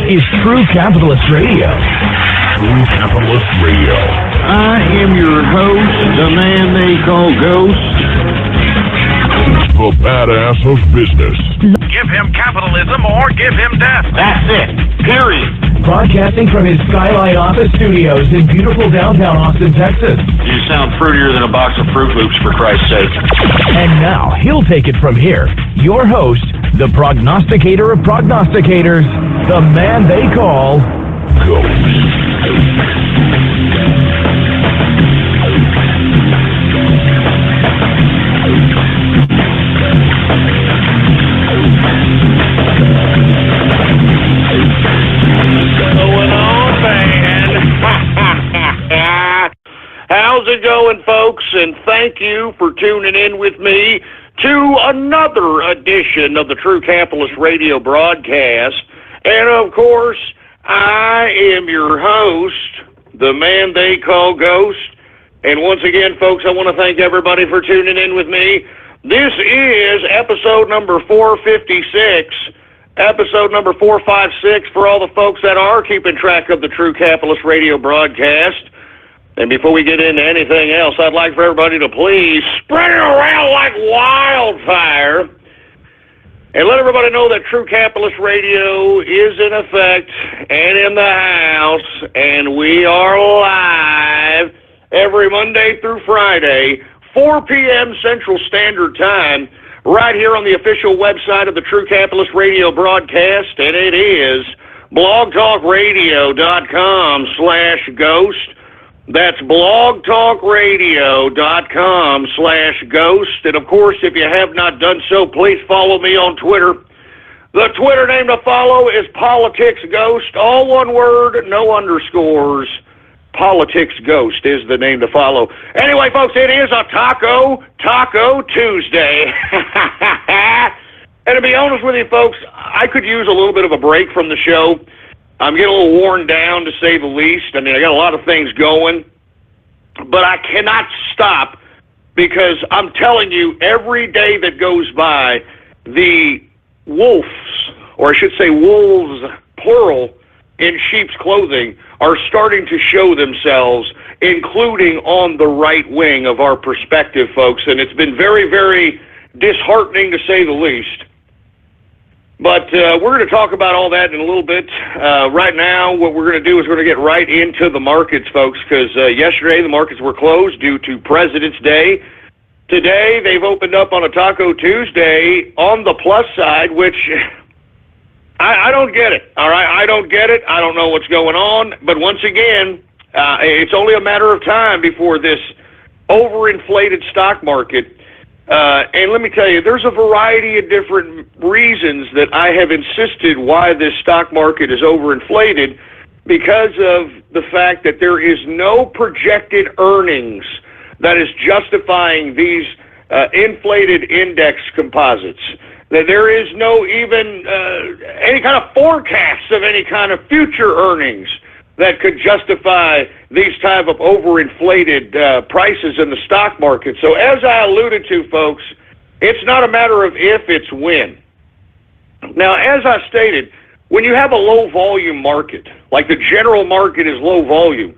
is True Capitalist Radio. True Capitalist Radio. I am your host, the man they call Ghost. The badass of business. Give him capitalism or give him death. That's it. Period. Broadcasting from his Skylight Office Studios in beautiful downtown Austin, Texas. You sound fruitier than a box of Fruit Loops, for Christ's sake. And now, he'll take it from here. Your host, the prognosticator of prognosticators, the man they call Ghost. Going on, man? How's it going, folks? And thank you for tuning in with me to another edition of the True Capitalist Radio broadcast. And, of course, I am your host, the man they call Ghost. And once again, folks, I want to thank everybody for tuning in with me. This is episode number 456. Episode number 456 for all the folks that are keeping track of the True Capitalist Radio broadcast. And before we get into anything else, I'd like for everybody to please spread it around like wildfire and let everybody know that True Capitalist Radio is in effect and in the house, and we are live every Monday through Friday, 4 p.m. Central Standard Time, right here on the official website of the True Capitalist Radio broadcast, and it is blogtalkradio.com/ghost. That's blogtalkradio.com/ghost. And of course, if you have not done so, please follow me on Twitter. The Twitter name to follow is Politics Ghost, all one word, no underscores. Politics Ghost is the name to follow. Anyway, folks, it is a Taco Tuesday. And to be honest with you, folks, I could use a little bit of a break from the show. I'm getting a little worn down, to say the least. I mean, I got a lot of things going, but I cannot stop because I'm telling you, every day that goes by, the wolves, or I should say wolves, plural, in sheep's clothing, are starting to show themselves, including on the right wing of our perspective, folks. And it's been very, very disheartening, to say the least. But we're going to talk about all that in a little bit. Right now, what we're going to do is we're going to get right into the markets, folks, because yesterday the markets were closed due to President's Day. Today, they've opened up on a Taco Tuesday on the plus side, which I don't get it, all right? I don't get it. I don't know what's going on. But once again, it's only a matter of time before this overinflated stock market. And let me tell you, there's a variety of different reasons that I have insisted why this stock market is overinflated, because of the fact that there is no projected earnings that is justifying these inflated index composites. That there is no even any kind of forecasts of any kind of future earnings that could justify these type of overinflated prices in the stock market. So as I alluded to, folks, it's not a matter of if, it's when. Now, as I stated, when you have a low volume market, like the general market is low volume,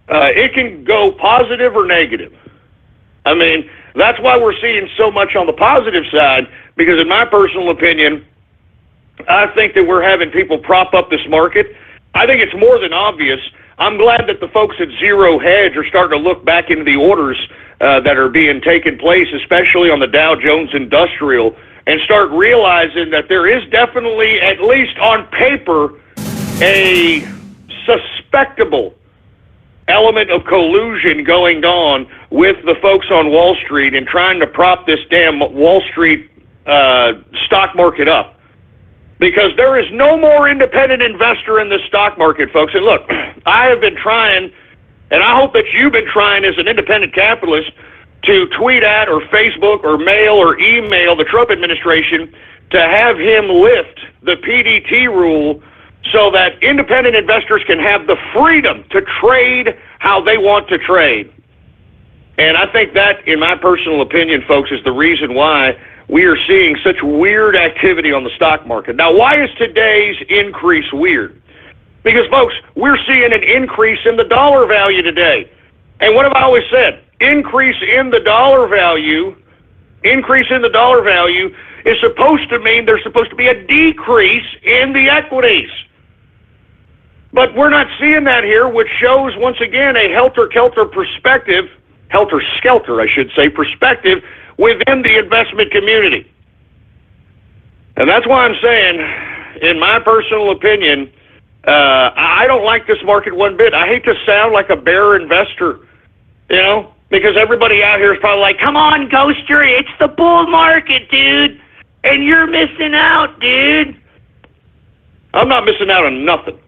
it can go positive or negative. I mean, that's why we're seeing so much on the positive side, because in my personal opinion, I think that we're having people prop up this market. I think it's more than obvious. I'm glad that the folks at Zero Hedge are starting to look back into the orders that are being taken place, especially on the Dow Jones Industrial, and start realizing that there is definitely, at least on paper, a suspectable element of collusion going on with the folks on Wall Street and trying to prop this damn Wall Street stock market up. Because there is no more independent investor in the stock market, folks. And look, I have been trying, and I hope that you've been trying as an independent capitalist to tweet at or Facebook or mail or email the Trump administration to have him lift the PDT rule so that independent investors can have the freedom to trade how they want to trade. And I think that, in my personal opinion, folks, is the reason why we are seeing such weird activity on the stock market. Now, why is today's increase weird? Because, folks, we're seeing an increase in the dollar value today. And what have I always said? Increase in the dollar value is supposed to mean there's supposed to be a decrease in the equities. But we're not seeing that here, which shows, once again, a helter-skelter perspective within the investment community. And that's why I'm saying, in my personal opinion, I don't like this market one bit. I hate to sound like a bear investor, because everybody out here is probably like, come on, Ghoster, it's the bull market, dude, and you're missing out, dude. I'm not missing out on nothing,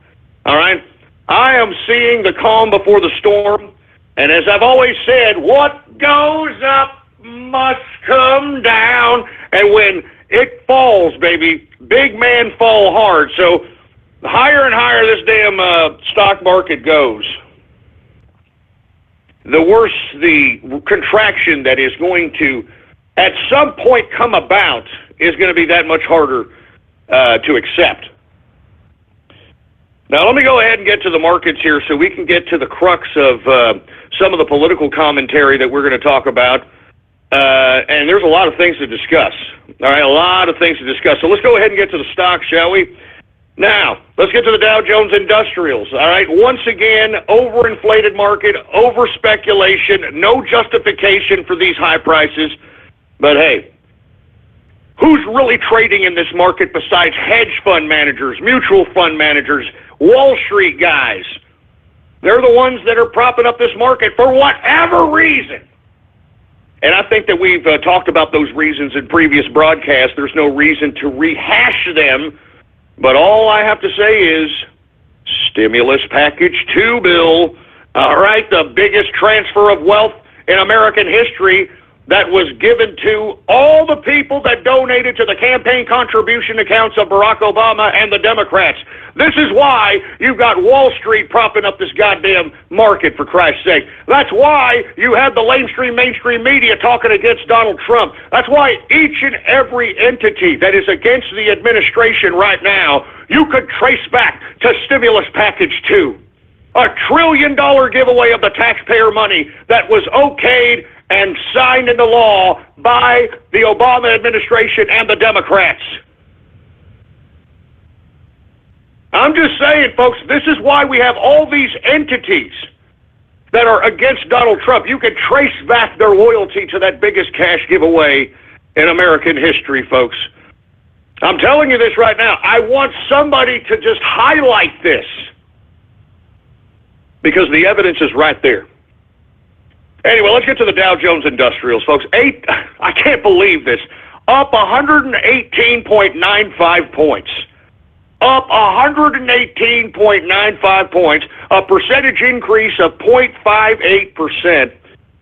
all right? I am seeing the calm before the storm, and as I've always said, what goes up must come down, and when it falls, baby, big man fall hard. So the higher and higher this damn stock market goes, the worse the contraction that is going to, at some point, come about is going to be that much harder to accept. Now, let me go ahead and get to the markets here so we can get to the crux of some of the political commentary that we're going to talk about. And there's a lot of things to discuss. All right, a lot of things to discuss. So let's go ahead and get to the stock, shall we? Now, let's get to the Dow Jones Industrials. All right, once again, overinflated market, over speculation, no justification for these high prices. But hey, who's really trading in this market besides hedge fund managers, mutual fund managers, Wall Street guys? They're the ones that are propping up this market for whatever reason. And I think that we've talked about those reasons in previous broadcasts. There's no reason to rehash them. But all I have to say is stimulus package 2 bill. All right, the biggest transfer of wealth in American history that was given to all the people that donated to the campaign contribution accounts of Barack Obama and the Democrats. This is why you've got Wall Street propping up this goddamn market, for Christ's sake. That's why you have the mainstream media talking against Donald Trump. That's why each and every entity that is against the administration right now, you could trace back to stimulus package 2. $1 trillion giveaway of the taxpayer money that was okayed and signed into law by the Obama administration and the Democrats. I'm just saying, folks, this is why we have all these entities that are against Donald Trump. You can trace back their loyalty to that biggest cash giveaway in American history, folks. I'm telling you this right now. I want somebody to just highlight this because the evidence is right there. Anyway, let's get to the Dow Jones Industrials, folks. I can't believe this. Up 118.95 points. Up 118.95 points, a percentage increase of 0.58%,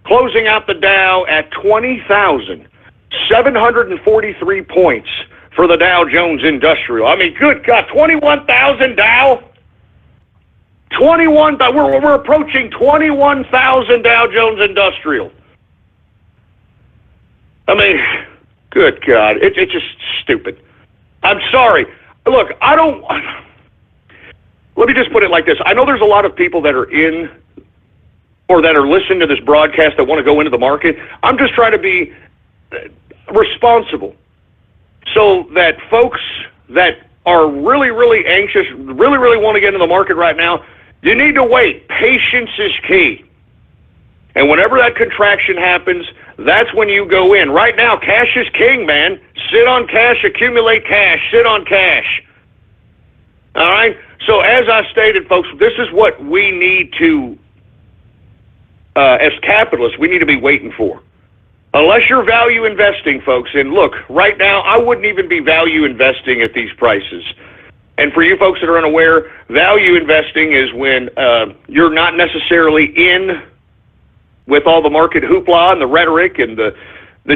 closing out the Dow at 20,743 points for the Dow Jones Industrial. I mean, good God, 21,000 Dow? We're approaching 21,000 Dow Jones Industrial. I mean, good God, it's just stupid. I'm sorry. Look, let me just put it like this. I know there's a lot of people that are in or that are listening to this broadcast that want to go into the market. I'm just trying to be responsible so that folks that are really, really anxious, really, really want to get into the market right now, you need to wait. Patience is key. And whenever that contraction happens, that's when you go in. Right now, cash is king, man. Sit on cash, accumulate cash, sit on cash. All right? So as I stated, folks, this is what we need to, as capitalists, we need to be waiting for. Unless you're value investing, folks, and look, right now, I wouldn't even be value investing at these prices. And for you folks that are unaware, value investing is when you're not necessarily in with all the market hoopla and the rhetoric and the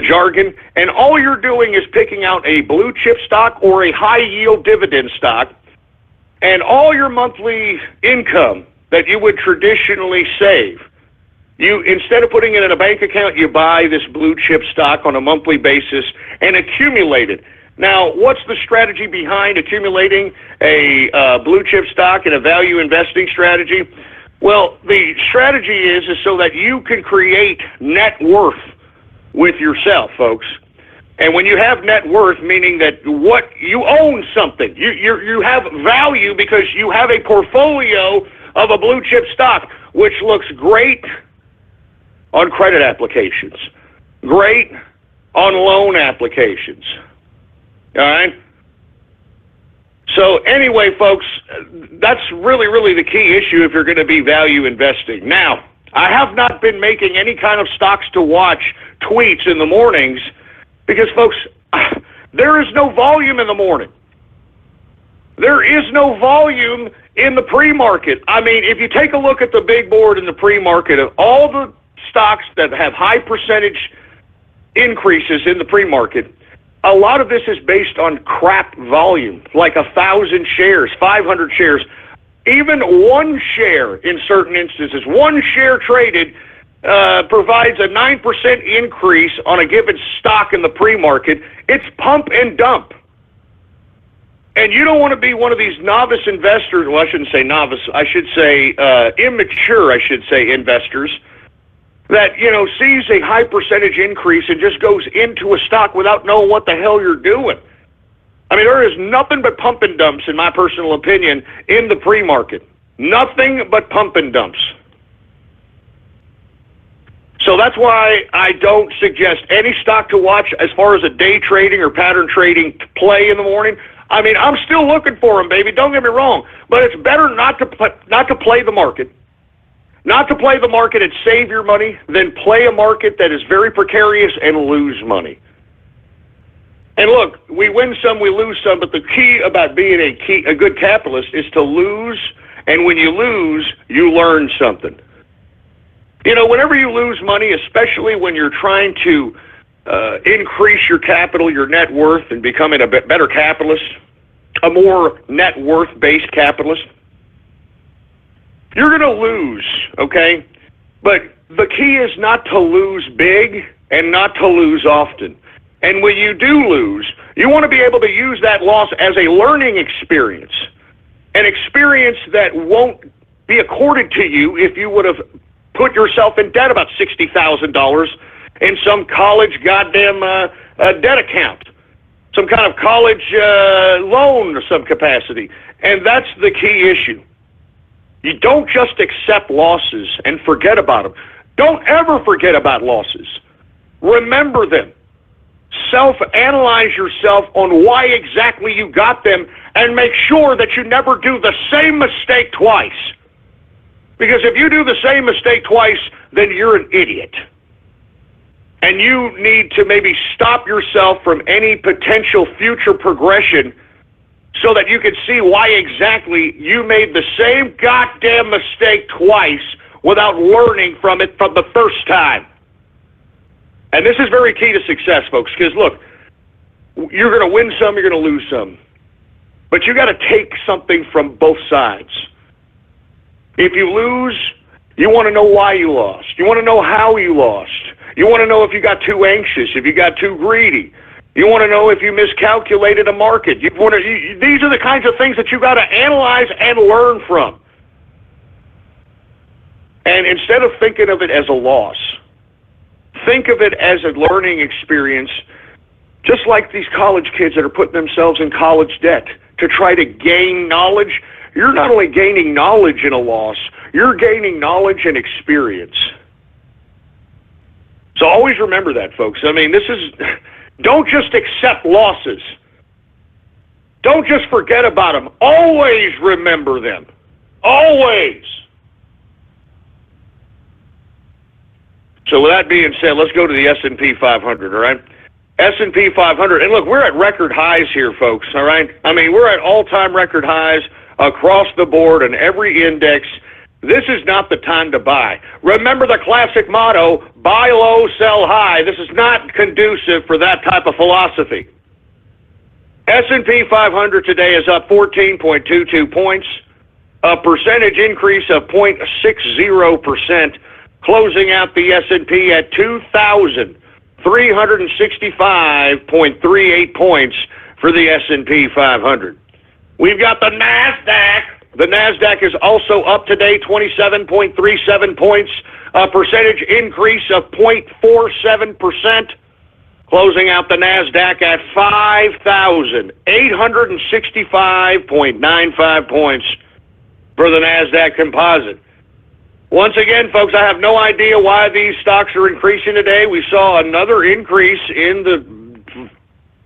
jargon, and all you're doing is picking out a blue chip stock or a high yield dividend stock, and all your monthly income that you would traditionally save, you, instead of putting it in a bank account, you buy this blue chip stock on a monthly basis and accumulate it. Now, what's the strategy behind accumulating a blue chip stock and a value investing strategy? Well, the strategy is so that you can create net worth with yourself, folks. And when you have net worth, meaning that what you own something, you have value because you have a portfolio of a blue chip stock, which looks great on credit applications, great on loan applications. All right? So anyway, folks, that's really the key issue if you're going to be value investing. Now, I have not been making any kind of stocks to watch tweets in the mornings because, folks, there is no volume in the morning. There is no volume in the pre-market. I mean, if you take a look at the big board in the pre-market of all the stocks that have high percentage increases in the pre-market, a lot of this is based on crap volume, like 1,000 shares, 500 shares. Even one share in certain instances, one share traded provides a 9% increase on a given stock in the pre-market. It's pump and dump. And you don't want to be one of these novice investors. Well, I shouldn't say novice. I should say immature, investors that, sees a high percentage increase and just goes into a stock without knowing what the hell you're doing. I mean, there is nothing but pump and dumps, in my personal opinion, in the pre-market. Nothing but pump and dumps. So that's why I don't suggest any stock to watch as far as a day trading or pattern trading play in the morning. I mean, I'm still looking for them, baby. Don't get me wrong. But it's better not to play the market. Not to play the market and save your money than play a market that is very precarious and lose money. And look, we win some, we lose some, but the key about being a good capitalist is to lose, and when you lose, you learn something. Whenever you lose money, especially when you're trying to increase your capital, your net worth, and becoming a better capitalist, a more net worth-based capitalist, you're going to lose, okay? But the key is not to lose big and not to lose often. And when you do lose, you want to be able to use that loss as a learning experience, an experience that won't be accorded to you if you would have put yourself in debt about $60,000 in some college goddamn debt account, some kind of college loan of some capacity. And that's the key issue. You don't just accept losses and forget about them. Don't ever forget about losses. Remember them. Self-analyze yourself on why exactly you got them and make sure that you never do the same mistake twice. Because if you do the same mistake twice, then you're an idiot. And you need to maybe stop yourself from any potential future progression so that you can see why exactly you made the same goddamn mistake twice without learning from it from the first time. And this is very key to success, folks, because look, you're going to win some, you're going to lose some. But you got to take something from both sides. If you lose, you want to know why you lost. You want to know how you lost. You want to know if you got too anxious, if you got too greedy. You want to know if you miscalculated a market. These are the kinds of things that you got to analyze and learn from. And instead of thinking of it as a loss, think of it as a learning experience, just like these college kids that are putting themselves in college debt to try to gain knowledge. You're not only gaining knowledge in a loss, you're gaining knowledge and experience. So always remember that, folks. I mean, don't just accept losses. Don't just forget about them. Always remember them. Always. So with that being said, let's go to the S&P 500, all right? S&P 500, and look, we're at record highs here, folks, all right? I mean, we're at all-time record highs across the board on every index. This is not the time to buy. Remember the classic motto, buy low, sell high. This is not conducive for that type of philosophy. S&P 500 today is up 14.22 points, a percentage increase of 0.60%, closing out the S&P at 2,365.38 points for the S&P 500. We've got the NASDAQ. The NASDAQ is also up today, 27.37 points, a percentage increase of 0.47%, closing out the NASDAQ at 5,865.95 points for the NASDAQ composite. Once again, folks, I have no idea why these stocks are increasing today. We saw another increase in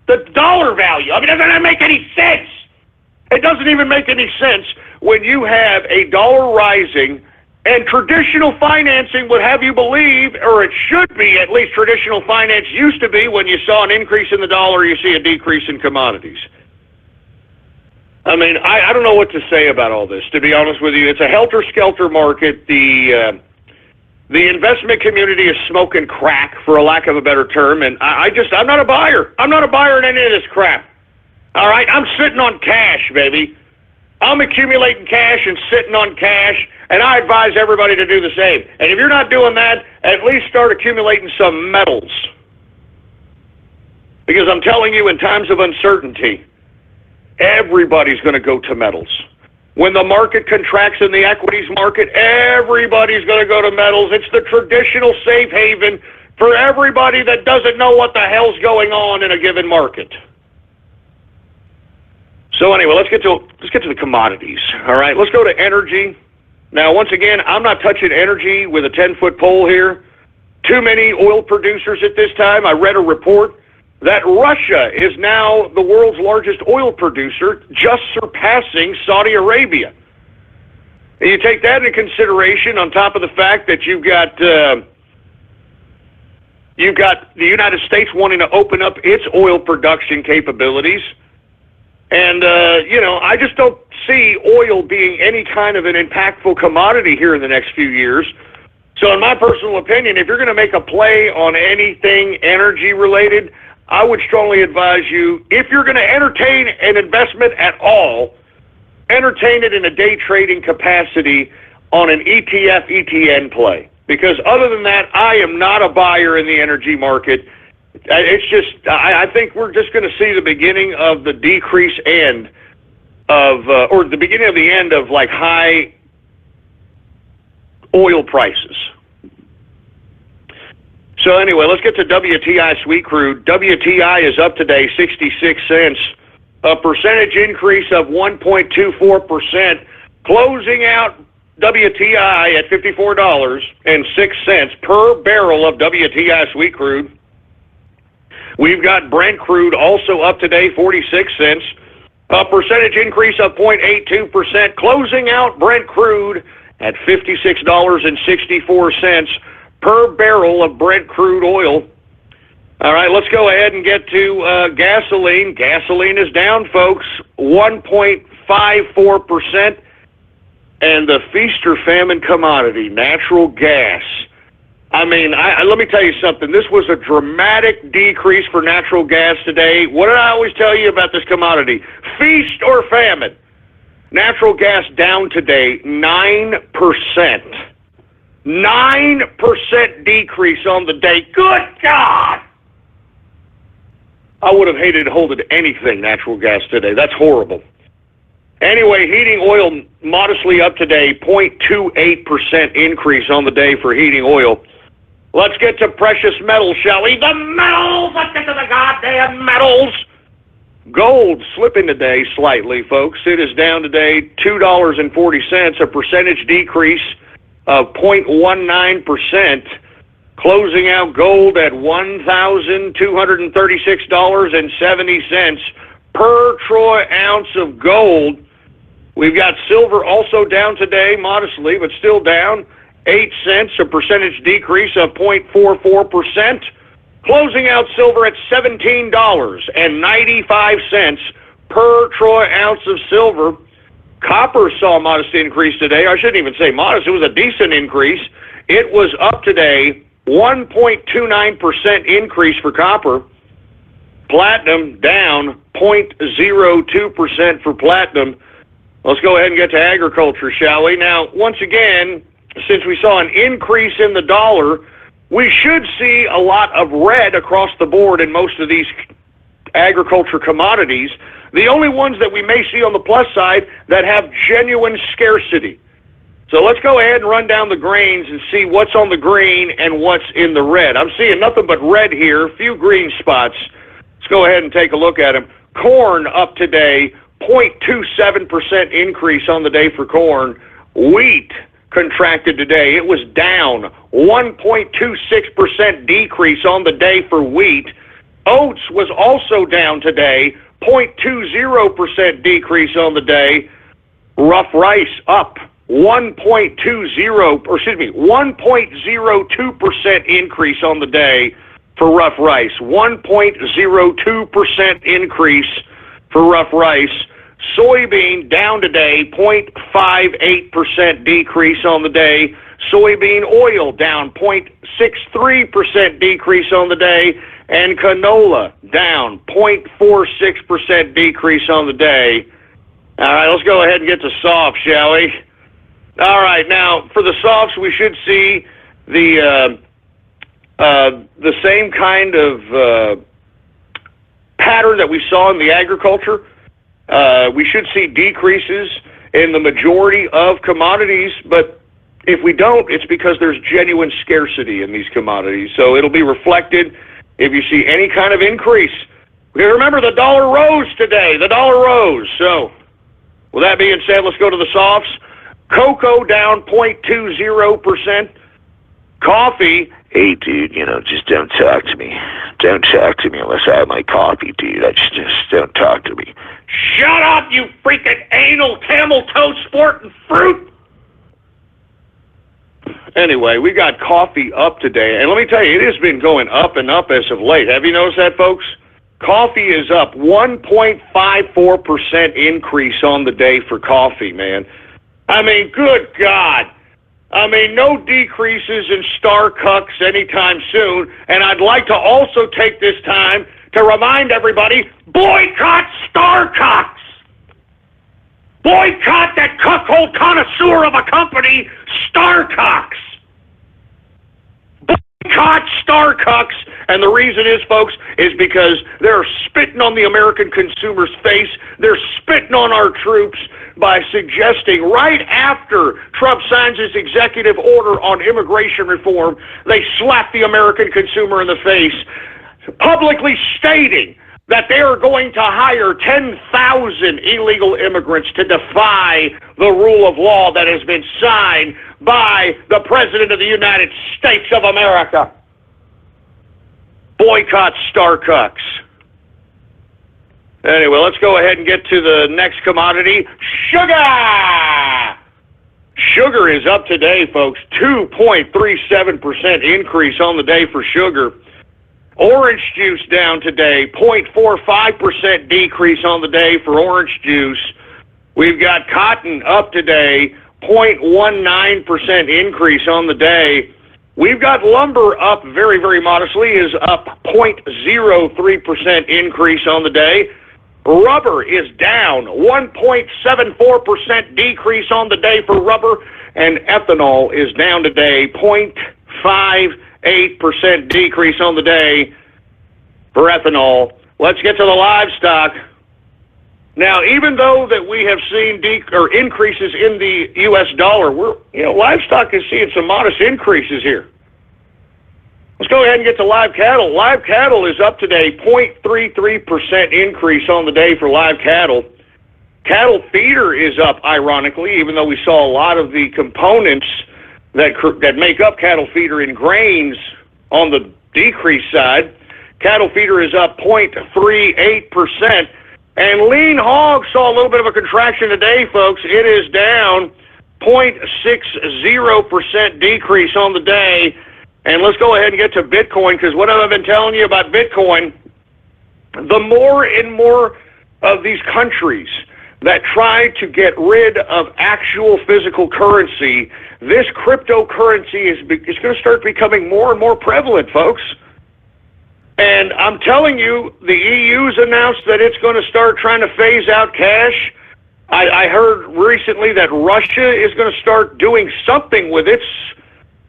the dollar value. I mean, it doesn't make any sense. It doesn't even make any sense when you have a dollar rising, and traditional financing would have you believe, or it should be, at least traditional finance used to be, when you saw an increase in the dollar, you see a decrease in commodities. I mean, I don't know what to say about all this, to be honest with you. It's a helter-skelter market. The investment community is smoking crack, for a lack of a better term, and I'm not a buyer. I'm not a buyer in any of this crap. All right? I'm sitting on cash, baby. I'm accumulating cash and sitting on cash, and I advise everybody to do the same. And if you're not doing that, at least start accumulating some metals. Because I'm telling you, in times of uncertainty, everybody's going to go to metals. When the market contracts in the equities market, everybody's going to go to metals. It's the traditional safe haven for everybody that doesn't know what the hell's going on in a given market. So anyway, let's get to the commodities. All right, let's go to energy. Now, once again, I'm not touching energy with a 10-foot pole here. Too many oil producers at this time. I read a report that Russia is now the world's largest oil producer, just surpassing Saudi Arabia. And you take that into consideration on top of the fact that you've got the United States wanting to open up its oil production capabilities. And, I just don't see oil being any kind of an impactful commodity here in the next few years. So in my personal opinion, if you're going to make a play on anything energy-related, I would strongly advise you, if you're going to entertain an investment at all, entertain it in a day trading capacity on an ETF, ETN play. Because other than that, I am not a buyer in the energy market. It's just, I think we're just going to see the beginning of the decrease end of, or the beginning of the end of like high oil prices. So anyway, let's get to WTI sweet crude. WTI is up today 66 cents, a percentage increase of 1.24%, closing out WTI at $54.06 per barrel of WTI sweet crude. We've got Brent crude also up today, 46 cents, a percentage increase of 0.82%, closing out Brent crude at $56.64 per barrel of Brent crude oil. All right, let's go ahead and get to gasoline. Gasoline is down, folks, 1.54%. And the feast or famine commodity, natural gas. I mean, let me tell you something. This was a dramatic decrease for natural gas today. What did I always tell you about this commodity? Feast or famine. Natural gas down today 9%. 9% decrease on the day. Good God! I would have hated to hold it anything natural gas today. That's horrible. Anyway, heating oil modestly up today, 0.28% increase on the day for heating oil. Let's get to precious metals, shall we? The metals! Let's get to the goddamn metals! Gold slipping today slightly, folks. It is down today $2.40, a percentage decrease of 0.19%, closing out gold at $1,236.70 per troy ounce of gold. We've got silver also down today, modestly, but still down, 8 cents, a percentage decrease of 0.44%, closing out silver at $17.95 per troy ounce of silver. Copper saw a modest increase today. I shouldn't even say modest. It was a decent increase. It was up today, 1.29% increase for copper. Platinum down 0.02% for platinum. Let's go ahead and get to agriculture, shall we? Now, once again, since we saw an increase in the dollar, we should see a lot of red across the board in most of these agriculture commodities, the only ones that we may see on the plus side that have genuine scarcity. So let's go ahead and run down the grains and see what's on the green and what's in the red. I'm seeing nothing but red here, a few green spots. Let's go ahead and take a look at them. Corn up today, 0.27% increase on the day for corn. Wheat contracted today. It was down, 1.26% decrease on the day for wheat. Oats was also down today, 0.20% decrease on the day. Rough rice up 1.02% increase on the day for rough rice. 1.02% increase for rough rice. Soybean down today, 0.58% decrease on the day. Soybean oil down 0.63% decrease on the day. And canola down 0.46% decrease on the day. All right, let's go ahead and get to soft, shall we? All right, now for the softs, we should see the same kind of pattern that we saw in the agriculture. We should see decreases in the majority of commodities, but if we don't, it's because there's genuine scarcity in these commodities. So it'll be reflected if you see any kind of increase. Remember, the dollar rose today. The dollar rose. So with that being said, let's go to the softs. Cocoa down 0.20%. Coffee, hey, dude, just don't talk to me. Don't talk to me unless I have my coffee, dude. Just don't talk to me. shut up, you freaking anal camel toe sporting fruit! Anyway, we got coffee up today, and let me tell you, it has been going up and up as of late. Have you noticed that, folks? Coffee is up 1.54% increase on the day for coffee, man. I mean, good God. I mean, no decreases in Starbucks anytime soon, and I'd like to also take this time to remind everybody, boycott Starbucks! Boycott that cuckold connoisseur of a company, Starbucks! Boycott Starbucks, and the reason is, folks, is because they're spitting on the American consumer's face. They're spitting on our troops by suggesting right after Trump signs his executive order on immigration reform, they slap the American consumer in the face, publicly stating that they are going to hire 10,000 illegal immigrants to defy the rule of law that has been signed by the President of the United States of America. Boycott Starbucks. Anyway, let's go ahead and get to the next commodity, sugar! Sugar is up today, folks, 2.37% increase on the day for sugar. Orange juice down today, 0.45% decrease on the day for orange juice. We've got cotton up today, 0.19% increase on the day. We've got lumber up very, very modestly, is up 0.03% increase on the day. Rubber is down 1.74% decrease on the day for rubber, and ethanol is down today 0.58% decrease on the day for ethanol. Let's get to the livestock. Now, even though that we have seen increases in the U.S. dollar, livestock is seeing some modest increases here. Let's go ahead and get to live cattle. Live cattle is up today, 0.33% increase on the day for live cattle. Cattle feeder is up, ironically, even though we saw a lot of the components that make up cattle feeder in grains on the decrease side. Cattle feeder is up 0.38%. And lean hog saw a little bit of a contraction today, folks. It is down 0.60% decrease on the day. And let's go ahead and get to Bitcoin, because what I've been telling you about Bitcoin, the more and more of these countries that try to get rid of actual physical currency, this cryptocurrency is going to start becoming more and more prevalent, folks. And I'm telling you, the EU's announced that it's going to start trying to phase out cash. I heard recently that Russia is going to start doing something with its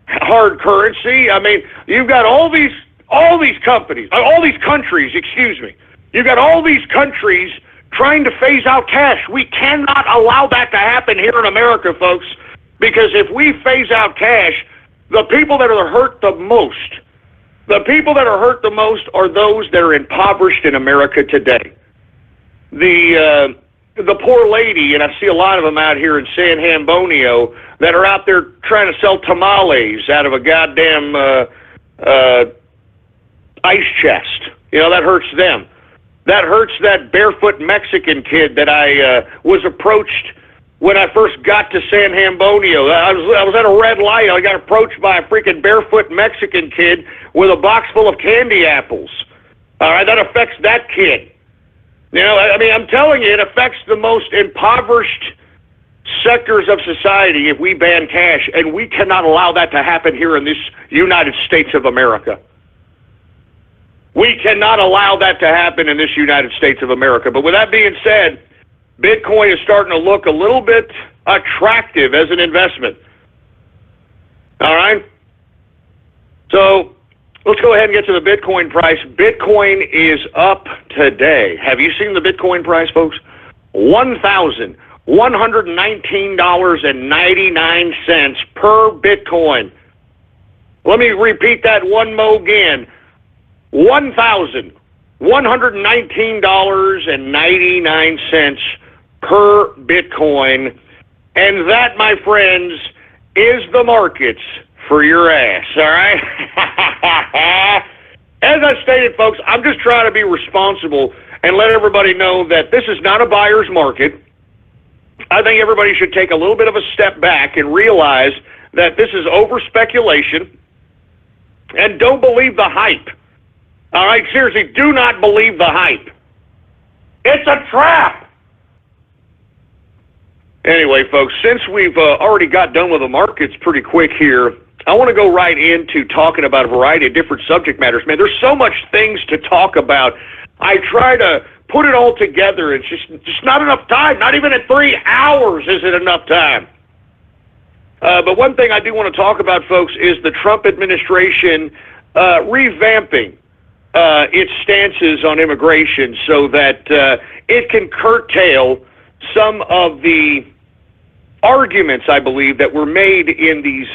hard currency. I mean, you've got all these countries, You got all these countries trying to phase out cash. We cannot allow that to happen here in America, folks, because if we phase out cash, the people that are hurt the most, are those that are impoverished in America today. The poor lady, and I see a lot of them out here in San Antonio that are out there trying to sell tamales out of a goddamn ice chest. You know, that hurts them. That hurts that barefoot Mexican kid that I was approached when I first got to San Antonio. I was at a red light. I got approached by a freaking barefoot Mexican kid with a box full of candy apples. All right, that affects that kid. You know, I mean, I'm telling you, it affects the most impoverished sectors of society if we ban cash, and we cannot allow that to happen here in this United States of America. We cannot allow that to happen in this United States of America. But with that being said, Bitcoin is starting to look a little bit attractive as an investment. All right? So let's go ahead and get to the Bitcoin price. Bitcoin is up today. Have you seen the Bitcoin price, folks? $1,119.99 per Bitcoin. Let me repeat that one more again. $1,119.99 per Bitcoin. And that, my friends, is the markets for your ass, all right? As I stated, folks, I'm just trying to be responsible and let everybody know that this is not a buyer's market. I think everybody should take a little bit of a step back and realize that this is over speculation, and don't believe the hype. All right, seriously, do not believe the hype. It's a trap. Anyway, folks, since we've already got done with the markets pretty quick here, I want to go right into talking about a variety of different subject matters. Man, there's so much things to talk about. I try to put it all together. It's just not enough time. Not even at 3 hours is it enough time. But one thing I do want to talk about, folks, is the Trump administration revamping its stances on immigration so that it can curtail some of the arguments, I believe, that were made in these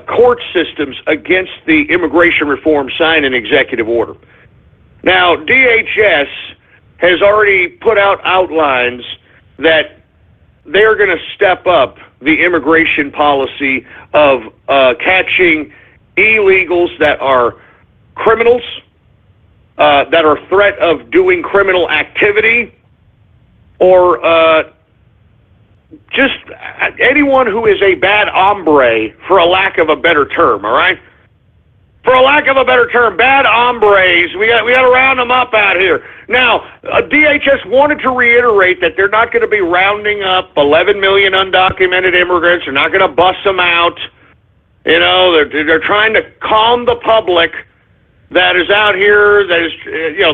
court systems against the immigration reform sign and executive order. Now, DHS has already put out outlines that they're going to step up the immigration policy of catching illegals that are criminals, that are threat of doing criminal activity, or just anyone who is a bad hombre, for a lack of a better term, all right? For a lack of a better term, bad hombres, we got to round them up out here. Now, DHS wanted to reiterate that they're not going to be rounding up 11 million undocumented immigrants. They're not going to bust them out. You know, they're trying to calm the public that is out here, that is,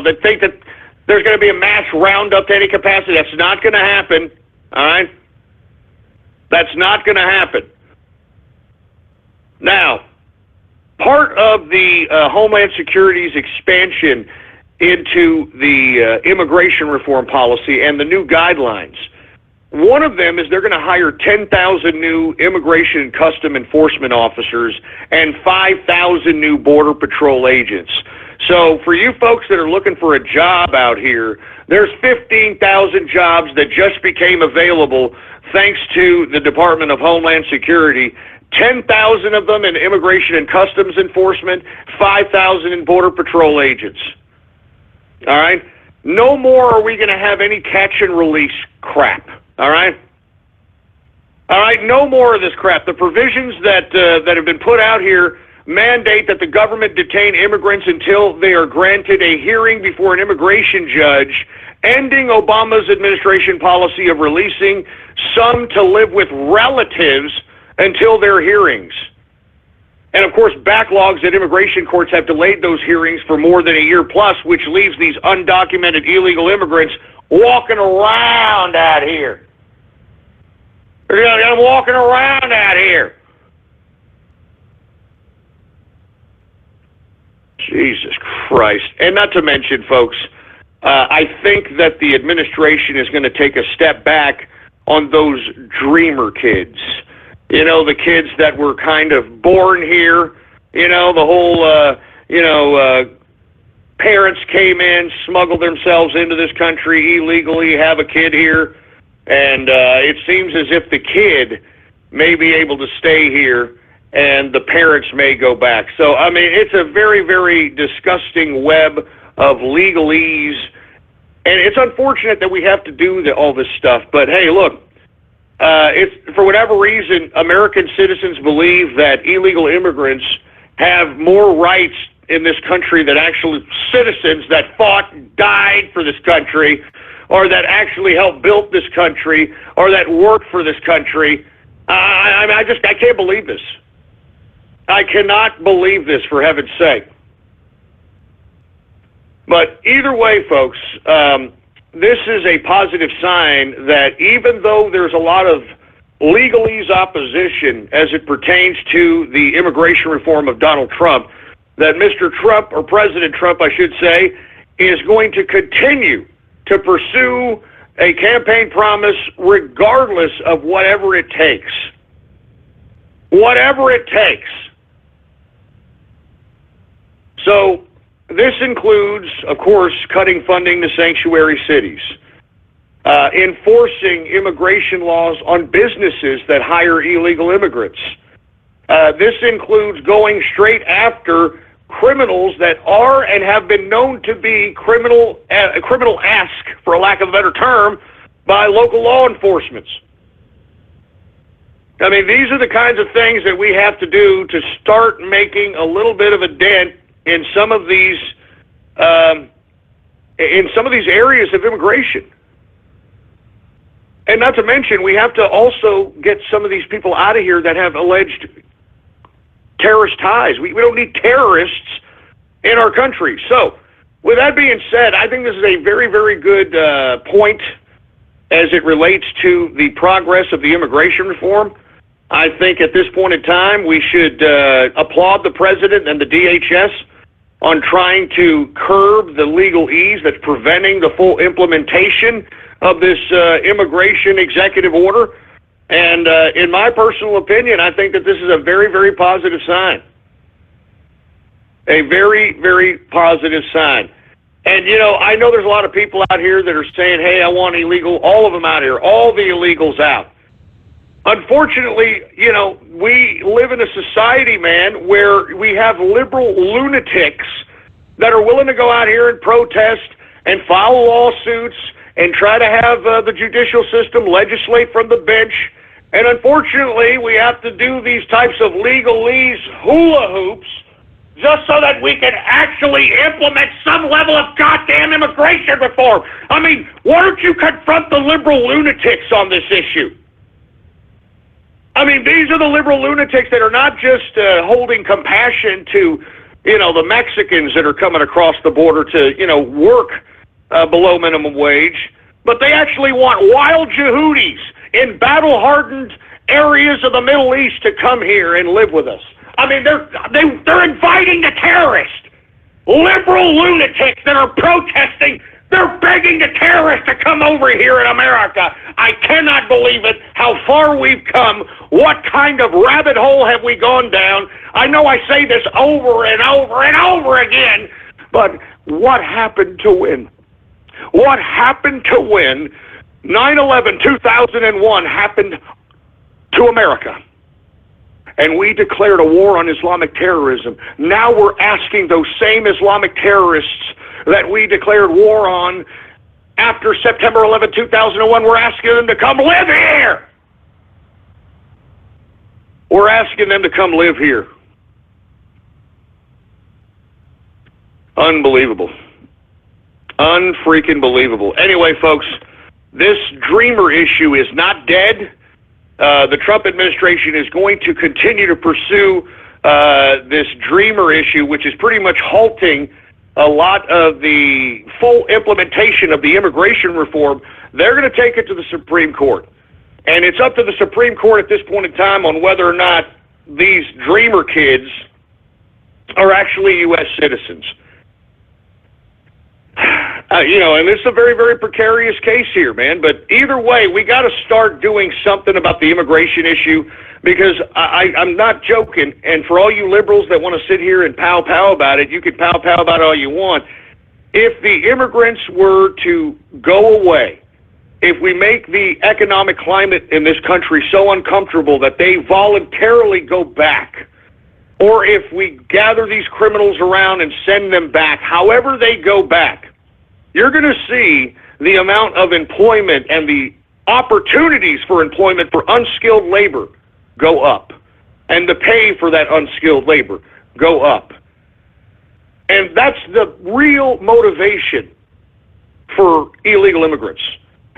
that think that there's going to be a mass roundup to any capacity. That's not going to happen, all right? That's not going to happen. Now, part of the Homeland Security's expansion into the immigration reform policy and the new guidelines, one of them is they're going to hire 10,000 new immigration and custom enforcement officers and 5,000 new Border Patrol agents. So for you folks that are looking for a job out here, there's 15,000 jobs that just became available thanks to the Department of Homeland Security. 10,000 of them in immigration and customs enforcement, 5,000 in Border Patrol agents. All right? No more are we going to have any catch and release crap. All right? All right, no more of this crap. The provisions that have been put out here mandate that the government detain immigrants until they are granted a hearing before an immigration judge, ending Obama's administration policy of releasing some to live with relatives until their hearings. And of course, backlogs at immigration courts have delayed those hearings for more than a year plus, which leaves these undocumented illegal immigrants walking around out here. They're walking around out here. Jesus Christ. And not to mention, folks, I think that the administration is going to take a step back on those dreamer kids. You know, the kids that were kind of born here, you know, the whole, parents came in, smuggled themselves into this country illegally, have a kid here, and it seems as if the kid may be able to stay here and the parents may go back. So, I mean, it's a very, very disgusting web of legalese, and it's unfortunate that we have to do all this stuff. But, hey, look, it's for whatever reason, American citizens believe that illegal immigrants have more rights in this country than actual citizens that fought and died for this country, or that actually helped build this country, or that worked for this country. I can't believe this. I cannot believe this, for heaven's sake. But either way, folks, this is a positive sign that even though there's a lot of legalese opposition as it pertains to the immigration reform of Donald Trump, that Mr. Trump, or President Trump, I should say, is going to continue to pursue a campaign promise regardless of whatever it takes. Whatever it takes. So this includes, of course, cutting funding to sanctuary cities, enforcing immigration laws on businesses that hire illegal immigrants. This includes going straight after criminals that are and have been known to be criminal-esque, for a lack of a better term, by local law enforcement. I mean, these are the kinds of things that we have to do to start making a little bit of a dent in some of these areas of immigration. And not to mention, we have to also get some of these people out of here that have alleged terrorist ties. We don't need terrorists in our country. So, with that being said, I think this is a very, very good point as it relates to the progress of the immigration reform. I think at this point in time, we should applaud the president and the DHS on trying to curb the legalese that's preventing the full implementation of this immigration executive order. And in my personal opinion, I think that this is a very, very positive sign. A very, very positive sign. And, you know, I know there's a lot of people out here that are saying, hey, I want all of them out here, all the illegals out. Unfortunately, you know, we live in a society, man, where we have liberal lunatics that are willing to go out here and protest and file lawsuits and try to have the judicial system legislate from the bench. And unfortunately, we have to do these types of legalese hula hoops just so that we can actually implement some level of goddamn immigration reform. I mean, why don't you confront the liberal lunatics on this issue? I mean, these are the liberal lunatics that are not just holding compassion to, you know, the Mexicans that are coming across the border to, you know, work below minimum wage, but they actually want wild Yehudis in battle-hardened areas of the Middle East to come here and live with us. I mean, they're inviting the terrorists, liberal lunatics that are protesting. They're begging the terrorists to come over here in America. I cannot believe it, how far we've come. What kind of rabbit hole have we gone down? I know I say this over and over and over again, but what happened to win? What happened to win? 9/11/2001 happened to America, and we declared a war on Islamic terrorism. Now we're asking those same Islamic terrorists that we declared war on after September 11, 2001, we're asking them to come live here. We're asking them to come live here. Unbelievable. Unfreaking believable. Anyway, folks, this dreamer issue is not dead. The Trump administration is going to continue to pursue this dreamer issue, which is pretty much halting a lot of the full implementation of the immigration reform. They're going to take it to the Supreme Court. And it's up to the Supreme Court at this point in time on whether or not these dreamer kids are actually U.S. citizens. And it's a very, very precarious case here, man. But either way, we got to start doing something about the immigration issue, because I'm not joking. And for all you liberals that want to sit here and pow-pow about it, you can pow-pow about it all you want. If the immigrants were to go away, if we make the economic climate in this country so uncomfortable that they voluntarily go back, or if we gather these criminals around and send them back, however they go back, you're going to see the amount of employment and the opportunities for employment for unskilled labor go up, and the pay for that unskilled labor go up. And that's the real motivation for illegal immigrants.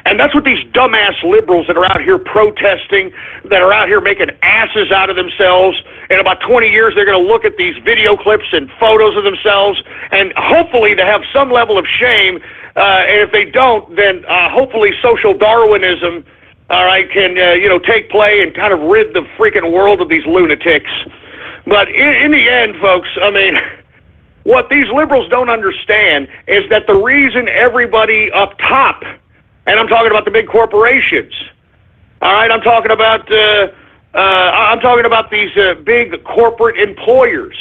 And that's what these dumbass liberals that are out here protesting, that are out here making asses out of themselves. In about 20 years, they're going to look at these video clips and photos of themselves, and hopefully to have some level of shame. And if they don't, then hopefully social Darwinism, all right, can take play and kind of rid the freaking world of these lunatics. But in the end, folks, I mean, what these liberals don't understand is that the reason everybody up top, and I'm talking about the big corporations, all right, I'm talking about these big corporate employers.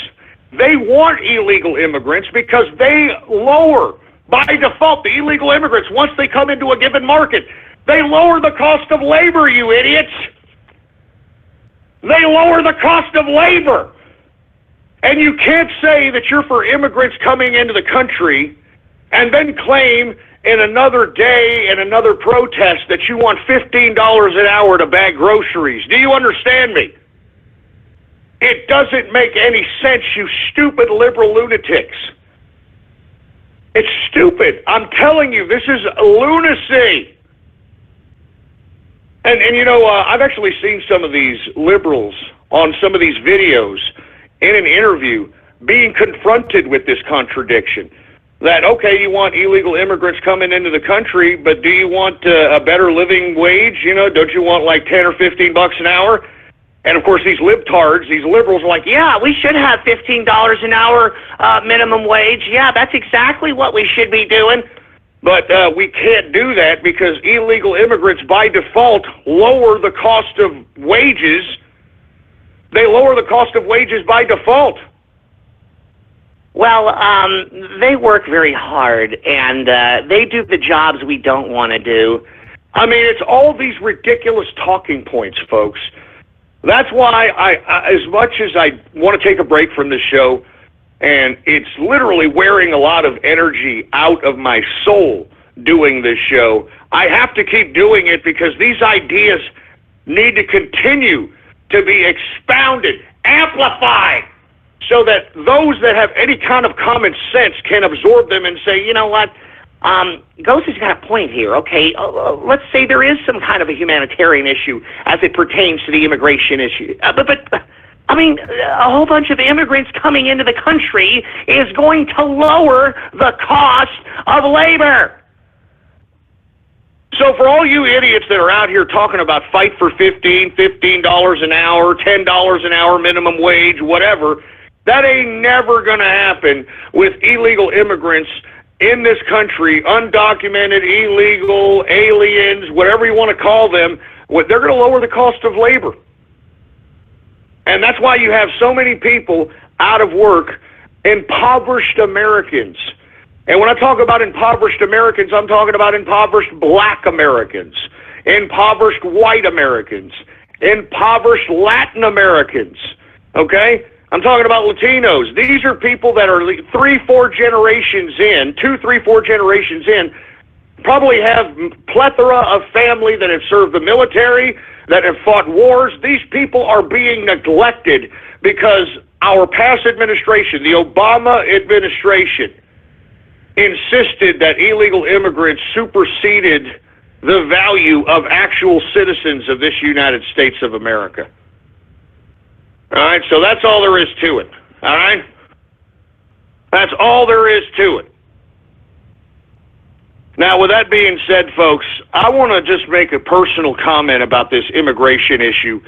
They want illegal immigrants because they lower, by default, the illegal immigrants, once they come into a given market, they lower the cost of labor, you idiots. They lower the cost of labor. And you can't say that you're for immigrants coming into the country and then claim in another day and another protest that you want $15 an hour to bag groceries. Do you understand me? It doesn't make any sense, you stupid liberal lunatics. It's stupid. I'm telling you, this is lunacy. And I've actually seen some of these liberals on some of these videos in an interview being confronted with this contradiction. That, okay, you want illegal immigrants coming into the country, but do you want a better living wage? Don't you want like 10 or 15 bucks an hour? And of course, these libtards, these liberals are like, yeah, we should have $15 an hour minimum wage. Yeah, that's exactly what we should be doing. But we can't do that because illegal immigrants, by default, lower the cost of wages. They lower the cost of wages by default. Well, they work very hard, and they do the jobs we don't want to do. I mean, it's all these ridiculous talking points, folks. That's why as much as I want to take a break from this show, and it's literally wearing a lot of energy out of my soul doing this show, I have to keep doing it because these ideas need to continue to be expounded, amplified, so that those that have any kind of common sense can absorb them and say, you know what, Ghost has got a point here, okay? Let's say there is some kind of a humanitarian issue as it pertains to the immigration issue. But I mean, a whole bunch of immigrants coming into the country is going to lower the cost of labor. So for all you idiots that are out here talking about fight for $15 an hour, $10 an hour minimum wage, whatever, that ain't never going to happen with illegal immigrants in this country, undocumented, illegal, aliens, whatever you want to call them. They're going to lower the cost of labor. And that's why you have so many people out of work, impoverished Americans. And when I talk about impoverished Americans, I'm talking about impoverished black Americans, impoverished white Americans, impoverished Latin Americans, okay? I'm talking about Latinos. These are people that are 3-4 generations in, 2-3-4 generations in, probably have plethora of family that have served the military, that have fought wars. These people are being neglected because our past administration, the Obama administration, insisted that illegal immigrants superseded the value of actual citizens of this United States of America. All right, so that's all there is to it. All right? That's all there is to it. Now, with that being said, folks, I want to just make a personal comment about this immigration issue.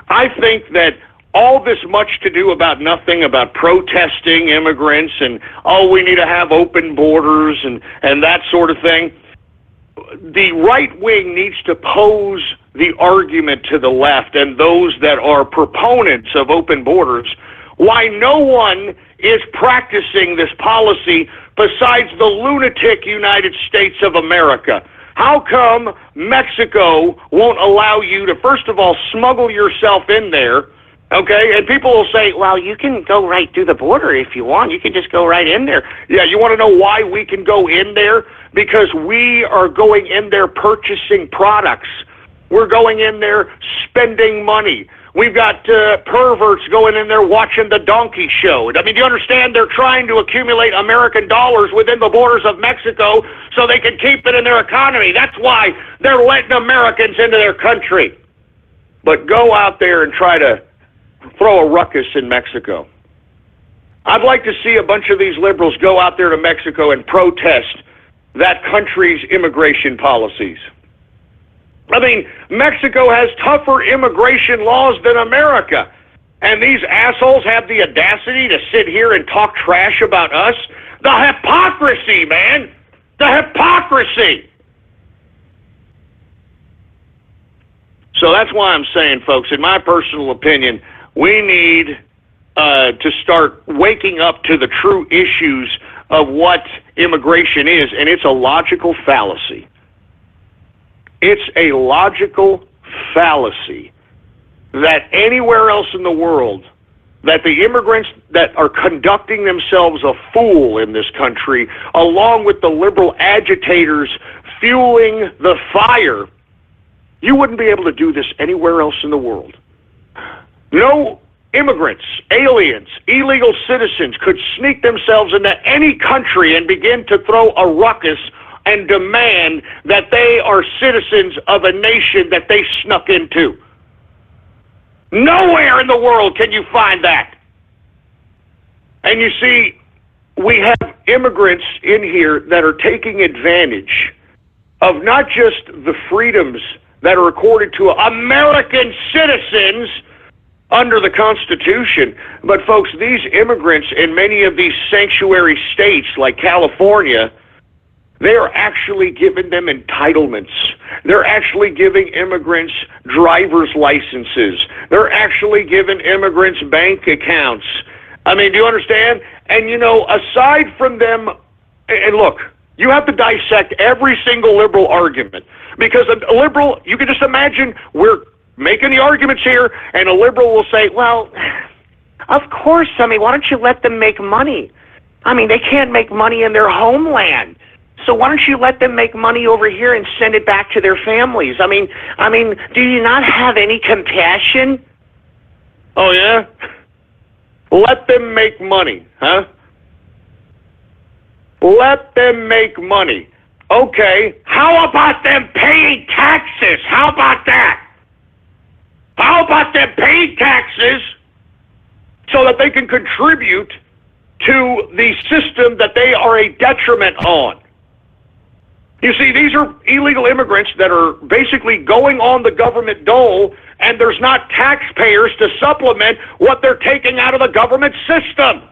I think that all this much to do about nothing, about protesting immigrants and, oh, we need to have open borders and that sort of thing. The right wing needs to pose the argument to the left and those that are proponents of open borders why no one is practicing this policy besides the lunatic United States of America. How come Mexico won't allow you to, first of all, smuggle yourself in there, okay? And people will say, Well, you can go right through the border if you want. You can just go right in there. yeah, you want to know why we can go in there? Because we are going in there purchasing products. We're going in there spending money. We've got perverts going in there watching the donkey show. I mean, do you understand? They're trying to accumulate American dollars within the borders of Mexico so they can keep it in their economy. That's why they're letting Americans into their country. But go out there and try to throw a ruckus in Mexico. I'd like to see a bunch of these liberals go out there to Mexico and protest that country's immigration policies. I mean, Mexico has tougher immigration laws than America. And these assholes have the audacity to sit here and talk trash about us. The hypocrisy, man! The hypocrisy! So that's why I'm saying, folks, in my personal opinion, we need to start waking up to the true issues of what immigration is, and it's a logical fallacy. It's a logical fallacy that anywhere else in the world, that the immigrants that are conducting themselves a fool in this country, along with the liberal agitators fueling the fire, you wouldn't be able to do this anywhere else in the world. No immigrants, aliens, illegal citizens could sneak themselves into any country and begin to throw a ruckus and demand that they are citizens of a nation that they snuck into. Nowhere in the world can you find that. And you see, we have immigrants in here that are taking advantage of not just the freedoms that are accorded to American citizens under the Constitution, but folks, these immigrants in many of these sanctuary states like California, they are actually giving them entitlements. They're actually giving immigrants driver's licenses. They're actually giving immigrants bank accounts. I mean, do you understand? And, you know, aside from them, and look, you have to dissect every single liberal argument. Because a liberal, you can just imagine, we're making the arguments here, and a liberal will say, well, of course, I mean, why don't you let them make money? I mean, they can't make money in their homeland. So why don't you let them make money over here and send it back to their families? I mean, do you not have any compassion? Oh, yeah? Let them make money, huh? Let them make money. Okay, how about them paying taxes? How about that? How about them paying taxes so that they can contribute to the system that they are a detriment on? You see, these are illegal immigrants that are basically going on the government dole, and there's not taxpayers to supplement what they're taking out of the government system.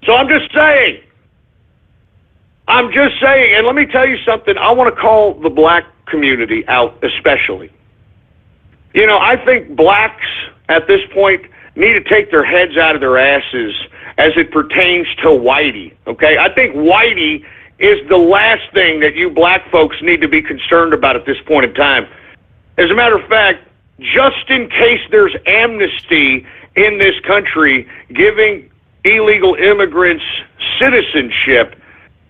So I'm just saying, and let me tell you something, I want to call the black community out especially. You know, I think blacks at this point need to take their heads out of their asses as it pertains to Whitey, okay? I think Whitey is the last thing that you black folks need to be concerned about at this point in time. As a matter of fact, just in case there's amnesty in this country giving illegal immigrants citizenship,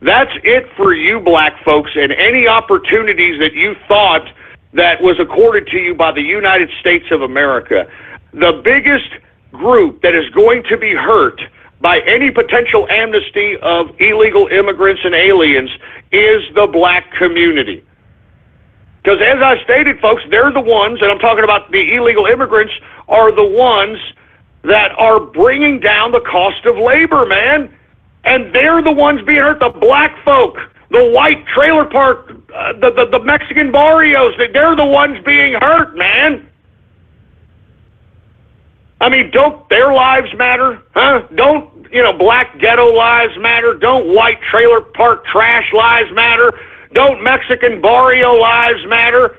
that's it for you black folks, and any opportunities that you thought that was accorded to you by the United States of America. The biggest group that is going to be hurt by any potential amnesty of illegal immigrants and aliens is the black community. Because as I stated, folks, they're the ones, and I'm talking about the illegal immigrants, are the ones that are bringing down the cost of labor, man. And they're the ones being hurt, the black folk, the white trailer park, the Mexican barrios, they're the ones being hurt, man. I mean, don't their lives matter? Huh? Don't, black ghetto lives matter? Don't white trailer park trash lives matter? Don't Mexican barrio lives matter?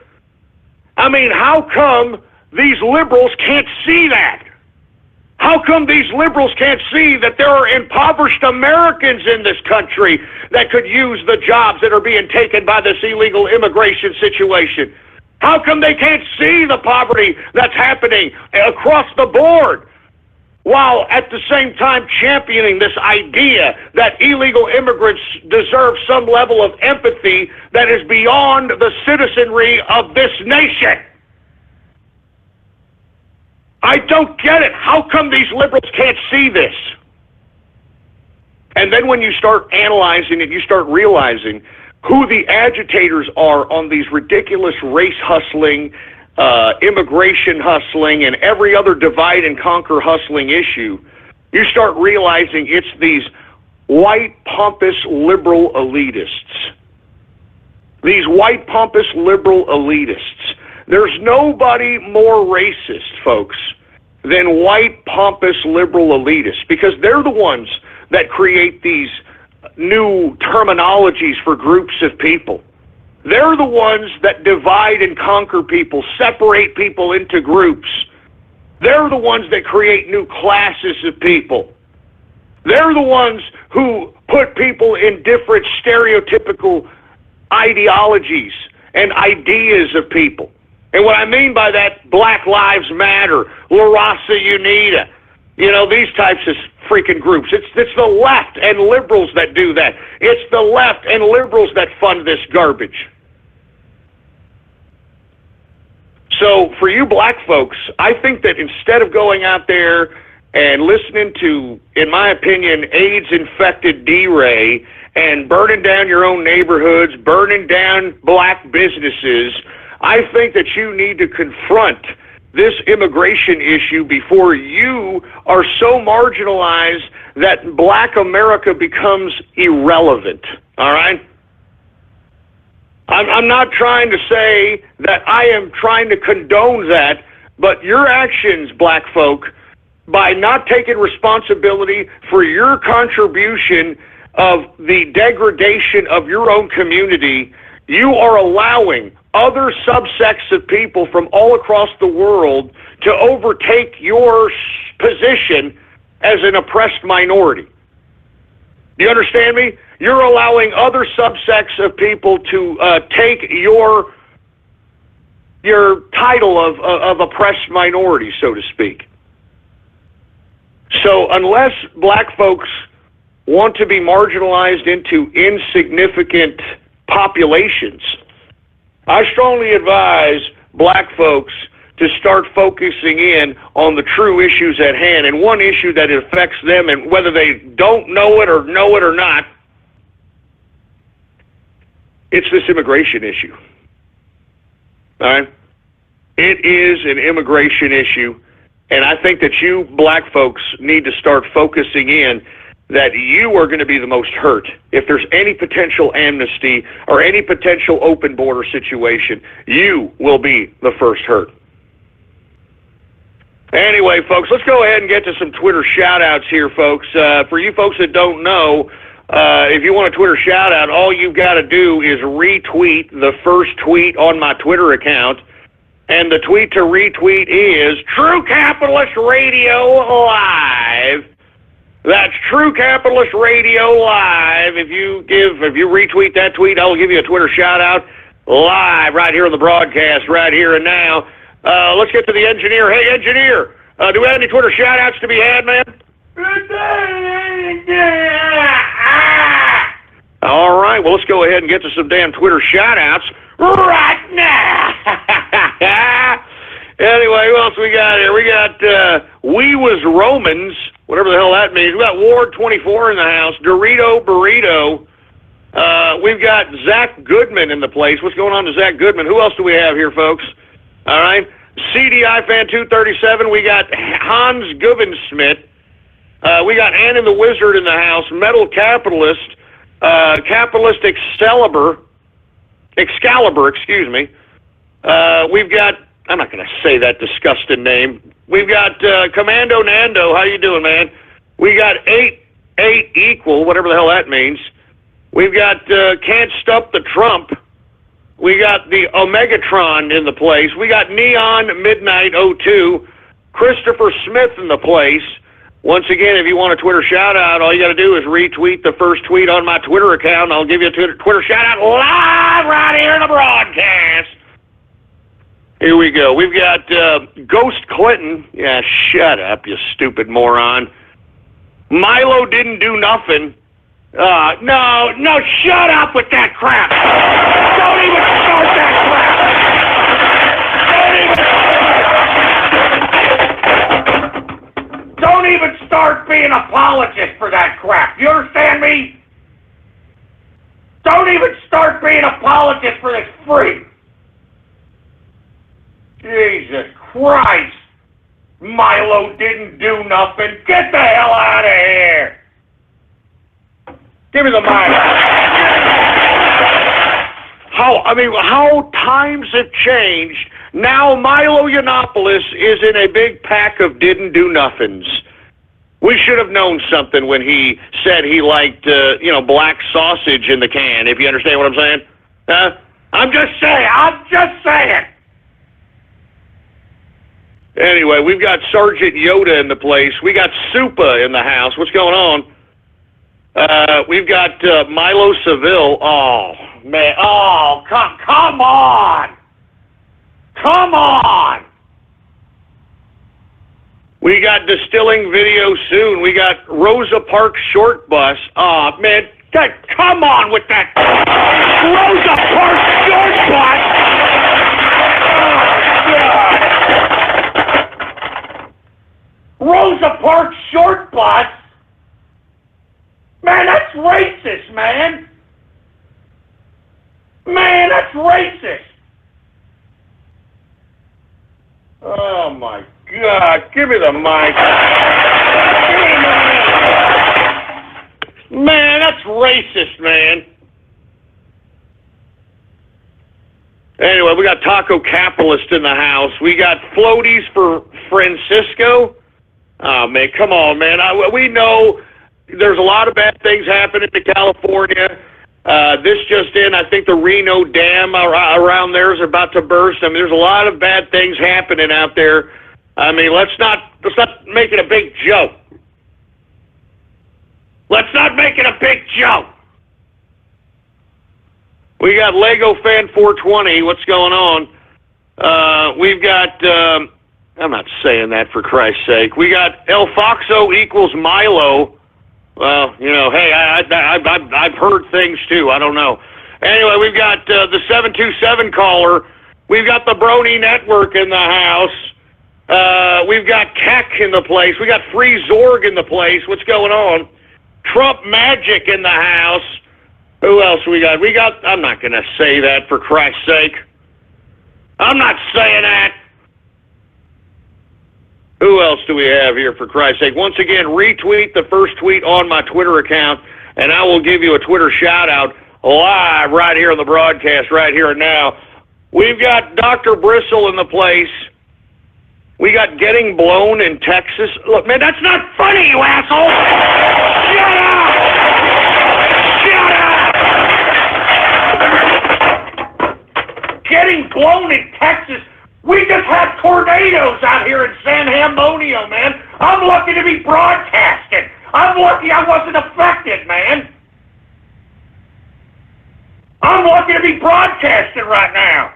I mean, how come these liberals can't see that? How come these liberals can't see that there are impoverished Americans in this country that could use the jobs that are being taken by this illegal immigration situation? How come they can't see the poverty that's happening across the board, while at the same time championing this idea that illegal immigrants deserve some level of empathy that is beyond the citizenry of this nation? I don't get it. How come these liberals can't see this? And then when you start analyzing it, you start realizing who the agitators are on these ridiculous race hustling, immigration hustling, and every other divide and conquer hustling issue. You start realizing it's these white, pompous, liberal elitists. These white, pompous, liberal elitists. There's nobody more racist, folks, than white, pompous, liberal elitists, because they're the ones that create these new terminologies for groups of people. They're the ones that divide and conquer people, separate people into groups. They're the ones that create new classes of people. They're the ones who put people in different stereotypical ideologies and ideas of people. And what I mean by that, Black Lives Matter, La Raza Unida, these types of freaking groups. It's the left and liberals that do that. It's the left and liberals that fund this garbage. So for you black folks, I think that instead of going out there and listening to, in my opinion, AIDS-infected D-Ray and burning down your own neighborhoods, burning down black businesses, I think that you need to confront this immigration issue before you are so marginalized that black America becomes irrelevant, all right? I'm not trying to say that I am trying to condone that, but your actions, black folk, by not taking responsibility for your contribution of the degradation of your own community, you are allowing other subsects of people from all across the world to overtake your position as an oppressed minority. Do you understand me? You're allowing other subsects of people to take your title of oppressed minority, so to speak. So unless black folks want to be marginalized into insignificant populations, I strongly advise black folks to start focusing in on the true issues at hand. And one issue that affects them, and whether they don't know it or not, it's this immigration issue. All right? It is an immigration issue, and I think that you black folks need to start focusing in that you are going to be the most hurt. If there's any potential amnesty or any potential open border situation, you will be the first hurt. Anyway, folks, let's go ahead and get to some Twitter shout-outs here, folks. For you folks that don't know, if you want a Twitter shout-out, all you've got to do is retweet the first tweet on my Twitter account, and the tweet to retweet is True Capitalist Radio Live. That's True Capitalist Radio Live. If you retweet that tweet, I'll give you a Twitter shout-out live right here on the broadcast, right here and now. Let's get to the engineer. Hey, engineer, do we have any Twitter shout-outs to be had, man? All right, well, let's go ahead and get to some damn Twitter shout-outs right now. Anyway, who else we got here? We got We Was Romans, whatever the hell that means. We got Ward24 in the house, Dorito Burrito. We've got Zach Goodman in the place. What's going on to Zach Goodman? Who else do we have here, folks? All right. CDI Fan 237. We got Hans Gubensmith. We got Ann and the Wizard in the house. Metal Capitalist. Capitalist Excalibur, excuse me. We've got, I'm not going to say that disgusting name, We've got Commando Nando. How you doing, man? We got 8 equal, whatever the hell that means. We've got Can't Stop the Trump. We got the Omegatron in the place. We got Neon Midnight 02. Christopher Smith in the place. Once again, if you want a Twitter shout-out, all you got to do is retweet the first tweet on my Twitter account, and I'll give you a Twitter shout-out live right here in the broadcast. Here we go. We've got Ghost Clinton. Yeah, shut up, you stupid moron. Milo didn't do nothing. No, shut up with that crap. Don't even start that crap. Don't even start being apologist for that crap. You understand me? Don't even start being apologist for this freak. Jesus Christ. Milo didn't do nothing. Get the hell out of here. Give me the mic. How times have changed. Now Milo Yiannopoulos is in a big pack of didn't do nothings. We should have known something when he said he liked, black sausage in the can, if you understand what I'm saying. I'm just saying. Anyway, we've got Sergeant Yoda in the place. We got Supa in the house. What's going on? We've got Milo Seville. Oh, man. Oh, come on. Come on. We got Distilling Video soon. We got Rosa Parks Short Bus. Oh, man. Come on with that. Rosa Parks Short Bus. Oh, God. Rosa Parks Short Bus? Man, that's racist, man. Man, that's racist. Oh, my God. Give me the mic. Man, that's racist, man. Anyway, we got Taco Capitalist in the house. We got floaties for Francisco. Oh, man, come on, man. We know there's a lot of bad things happening in California. This just in, I think the Reno Dam around there is about to burst. I mean, there's a lot of bad things happening out there. I mean, let's not make it a big joke. Let's not make it a big joke. We got Lego Fan 420. What's going on? We've got, I'm not saying that for Christ's sake. We got El Foxo equals Milo. Well, hey, I've heard things too. I don't know. Anyway, we've got the 727 caller. We've got the Brony Network in the house. We've got Keck in the place. We got Free Zorg in the place. What's going on? Trump Magic in the house. Who else we got? I'm not going to say that for Christ's sake. I'm not saying that. Who else do we have here, for Christ's sake? Once again, retweet the first tweet on my Twitter account, and I will give you a Twitter shout-out live right here on the broadcast, right here and now. We've got Dr. Bristle in the place. We got Getting Blown in Texas. Look, man, that's not funny, you asshole! Shut up! Shut up! Getting Blown in Texas? We just had tornadoes out here in San Antonio, man. I'm lucky to be broadcasting. I'm lucky I wasn't affected, man. I'm lucky to be broadcasting right now.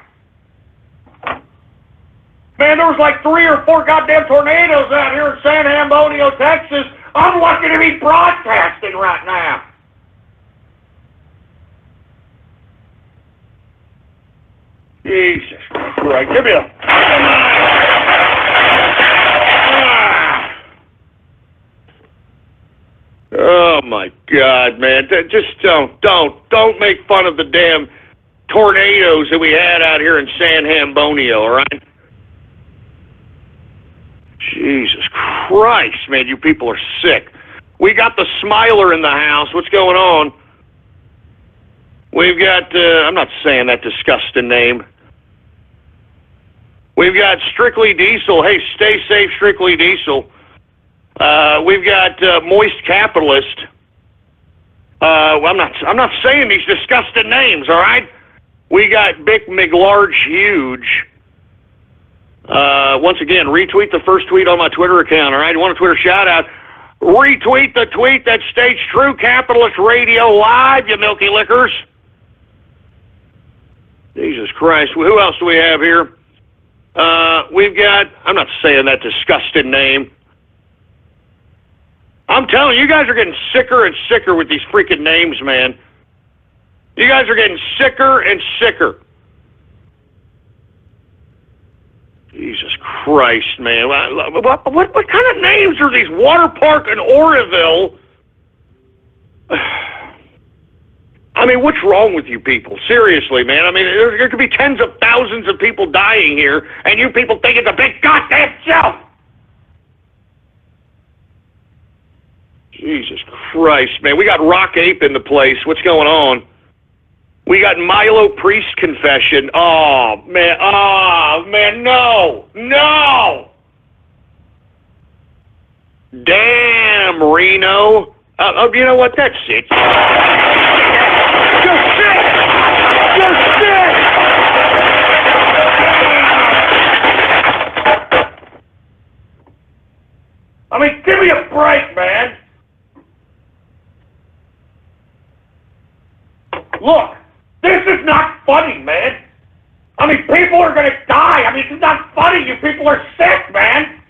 Man, there was like 3 or 4 goddamn tornadoes out here in San Antonio, Texas. I'm lucky to be broadcasting right now. Jesus Christ, give me a... Oh, my God, man. Just don't make fun of the damn tornadoes that we had out here in San Antonio, all right? Jesus Christ, man, you people are sick. We got the Smiler in the house. What's going on? We've got, I'm not saying that disgusting name. We've got Strictly Diesel. Hey, stay safe, Strictly Diesel. We've got Moist Capitalist. I'm not saying these disgusting names, all right? We got Big McLarge Huge. Once again, retweet the first tweet on my Twitter account, all right? You want a Twitter shout-out? Retweet the tweet that states True Capitalist Radio Live, you milky lickers. Jesus Christ. Who else do we have here? We've got, I'm not saying that disgusting name. I'm telling you, you guys are getting sicker and sicker with these freaking names, man. You guys are getting sicker and sicker. Jesus Christ, man. What kind of names are these? Water Park in Oroville? I mean, what's wrong with you people? Seriously, man. I mean, there could be tens of thousands of people dying here, and you people think it's a big goddamn joke. Jesus Christ, man. We got Rock Ape in the place. What's going on? We got Milo Priest Confession. Oh, man. Oh, man. No. No. Damn, Reno. You know what? That's it. Just sit. Just sit. I mean, give me a break, man. Look. This is not funny, man. I mean, people are going to die. I mean, this is not funny. You people are sick, man.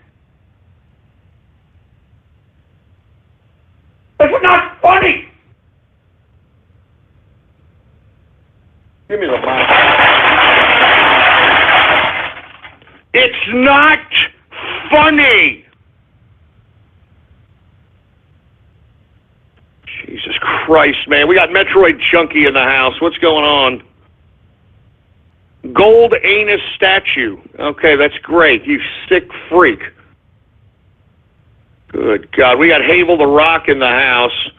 This is not funny. Give me the mic. It's not funny. Jesus Christ, man. We got Metroid Junkie in the house. What's going on? Gold anus statue. Okay, that's great. You sick freak. Good God. We got Havel the Rock in the house.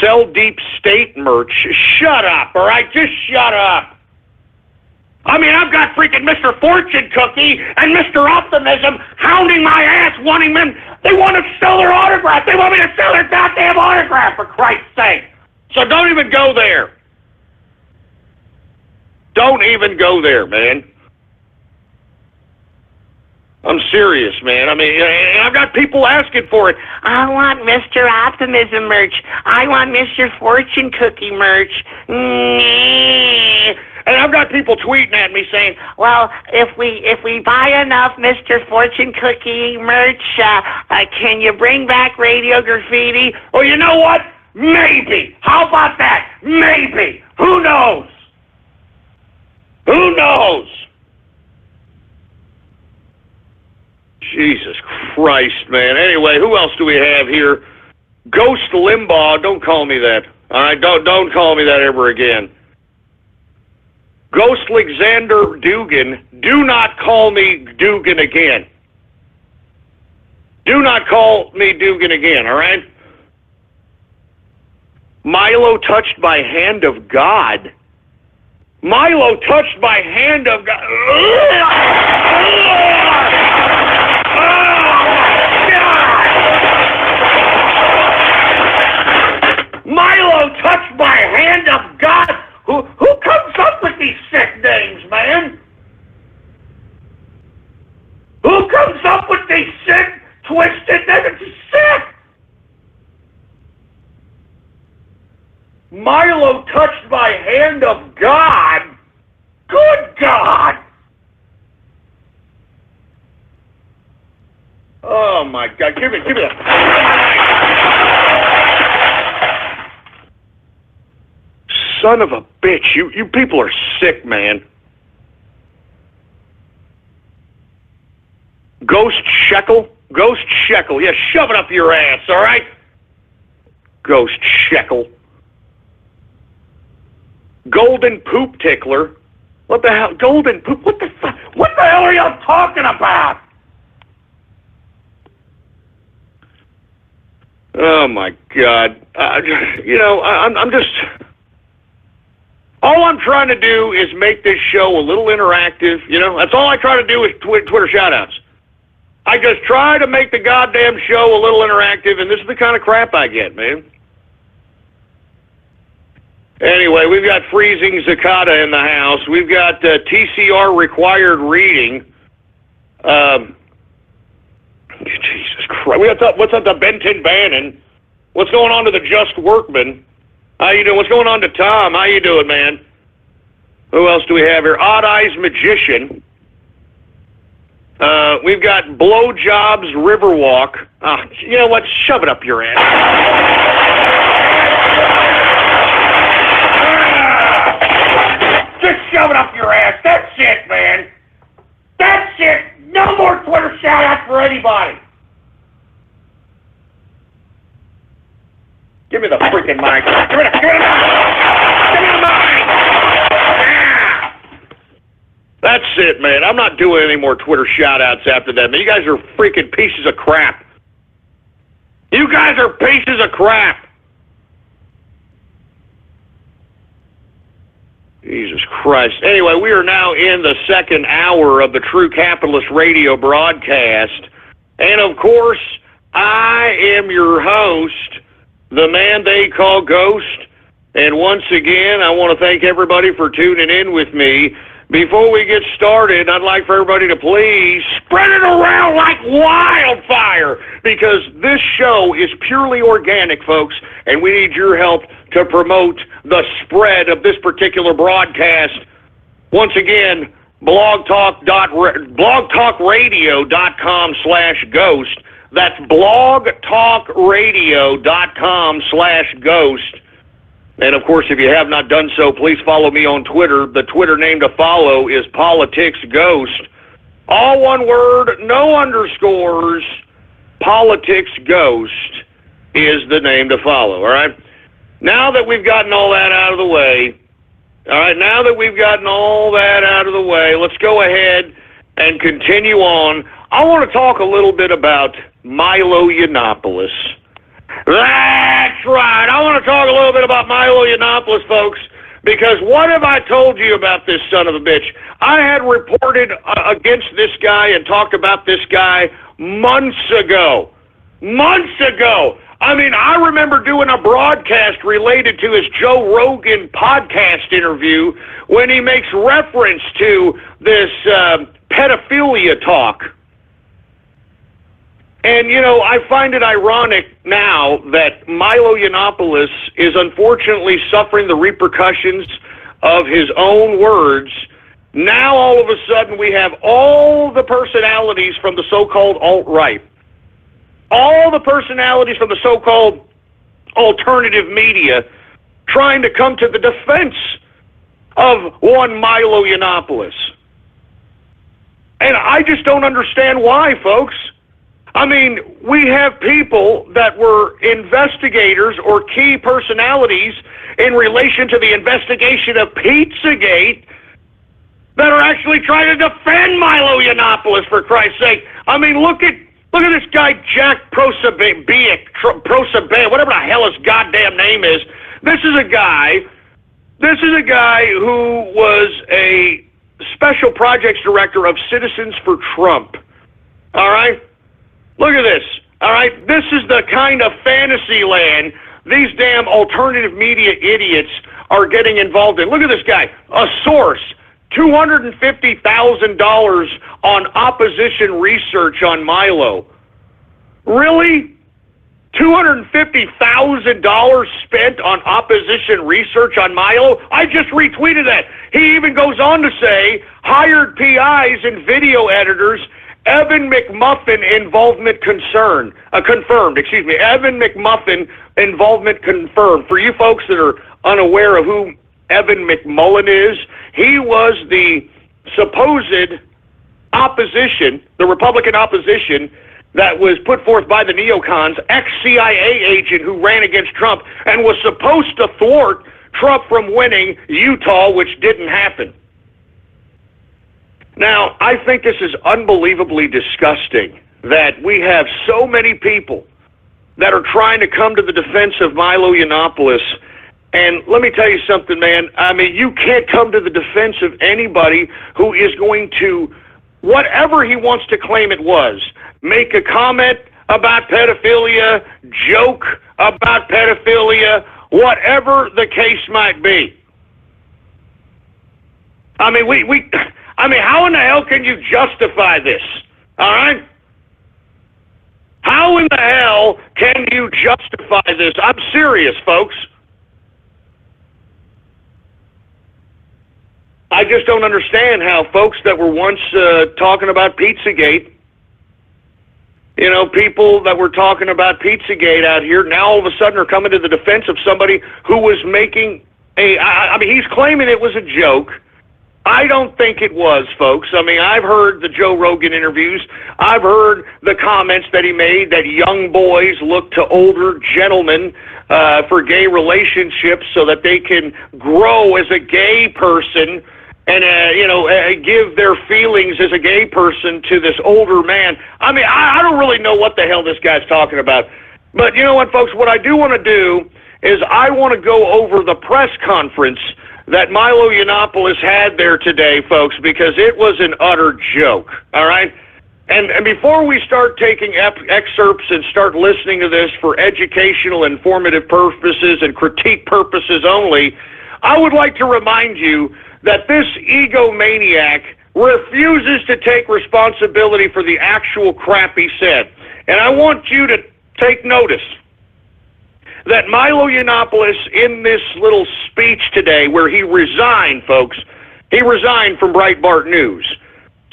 Sell Deep State merch. Shut up, all right? Just shut up. I mean, I've got freaking Mr. Fortune Cookie and Mr. Optimism hounding my ass, wanting them. They want to sell their autograph. They want me to sell their goddamn autograph, for Christ's sake. So don't even go there. Don't even go there, man. I'm serious, man. I mean, I've got people asking for it. I want Mr. Optimism merch. I want Mr. Fortune Cookie merch. And I've got people tweeting at me saying, well, if we buy enough Mr. Fortune Cookie merch, can you bring back Radio Graffiti? Well, you know what? Maybe. How about that? Maybe. Who knows? Who knows? Jesus Christ, man. Anyway, who else do we have here? Ghost Limbaugh. Don't call me that. All right, don't call me that ever again. Ghost Alexander Dugan. Do not call me Dugan again. Do not call me Dugan again, all right? Milo touched by hand of God. Milo touched by hand of God. Milo touched by hand of God. Who comes up with these sick names, man? Who comes up with these sick, twisted names? It's sick. Milo touched by hand of God. Good God. Oh my God! Give me that. Son of a bitch! You people are sick, man. Ghost Shekel, yeah, shove it up your ass, all right? Ghost Shekel. Golden Poop Tickler. What the hell? Golden Poop? What the fuck? What the hell are y'all talking about? Oh my God! I'm just. All I'm trying to do is make this show a little interactive. You know, that's all I try to do is Twitter shout-outs. I just try to make the goddamn show a little interactive, and this is the kind of crap I get, man. Anyway, we've got Freezing Zakata in the house. We've got TCR required reading. Jesus Christ. What's up to Benton Bannon? What's going on to the Just Workman? How you doing? What's going on to Tom? How you doing, man? Who else do we have here? Odd Eyes Magician. We've got Blowjobs Riverwalk. You know what? Shove it up your ass. Just shove it up your ass. That's it, man. That's it. No more Twitter shout-outs for anybody. Give me the freaking mic. Give me the mic. Give me the mic. That's it, man. I'm not doing any more Twitter shout-outs after that, man. You guys are freaking pieces of crap. You guys are pieces of crap. Jesus Christ. Anyway, we are now in the second hour of the True Capitalist Radio broadcast. And, of course, I am your host, the man they call Ghost. And once again, I want to thank everybody for tuning in with me. Before we get started, I'd like for everybody to please spread it around like wildfire, because this show is purely organic, folks, and we need your help to promote the spread of this particular broadcast. Once again, blogtalkradio.com/ghost. That's blogtalkradio.com/ghost. And, of course, if you have not done so, please follow me on Twitter. The Twitter name to follow is PoliticsGhost. All one word, no underscores. PoliticsGhost is the name to follow, all right? Now that we've gotten all that out of the way, let's go ahead and continue on. I want to talk a little bit about Milo Yiannopoulos. That's right. I want to talk a little bit about Milo Yiannopoulos, folks, because what have I told you about this son of a bitch? I had reported against this guy and talked about this guy months ago. I mean, I remember doing a broadcast related to his Joe Rogan podcast interview when he makes reference to this pedophilia talk. And, you know, I find it ironic now that Milo Yiannopoulos is unfortunately suffering the repercussions of his own words. Now, all of a sudden, we have all the personalities from the so-called alt-right, all the personalities from the so-called alternative media trying to come to the defense of one Milo Yiannopoulos. And I just don't understand why, folks. I mean, we have people that were investigators or key personalities in relation to the investigation of Pizzagate that are actually trying to defend Milo Yiannopoulos, for Christ's sake. I mean, look at this guy, Jack Prosabiak, whatever the hell his goddamn name is. This is a guy who was a special projects director of Citizens for Trump. All right? Look at this, all right? This is the kind of fantasy land these damn alternative media idiots are getting involved in. Look at this guy, a source, $250,000 on opposition research on Milo. Really? $250,000 spent on opposition research on Milo? I just retweeted that. He even goes on to say, hired PIs and video editors, Evan McMuffin involvement confirmed. Evan McMuffin involvement confirmed. For you folks that are unaware of who Evan McMullen is, he was the supposed opposition, the Republican opposition that was put forth by the neocons, ex-CIA agent who ran against Trump and was supposed to thwart Trump from winning Utah, which didn't happen. Now, I think this is unbelievably disgusting that we have so many people that are trying to come to the defense of Milo Yiannopoulos, And let me tell you something, man. I mean, you can't come to the defense of anybody who is going to, whatever he wants to claim it was, make a comment about pedophilia, joke about pedophilia, whatever the case might be. I mean, I mean, how in the hell can you justify this? All right? How in the hell can you justify this? I'm serious, folks. I just don't understand how folks that were once talking about Pizzagate, you know, people that were talking about Pizzagate out here, now all of a sudden are coming to the defense of somebody who was making I mean, he's claiming it was a joke. I don't think it was, folks. I mean, I've heard the Joe Rogan interviews. I've heard the comments that he made that young boys look to older gentlemen for gay relationships so that they can grow as a gay person and, give their feelings as a gay person to this older man. I mean, I don't really know what the hell this guy's talking about. But you know what, folks? What I do want to do is I want to go over the press conference that Milo Yiannopoulos had there today, folks, because it was an utter joke, all right? And before we start taking excerpts and start listening to this for educational, informative purposes and critique purposes only, I would like to remind you that this egomaniac refuses to take responsibility for the actual crap he said. And I want you to take notice that Milo Yiannopoulos, in this little speech today where he resigned, folks, he resigned from Breitbart News.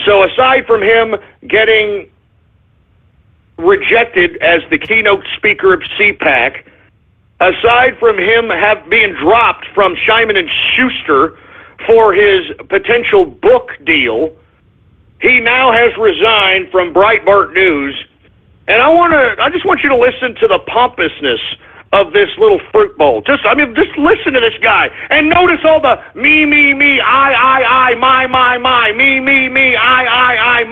So aside from him getting rejected as the keynote speaker of CPAC, aside from him being dropped from Simon & Schuster for his potential book deal, he now has resigned from Breitbart News. And I just want you to listen to the pompousness of this little fruit bowl. Just listen to this guy and notice all the me, I, my, me, I,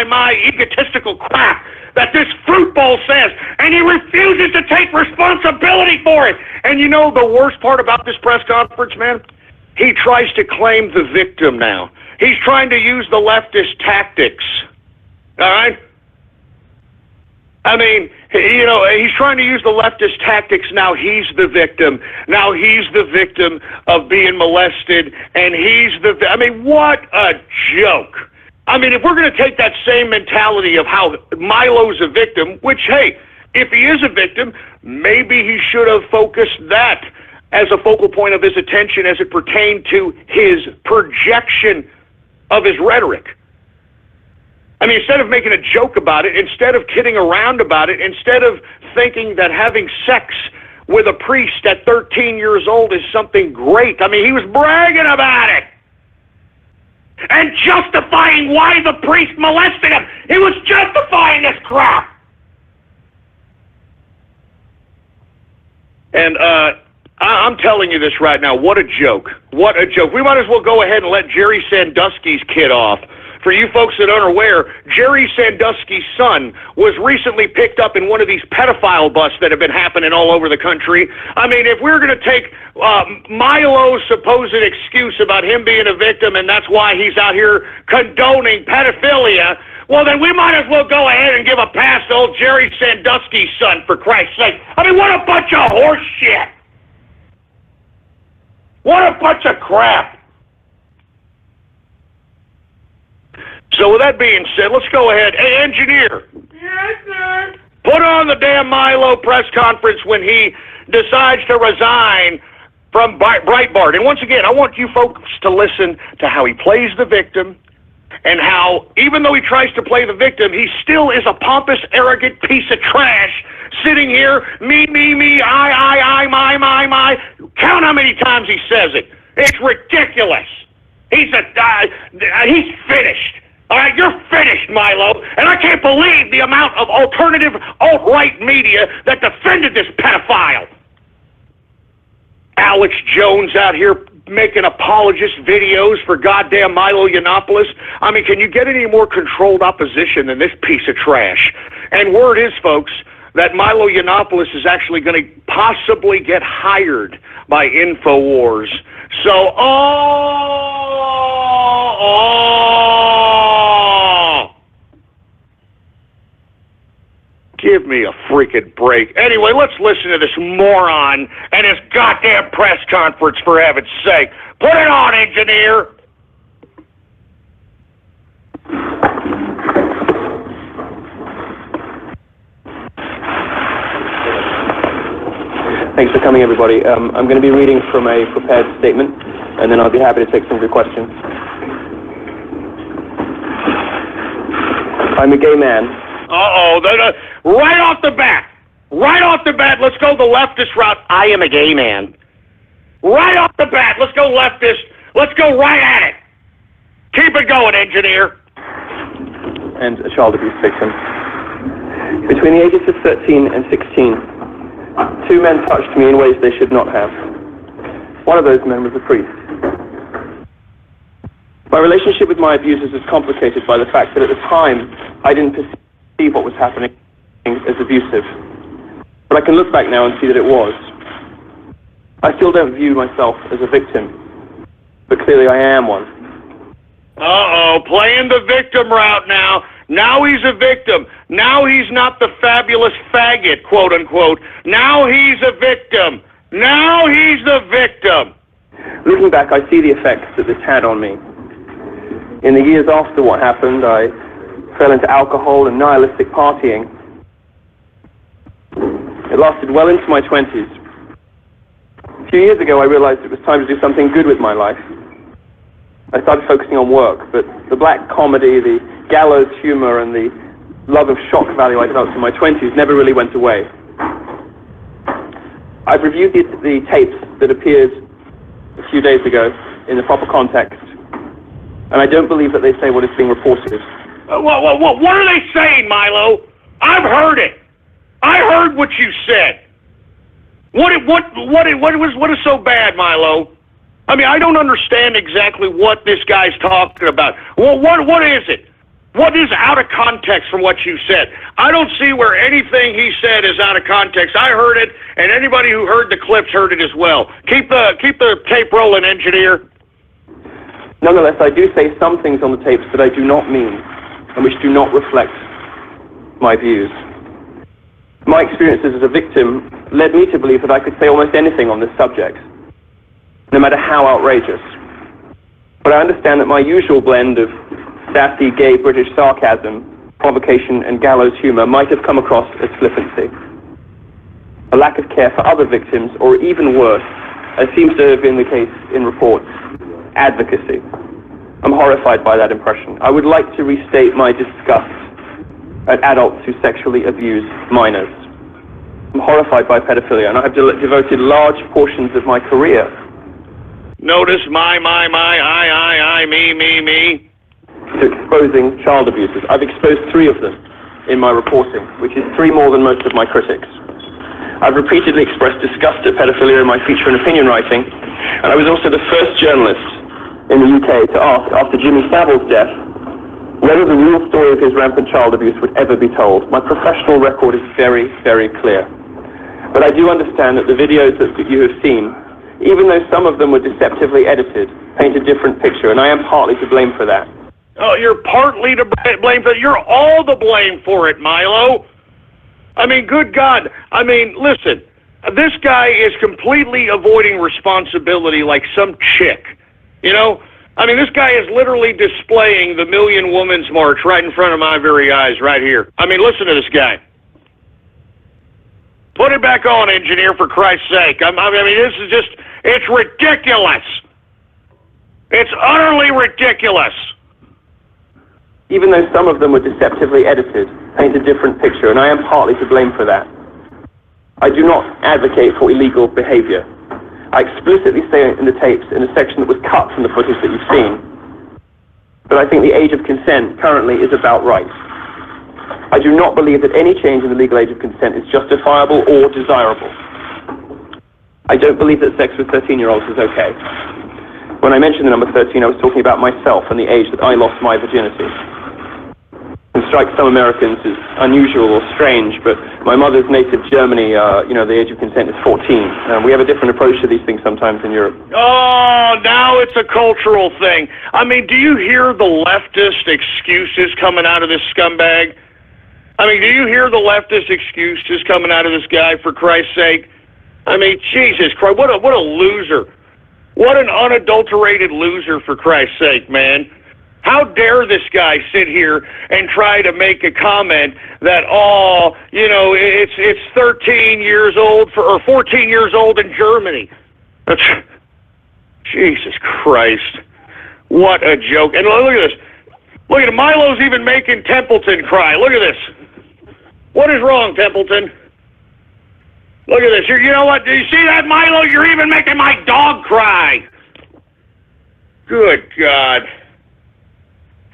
my, egotistical crap that this fruit bowl says, and he refuses to take responsibility for it. And you know the worst part about this press conference, man? He tries to claim the victim now. He's trying to use the leftist tactics. All right? I mean, he's trying to use the leftist tactics. Now he's the victim. Now he's the victim of being molested, and what a joke. I mean, if we're going to take that same mentality of how Milo's a victim, which, hey, if he is a victim, maybe he should have focused that as a focal point of his attention as it pertained to his projection of his rhetoric. I mean, instead of making a joke about it, instead of kidding around about it, instead of thinking that having sex with a priest at 13 years old is something great, I mean, he was bragging about it and justifying why the priest molested him. He was justifying this crap. And I'm telling you this right now, what a joke. What a joke. We might as well go ahead and let Jerry Sandusky's kid off. For you folks that aren't aware, Jerry Sandusky's son was recently picked up in one of these pedophile busts that have been happening all over the country. I mean, if we're going to take Milo's supposed excuse about him being a victim and that's why he's out here condoning pedophilia, well, then we might as well go ahead and give a pass to old Jerry Sandusky's son, for Christ's sake. I mean, what a bunch of horse shit. What a bunch of crap. So with that being said, let's go ahead. Hey, engineer. Yes, sir. Put on the damn Milo press conference when he decides to resign from Breitbart. And once again, I want you folks to listen to how he plays the victim and how, even though he tries to play the victim, he still is a pompous, arrogant piece of trash sitting here, me, I, my. Count how many times he says it. It's ridiculous. He's finished. All right, you're finished, Milo, and I can't believe the amount of alternative alt-right media that defended this pedophile. Alex Jones out here making apologist videos for goddamn Milo Yiannopoulos. I mean, can you get any more controlled opposition than this piece of trash? And word is, folks, that Milo Yiannopoulos is actually going to possibly get hired by InfoWars. So, give me a freaking break. Anyway, let's listen to this moron and his goddamn press conference, for heaven's sake. Put it on, engineer! Thanks for coming, everybody. I'm going to be reading from a prepared statement, and then I'll be happy to take some of your questions. I'm a gay man. Right off the bat, let's go the leftist route. I am a gay man. Right off the bat, let's go leftist. Let's go right at it. Keep it going, engineer. And a child abuse victim. Between the ages of 13 and 16, 2 men touched me in ways they should not have. One of those men was a priest. My relationship with my abusers is complicated by the fact that at the time, I didn't perceive what was happening as abusive. But I can look back now and see that it was. I still don't view myself as a victim, but clearly I am one. Playing the victim route now. Now he's a victim. Now he's not the fabulous faggot, quote unquote. Now he's a victim. Now he's the victim. Looking back, I see the effects that this had on me. In the years after what happened, I fell into alcohol and nihilistic partying. It lasted well into my 20s. A few years ago, I realized it was time to do something good with my life. I started focusing on work, but the black comedy, the gallows humor, and the love of shock value I developed in my 20s never really went away. I've reviewed the tapes that appeared a few days ago in the proper context, and I don't believe that they say what is being reported. What are they saying, Milo? I've heard it. I heard what you said. What is so bad, Milo? I mean, I don't understand exactly what this guy's talking about. Well, what is it? What is out of context from what you said? I don't see where anything he said is out of context. I heard it, and anybody who heard the clips heard it as well. Keep the tape rolling, engineer. Nonetheless, I do say some things on the tapes that I do not mean, and which do not reflect my views. My experiences as a victim led me to believe that I could say almost anything on this subject, no matter how outrageous. But I understand that my usual blend of sassy, gay British sarcasm, provocation, and gallows humor might have come across as flippancy. A lack of care for other victims, or even worse, as seems to have been the case in reports, advocacy. I'm horrified by that impression. I would like to restate my disgust at adults who sexually abuse minors. I'm horrified by pedophilia, and I have devoted large portions of my career. Notice my, I, me. To exposing child abusers. I've exposed 3 of them in my reporting, which is 3 more than most of my critics. I've repeatedly expressed disgust at pedophilia in my feature and opinion writing, and I was also the first journalist in the UK to ask, after Jimmy Savile's death, whether the real story of his rampant child abuse would ever be told. My professional record is very, very clear. But I do understand that the videos that you have seen, even though some of them were deceptively edited, paint a different picture, and I am partly to blame for that. Oh, you're partly to blame for it. You're all to blame for it, Milo. I mean, good God. I mean, listen, this guy is completely avoiding responsibility like some chick, you know? I mean, this guy is literally displaying the Million Women's March right in front of my very eyes right here. I mean, listen to this guy. Put it back on, engineer, for Christ's sake. I mean, this is just, it's ridiculous. It's utterly ridiculous. Even though some of them were deceptively edited, paint a different picture, and I am partly to blame for that. I do not advocate for illegal behavior. I explicitly say in the tapes, in a section that was cut from the footage that you've seen, that I think the age of consent currently is about right. I do not believe that any change in the legal age of consent is justifiable or desirable. I don't believe that sex with 13-year-olds is okay. When I mentioned the number 13, I was talking about myself and the age that I lost my virginity. can strike some Americans as unusual or strange, but my mother's native Germany, the age of consent is 14. We have a different approach to these things sometimes in Europe. Oh, now it's a cultural thing. I mean, do you hear the leftist excuses coming out of this scumbag? I mean, do you hear the leftist excuses coming out of this guy, for Christ's sake? I mean, Jesus Christ, what a loser. What an unadulterated loser, for Christ's sake, man. How dare this guy sit here and try to make a comment that, it's 13 years old or 14 years old in Germany. Jesus Christ. What a joke. And look at this. Look at it. Milo's even making Templeton cry. Look at this. What is wrong, Templeton? Look at this. You know what? Do you see that, Milo? You're even making my dog cry. Good God.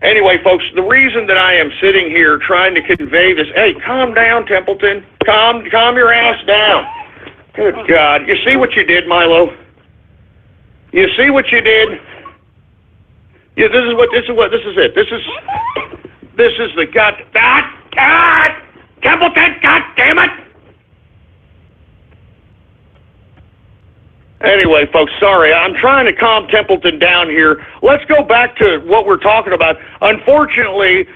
Anyway, folks, the reason that I am sitting here trying to convey this... Hey, calm down, Templeton. Calm your ass down. Good God. You see what you did, Milo? You see what you did? Yeah, this is it. This is the God... Templeton, God damn it! Anyway, folks, sorry. I'm trying to calm Templeton down here. Let's go back to what we're talking about. Unfortunately,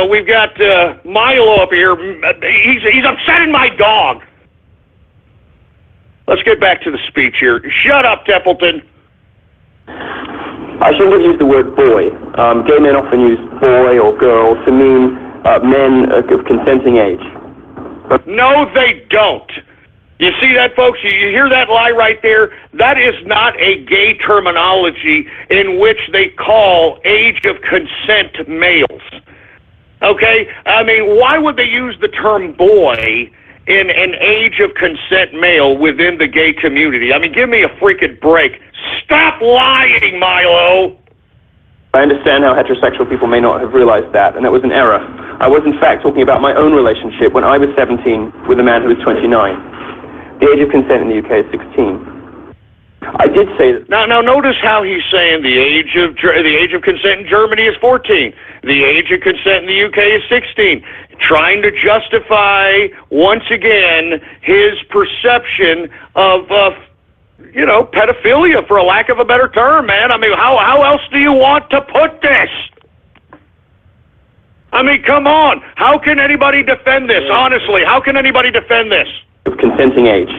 we've got Milo up here. He's upsetting my dog. Let's get back to the speech here. Shut up, Templeton. I shouldn't have used the word boy. Gay men often use boy or girl to mean men of consenting age. No, they don't. You see that, folks? You hear that lie right there? That is not a gay terminology in which they call age of consent males. Okay? I mean, why would they use the term boy in an age of consent male within the gay community? I mean, give me a freaking break. Stop lying, Milo! I understand how heterosexual people may not have realized that, and that was an error. I was, in fact, talking about my own relationship when I was 17 with a man who was 29. The age of consent in the UK is 16. I did say that... Now notice how he's saying the age of consent in Germany is 14. The age of consent in the UK is 16. Trying to justify, once again, his perception of, pedophilia, for a lack of a better term, man. I mean, how else do you want to put this? I mean, come on. How can anybody defend this? Honestly, how can anybody defend this? Of consenting age.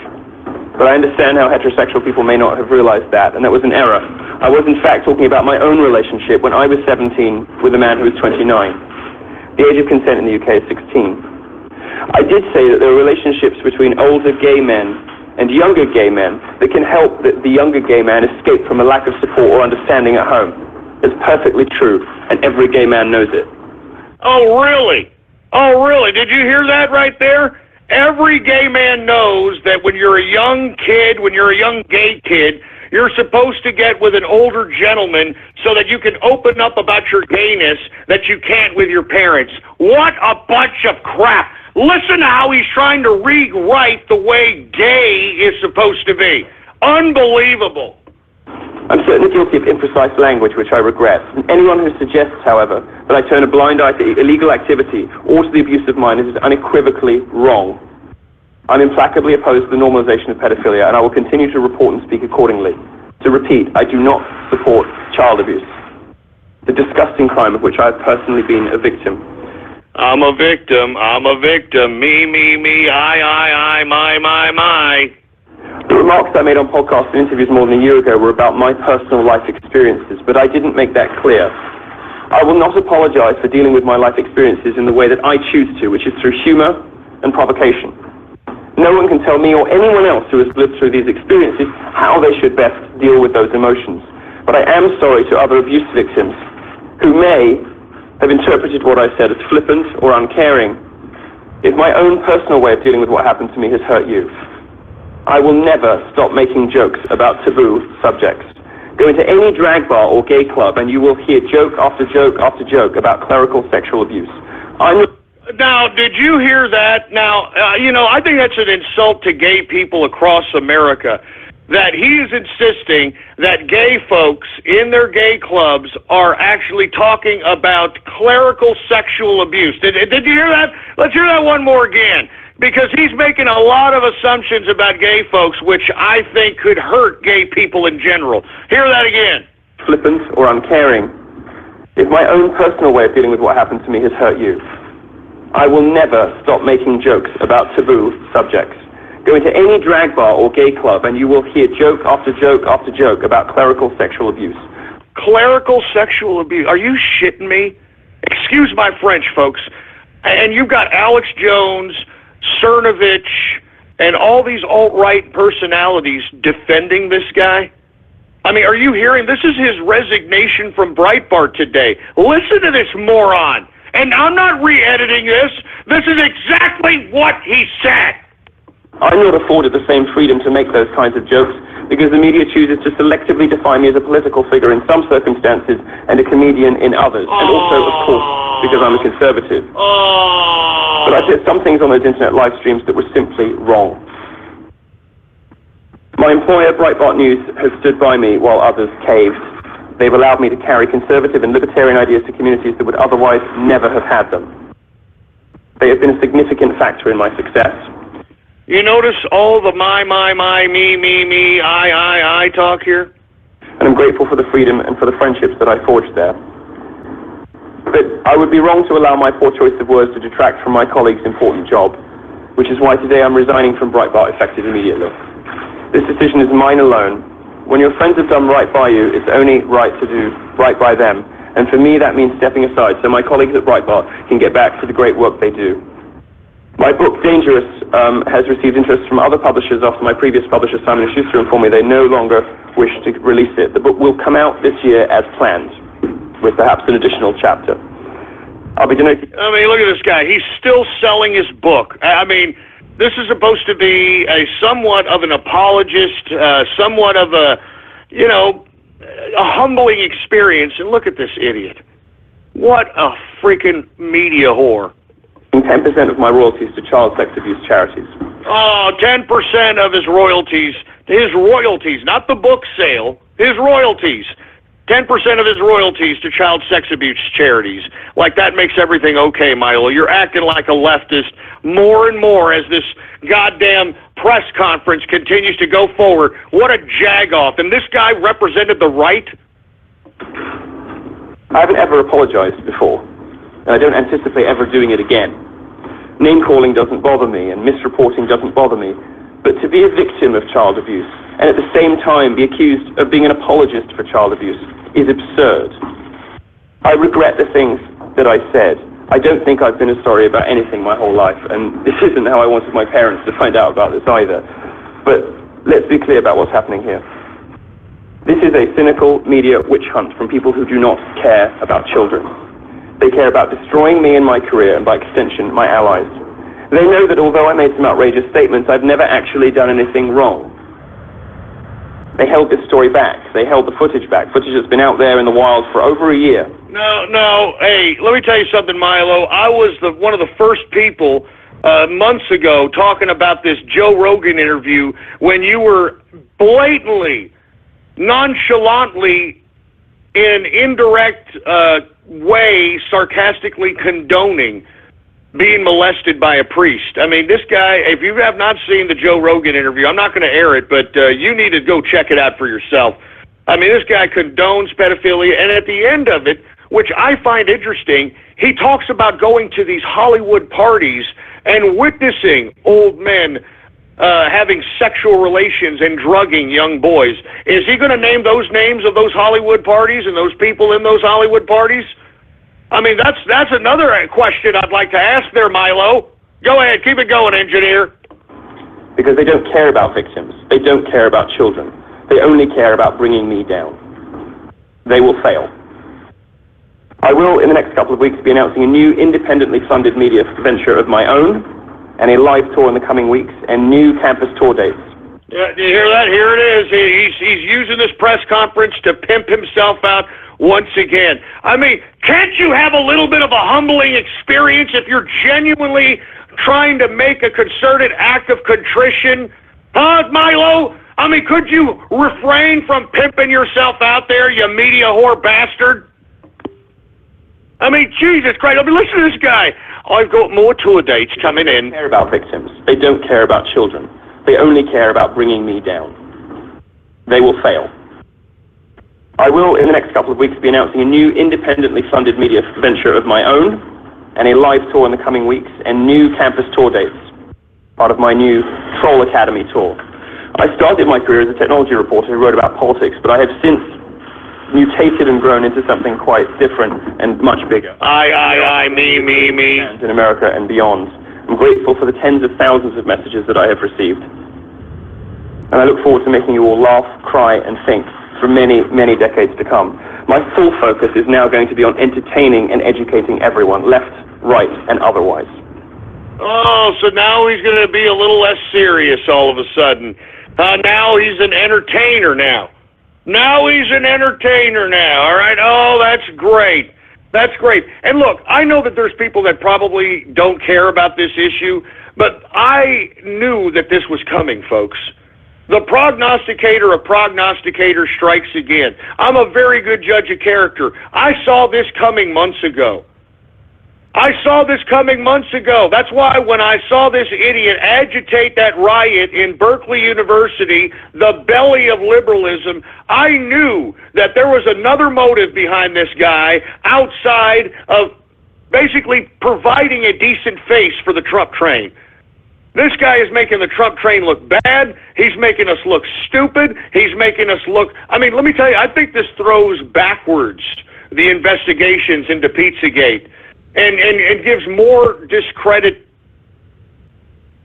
But I understand how heterosexual people may not have realized that, and that was an error. I was, in fact, talking about my own relationship when I was 17 with a man who was 29. The age of consent in the UK is 16. I did say that there are relationships between older gay men and younger gay men that can help the younger gay man escape from a lack of support or understanding at home. It's perfectly true, and every gay man knows it. Oh, really? Oh, really? Did you hear that right there? Every gay man knows that when you're a young kid, when you're a young gay kid, you're supposed to get with an older gentleman so that you can open up about your gayness that you can't with your parents. What a bunch of crap. Listen to how he's trying to rewrite the way gay is supposed to be. Unbelievable. I'm certainly guilty of imprecise language, which I regret. Anyone who suggests, however, that I turn a blind eye to illegal activity or to the abuse of minors is unequivocally wrong. I'm implacably opposed to the normalization of pedophilia, and I will continue to report and speak accordingly. To repeat, I do not support child abuse, the disgusting crime of which I have personally been a victim. I'm a victim. Me, I, my. The remarks I made on podcasts and interviews more than a year ago were about my personal life experiences, but I didn't make that clear. I will not apologize for dealing with my life experiences in the way that I choose to, which is through humor and provocation. No one can tell me or anyone else who has lived through these experiences how they should best deal with those emotions. But I am sorry to other abuse victims who may have interpreted what I said as flippant or uncaring. If my own personal way of dealing with what happened to me has hurt you, I will never stop making jokes about taboo subjects. Go into any drag bar or gay club and you will hear joke after joke after joke about clerical sexual abuse. Now, did you hear that? Now, I think that's an insult to gay people across America. that he is insisting that gay folks in their gay clubs are actually talking about clerical sexual abuse. Did you hear that? Let's hear that one more again, because he's making a lot of assumptions about gay folks, which I think could hurt gay people in general. Hear that again. Flippant or uncaring. If my own personal way of dealing with what happened to me has hurt you, I will never stop making jokes about taboo subjects. Go into any drag bar or gay club and you will hear joke after joke after joke about clerical sexual abuse. Clerical sexual abuse? Are you shitting me? Excuse my French, folks. And you've got Alex Jones, Cernovich, and all these alt-right personalities defending this guy? I mean, are you hearing? This is his resignation from Breitbart today. Listen to this moron. And I'm not re-editing this. This is exactly what he said. I'm not afforded the same freedom to make those kinds of jokes because the media chooses to selectively define me as a political figure in some circumstances and a comedian in others. And also, of course, because I'm a conservative. But I said some things on those internet live streams that were simply wrong. My employer, Breitbart News, has stood by me while others caved. They've allowed me to carry conservative and libertarian ideas to communities that would otherwise never have had them. They have been a significant factor in my success. You notice all the my, me, I talk here? And I'm grateful for the freedom and for the friendships that I forged there. But I would be wrong to allow my poor choice of words to detract from my colleague's important job, which is why today I'm resigning from Breitbart effective immediately. This decision is mine alone. When your friends have done right by you, it's only right to do right by them. And for me, that means stepping aside so my colleagues at Breitbart can get back to the great work they do. My book, Dangerous, has received interest from other publishers after my previous publisher, Simon & Schuster, informed me they no longer wish to release it. The book will come out this year as planned, with perhaps an additional chapter. I'll be denoting... I mean, look at this guy. He's still selling his book. I mean, this is supposed to be a somewhat of an apologist, somewhat of a, you know, a humbling experience. And look at this idiot. What a freaking media whore. 10% of my royalties to child sex abuse charities. Oh, 10% of his royalties, not the book sale, his royalties. 10% of his royalties to child sex abuse charities. Like that makes everything okay, Milo. You're acting like a leftist more and more as this goddamn press conference continues to go forward. What a jag-off. And this guy represented the right? I haven't ever apologized before, and I don't anticipate ever doing it again. Name-calling doesn't bother me, and misreporting doesn't bother me. But to be a victim of child abuse, and at the same time be accused of being an apologist for child abuse, is absurd. I regret the things that I said. I don't think I've been as sorry about anything my whole life, and this isn't how I wanted my parents to find out about this either. But let's be clear about what's happening here. This is a cynical media witch hunt from people who do not care about children. They care about destroying me and my career, and by extension, my allies. They know that although I made some outrageous statements, I've never actually done anything wrong. They held this story back. They held the footage back, footage that's been out there in the wild for over a year. No, hey, let me tell you something, Milo. I was one of the first people months ago talking about this Joe Rogan interview when you were blatantly, nonchalantly, in indirect way, sarcastically condoning being molested by a priest. I mean, this guy, if you have not seen the Joe Rogan interview, I'm not going to air it, but you need to go check it out for yourself. I mean, this guy condones pedophilia, and at the end of it, which I find interesting, he talks about going to these Hollywood parties and witnessing old men having sexual relations and drugging young boys. Is he going to name those names of those Hollywood parties and those people in those Hollywood parties? I mean, that's another question I'd like to ask there, Milo. Go ahead, keep it going, engineer. Because they don't care about victims. They don't care about children. They only care about bringing me down. They will fail. I will, in the next couple of weeks, be announcing a new independently funded media venture of my own, and a live tour in the coming weeks, and new campus tour dates. Yeah, do you hear that? Here it is. He's using this press conference to pimp himself out once again. I mean, can't you have a little bit of a humbling experience if you're genuinely trying to make a concerted act of contrition? Huh, Milo? I mean, could you refrain from pimping yourself out there, you media whore bastard? I mean, Jesus Christ. I mean, listen to this guy. I've got more tour dates coming in. They don't care about victims. They don't care about children. They only care about bringing me down. They will fail. I will, in the next couple of weeks, be announcing a new independently funded media venture of my own, and a live tour in the coming weeks, and new campus tour dates, part of my new Troll Academy tour. I started my career as a technology reporter who wrote about politics, but I have since mutated and grown into something quite different and much bigger. Me. And in America and beyond. I'm grateful for the tens of thousands of messages that I have received. And I look forward to making you all laugh, cry, and think for many, many decades to come. My full focus is now going to be on entertaining and educating everyone, left, right, and otherwise. Oh, so now he's going to be a little less serious all of a sudden. Now he's an entertainer now. Now he's an entertainer now, all right? Oh, that's great. That's great. And look, I know that there's people that probably don't care about this issue, but I knew that this was coming, folks. The prognosticator of prognosticators strikes again. I'm a very good judge of character. I saw this coming months ago. That's why when I saw this idiot agitate that riot in Berkeley University, the belly of liberalism, I knew that there was another motive behind this guy outside of basically providing a decent face for the Trump train. This guy is making the Trump train look bad. He's making us look stupid. He's making us look... I mean, let me tell you, I think this throws backwards the investigations into Pizzagate and gives more discredit,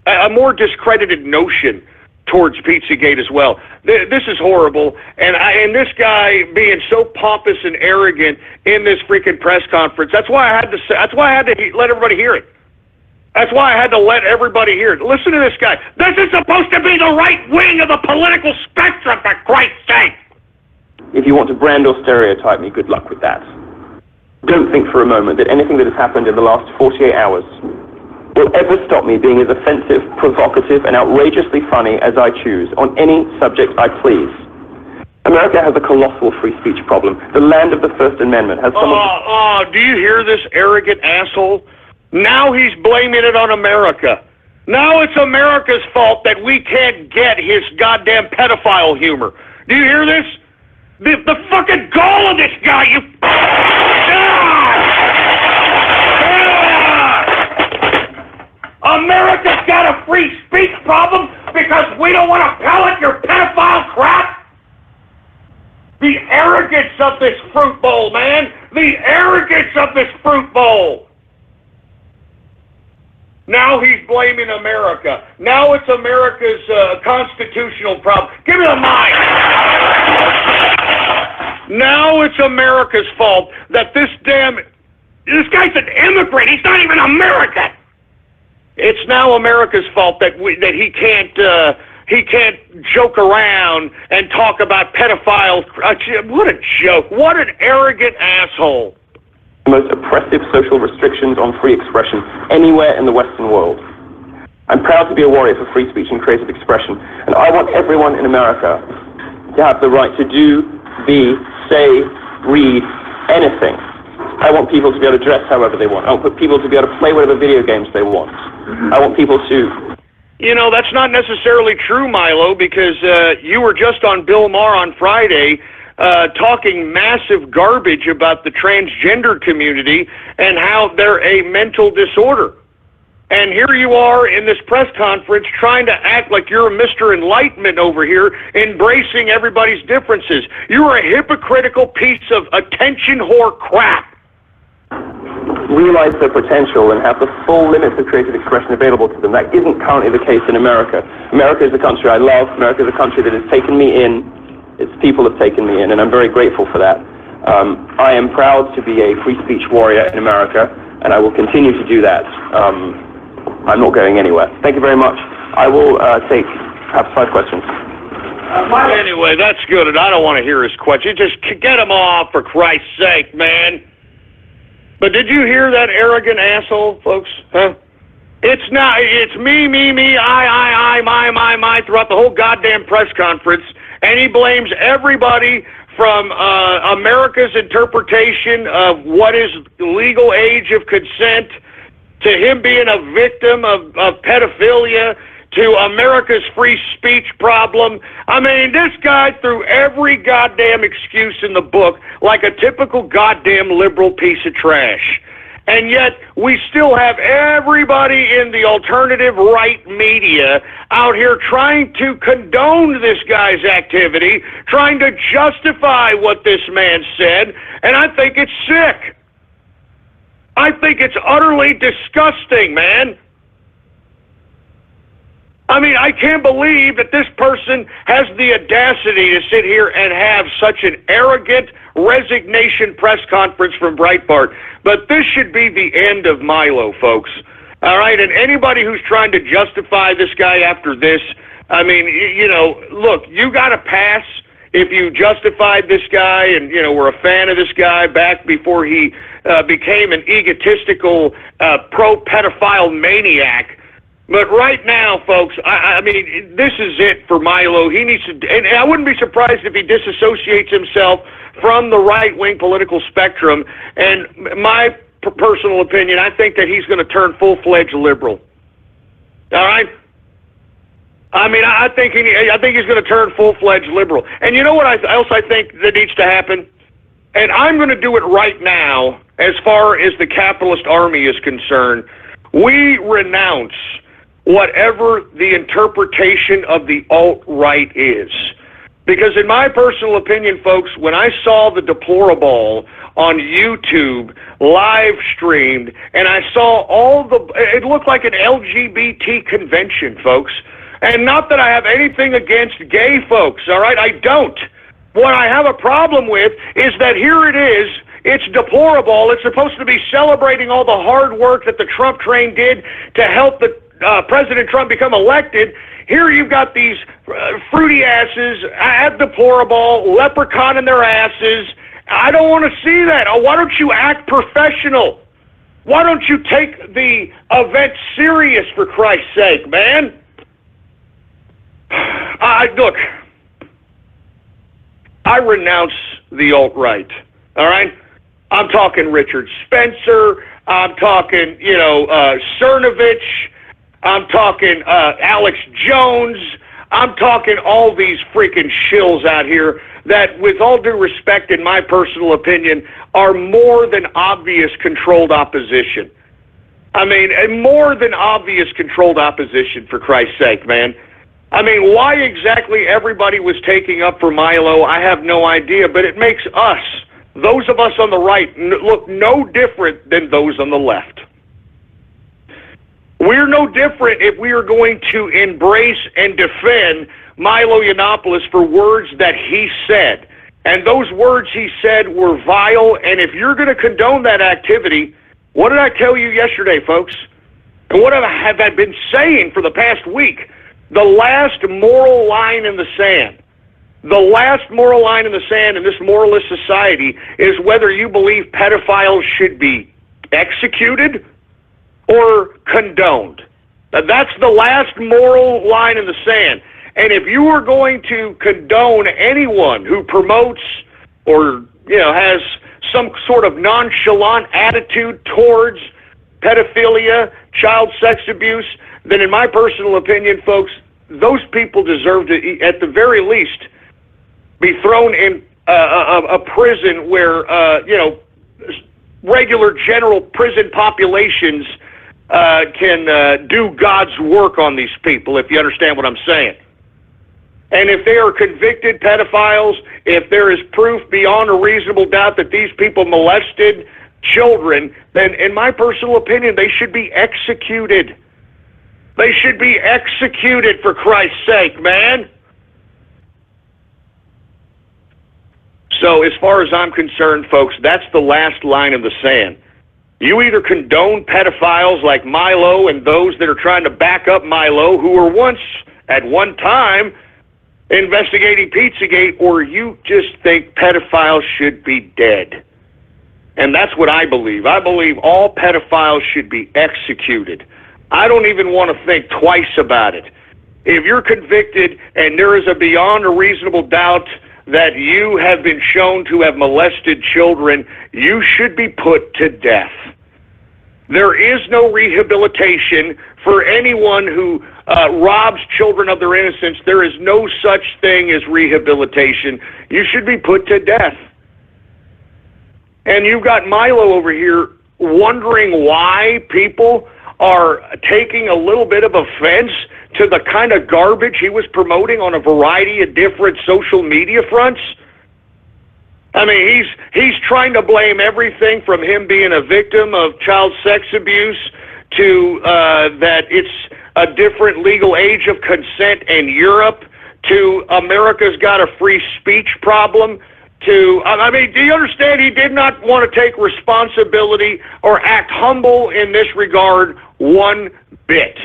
a more discredited notion towards Pizzagate as well. This is horrible, and this guy being so pompous and arrogant in this freaking press conference. That's why I had to say, that's why I had to let everybody hear it. That's why I had to let everybody hear it. Listen to this guy. This is supposed to be the right wing of the political spectrum, for Christ's sake. If you want to brand or stereotype me, good luck with that. Don't think for a moment that anything that has happened in the last 48 hours will ever stop me being as offensive, provocative, and outrageously funny as I choose on any subject I please. America has a colossal free speech problem. The land of the First Amendment has do you hear this arrogant asshole? Now he's blaming it on America. Now it's America's fault that we can't get his goddamn pedophile humor. Do you hear this? The fucking gall of this guy, you... America's got a free speech problem because we don't want to pellet your pedophile crap? The arrogance of this fruit bowl, man! The arrogance of this fruit bowl! Now he's blaming America. Now it's America's constitutional problem. Give me the mic! Now it's America's fault that this guy's an immigrant. He's not even American. It's now America's fault that he can't joke around and talk about pedophiles. What a joke! What an arrogant asshole! The most oppressive social restrictions on free expression anywhere in the Western world. I'm proud to be a warrior for free speech and creative expression, and I want everyone in America to have the right to do, be, say, read anything. I want people to be able to dress however they want. I want people to be able to play whatever video games they want. I want people to... You know, that's not necessarily true, Milo, because you were just on Bill Maher on Friday talking massive garbage about the transgender community and how they're a mental disorder. And here you are in this press conference trying to act like you're Mr. Enlightenment over here, embracing everybody's differences. You're a hypocritical piece of attention whore crap. Realize their potential and have the full limits of creative expression available to them. That isn't currently the case in America. America is a country I love. America is a country that has taken me in. Its people have taken me in, and I'm very grateful for that. I am proud to be a free speech warrior in America, and I will continue to do that. I'm not going anywhere. Thank you very much. I will take perhaps 5 questions. Anyway, that's good, and I don't want to hear his question. Just get him off, for Christ's sake, man. But did you hear that arrogant asshole, folks? Huh? It's not. It's me, I, my, throughout the whole goddamn press conference, and he blames everybody from America's interpretation of what is legal age of consent to him being a victim of pedophilia to America's free speech problem. I mean, this guy threw every goddamn excuse in the book like a typical goddamn liberal piece of trash. And yet, we still have everybody in the alternative right media out here trying to condone this guy's activity, trying to justify what this man said, and I think it's sick. I think it's utterly disgusting, man. I mean, I can't believe that this person has the audacity to sit here and have such an arrogant resignation press conference from Breitbart. But this should be the end of Milo, folks. All right, and anybody who's trying to justify this guy after this, I mean, you know, look, you got a pass if you justified this guy and, you know, were a fan of this guy back before he became an egotistical pro-pedophile maniac. But right now, folks, I mean, this is it for Milo. He needs to, and I wouldn't be surprised if he disassociates himself from the right-wing political spectrum. And my personal opinion, I think that he's going to turn full-fledged liberal. All right? I mean, I think he's going to turn full-fledged liberal. And you know what else I think that needs to happen? And I'm going to do it right now as far as the capitalist army is concerned. We renounce whatever the interpretation of the alt-right is. Because in my personal opinion, folks, when I saw the deplorable on YouTube live streamed, and I saw it looked like an LGBT convention, folks. And not that I have anything against gay folks, all right? I don't. What I have a problem with is that here it is. It's deplorable. It's supposed to be celebrating all the hard work that the Trump train did to help President Trump become elected. Here you've got these fruity asses, deplorable, leprechaun in their asses. I don't want to see that. Oh, why don't you act professional? Why don't you take the event serious, for Christ's sake, man? Look, I renounce the alt-right, all right? I'm talking Richard Spencer. I'm talking, Cernovich. I'm talking Alex Jones. I'm talking all these freaking shills out here that, with all due respect, in my personal opinion, are more than obvious controlled opposition. I mean, more than obvious controlled opposition, for Christ's sake, man. I mean, why exactly everybody was taking up for Milo, I have no idea, but it makes us, those of us on the right, look no different than those on the left. We're no different if we are going to embrace and defend Milo Yiannopoulos for words that he said. And those words he said were vile, and if you're going to condone that activity, what did I tell you yesterday, folks? And what have I been saying for the past week? The last moral line in the sand. The last moral line in the sand in this moralist society is whether you believe pedophiles should be executed or condoned. Now, that's the last moral line in the sand. And if you are going to condone anyone who promotes or, has some sort of nonchalant attitude towards pedophilia, child sex abuse, then in my personal opinion, folks, those people deserve to, at the very least, be thrown in a prison where, regular general prison populations can do God's work on these people, if you understand what I'm saying. And if they are convicted pedophiles, if there is proof beyond a reasonable doubt that these people molested children, then in my personal opinion, they should be executed. They should be executed, for Christ's sake, man. So as far as I'm concerned, folks, that's the last line in the sand. You either condone pedophiles like Milo and those that are trying to back up Milo, who were once, at one time, investigating Pizzagate, or you just think pedophiles should be dead. And that's what I believe. I believe all pedophiles should be executed. I don't even want to think twice about it. If you're convicted and there is a beyond a reasonable doubt that you have been shown to have molested children, you should be put to death. There is no rehabilitation for anyone who robs children of their innocence. There is no such thing as rehabilitation. You should be put to death. And you've got Milo over here wondering why people are taking a little bit of offense to the kind of garbage he was promoting on a variety of different social media fronts. I mean, he's trying to blame everything from him being a victim of child sex abuse to that it's a different legal age of consent in Europe, to America's got a free speech problem, to, I mean, do you understand? He did not want to take responsibility or act humble in this regard one bit.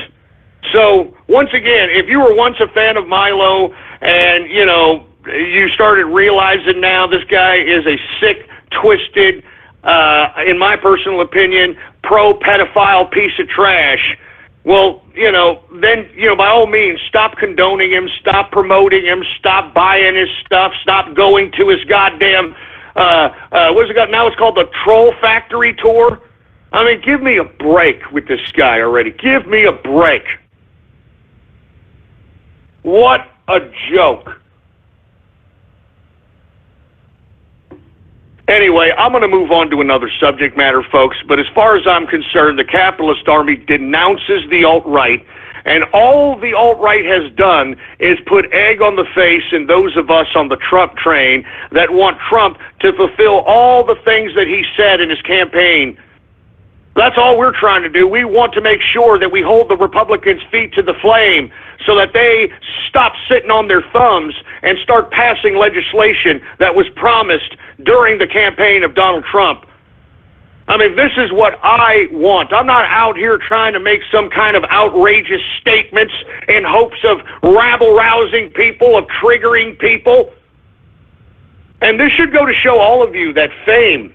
So, once again, if you were once a fan of Milo and, you know, you started realizing now this guy is a sick, twisted, in my personal opinion, pro-pedophile piece of trash, well, you know, then, you know, by all means, stop condoning him, stop promoting him, stop buying his stuff, stop going to his goddamn, what's it got now? It's called the Troll Factory Tour. I mean, give me a break with this guy already. Give me a break. What a joke. Anyway, I'm going to move on to another subject matter, folks, but as far as I'm concerned, the capitalist army denounces the alt-right, and all the alt-right has done is put egg on the face in those of us on the Trump train that want Trump to fulfill all the things that he said in his campaign. That's all we're trying to do. We want to make sure that we hold the Republicans' feet to the flame so that they stop sitting on their thumbs and start passing legislation that was promised during the campaign of Donald Trump. I mean, this is what I want. I'm not out here trying to make some kind of outrageous statements in hopes of rabble-rousing people, of triggering people. And this should go to show all of you that fame,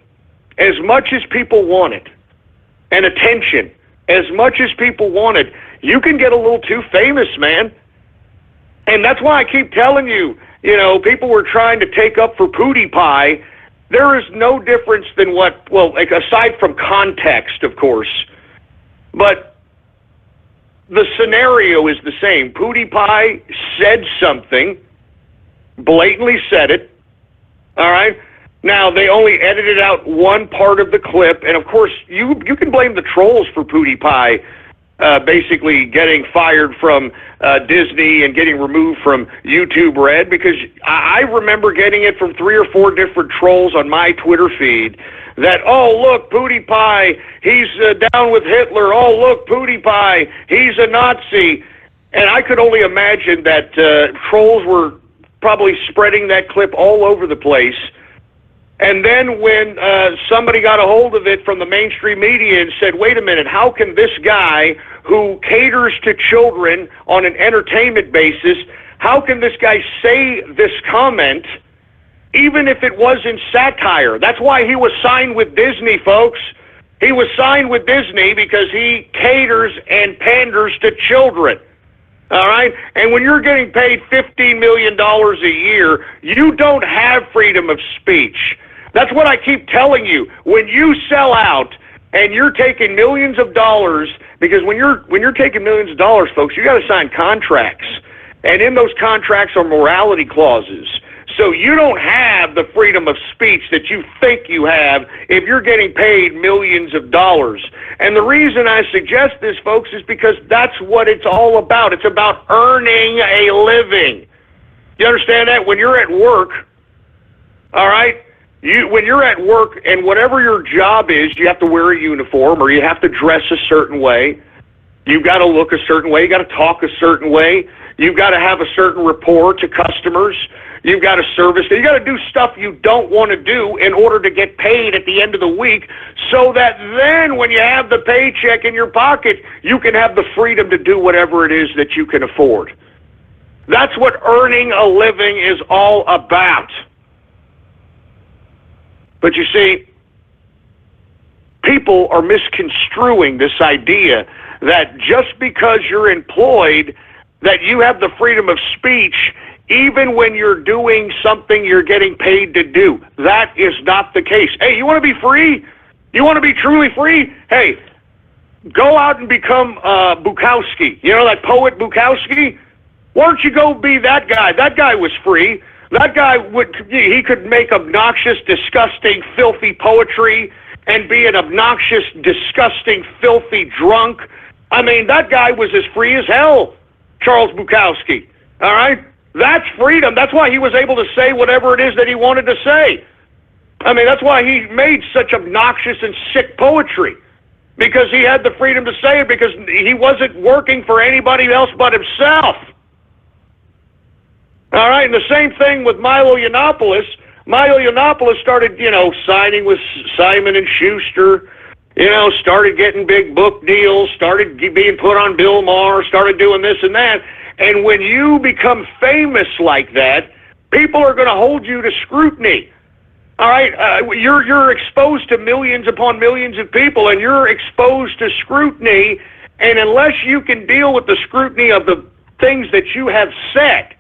as much as people want it, and attention, as much as people want it, you can get a little too famous, man. And that's why I keep telling you, you know, people were trying to take up for PewDiePie. There is no difference than what, well, like aside from context, of course, but the scenario is the same. PewDiePie said something, blatantly said it, all right? Now, they only edited out one part of the clip, and of course, you can blame the trolls for PewDiePie basically getting fired from Disney and getting removed from YouTube Red, because I remember getting it from 3 or 4 different trolls on my Twitter feed that, oh, look, PewDiePie, he's down with Hitler. Oh, look, PewDiePie, he's a Nazi. And I could only imagine that trolls were probably spreading that clip all over the place. And then when somebody got a hold of it from the mainstream media and said, wait a minute, how can this guy who caters to children on an entertainment basis, how can this guy say this comment even if it was in satire? That's why he was signed with Disney, folks. He was signed with Disney because he caters and panders to children. All right? And when you're getting paid $15 million a year, you don't have freedom of speech. That's what I keep telling you. When you sell out and you're taking millions of dollars, because when you're taking millions of dollars, folks, you got to sign contracts. And in those contracts are morality clauses. So you don't have the freedom of speech that you think you have if you're getting paid millions of dollars. And the reason I suggest this, folks, is because that's what it's all about. It's about earning a living. You understand that? When you're at work, all right, when you're at work and whatever your job is, you have to wear a uniform or you have to dress a certain way. You've got to look a certain way. You got to talk a certain way. You've got to have a certain rapport to customers. You've got to service. You got to do stuff you don't want to do in order to get paid at the end of the week, so that then when you have the paycheck in your pocket, you can have the freedom to do whatever it is that you can afford. That's what earning a living is all about. But you see, people are misconstruing this idea that just because you're employed, that you have the freedom of speech even when you're doing something you're getting paid to do. That is not the case. Hey, you want to be free? You want to be truly free? Hey, go out and become Bukowski. You know that poet Bukowski? Why don't you go be that guy? That guy was free. That guy he could make obnoxious, disgusting, filthy poetry and be an obnoxious, disgusting, filthy drunk. I mean, that guy was as free as hell, Charles Bukowski. All right? That's freedom. That's why he was able to say whatever it is that he wanted to say. I mean, that's why he made such obnoxious and sick poetry, because he had the freedom to say it, because he wasn't working for anybody else but himself. All right, and the same thing with Milo Yiannopoulos. Milo Yiannopoulos started, signing with Simon & Schuster, started getting big book deals, started being put on Bill Maher, started doing this and that. And when you become famous like that, people are going to hold you to scrutiny. All right, you're exposed to millions upon millions of people, and you're exposed to scrutiny. And unless you can deal with the scrutiny of the things that you have said,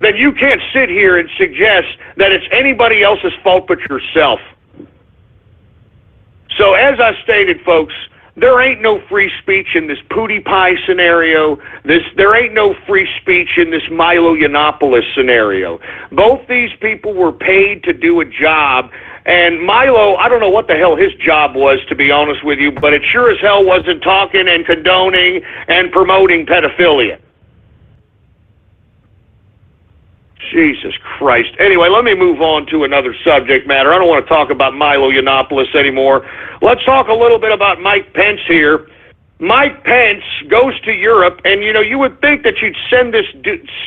then you can't sit here and suggest that it's anybody else's fault but yourself. So as I stated, folks, there ain't no free speech in this Pootie Pie scenario. There ain't no free speech in this Milo Yiannopoulos scenario. Both these people were paid to do a job, and Milo, I don't know what the hell his job was, to be honest with you, but it sure as hell wasn't talking and condoning and promoting pedophilia. Jesus Christ. Anyway, let me move on to another subject matter. I don't want to talk about Milo Yiannopoulos anymore. Let's talk a little bit about Mike Pence here. Mike Pence goes to Europe, and, you would think that you'd send this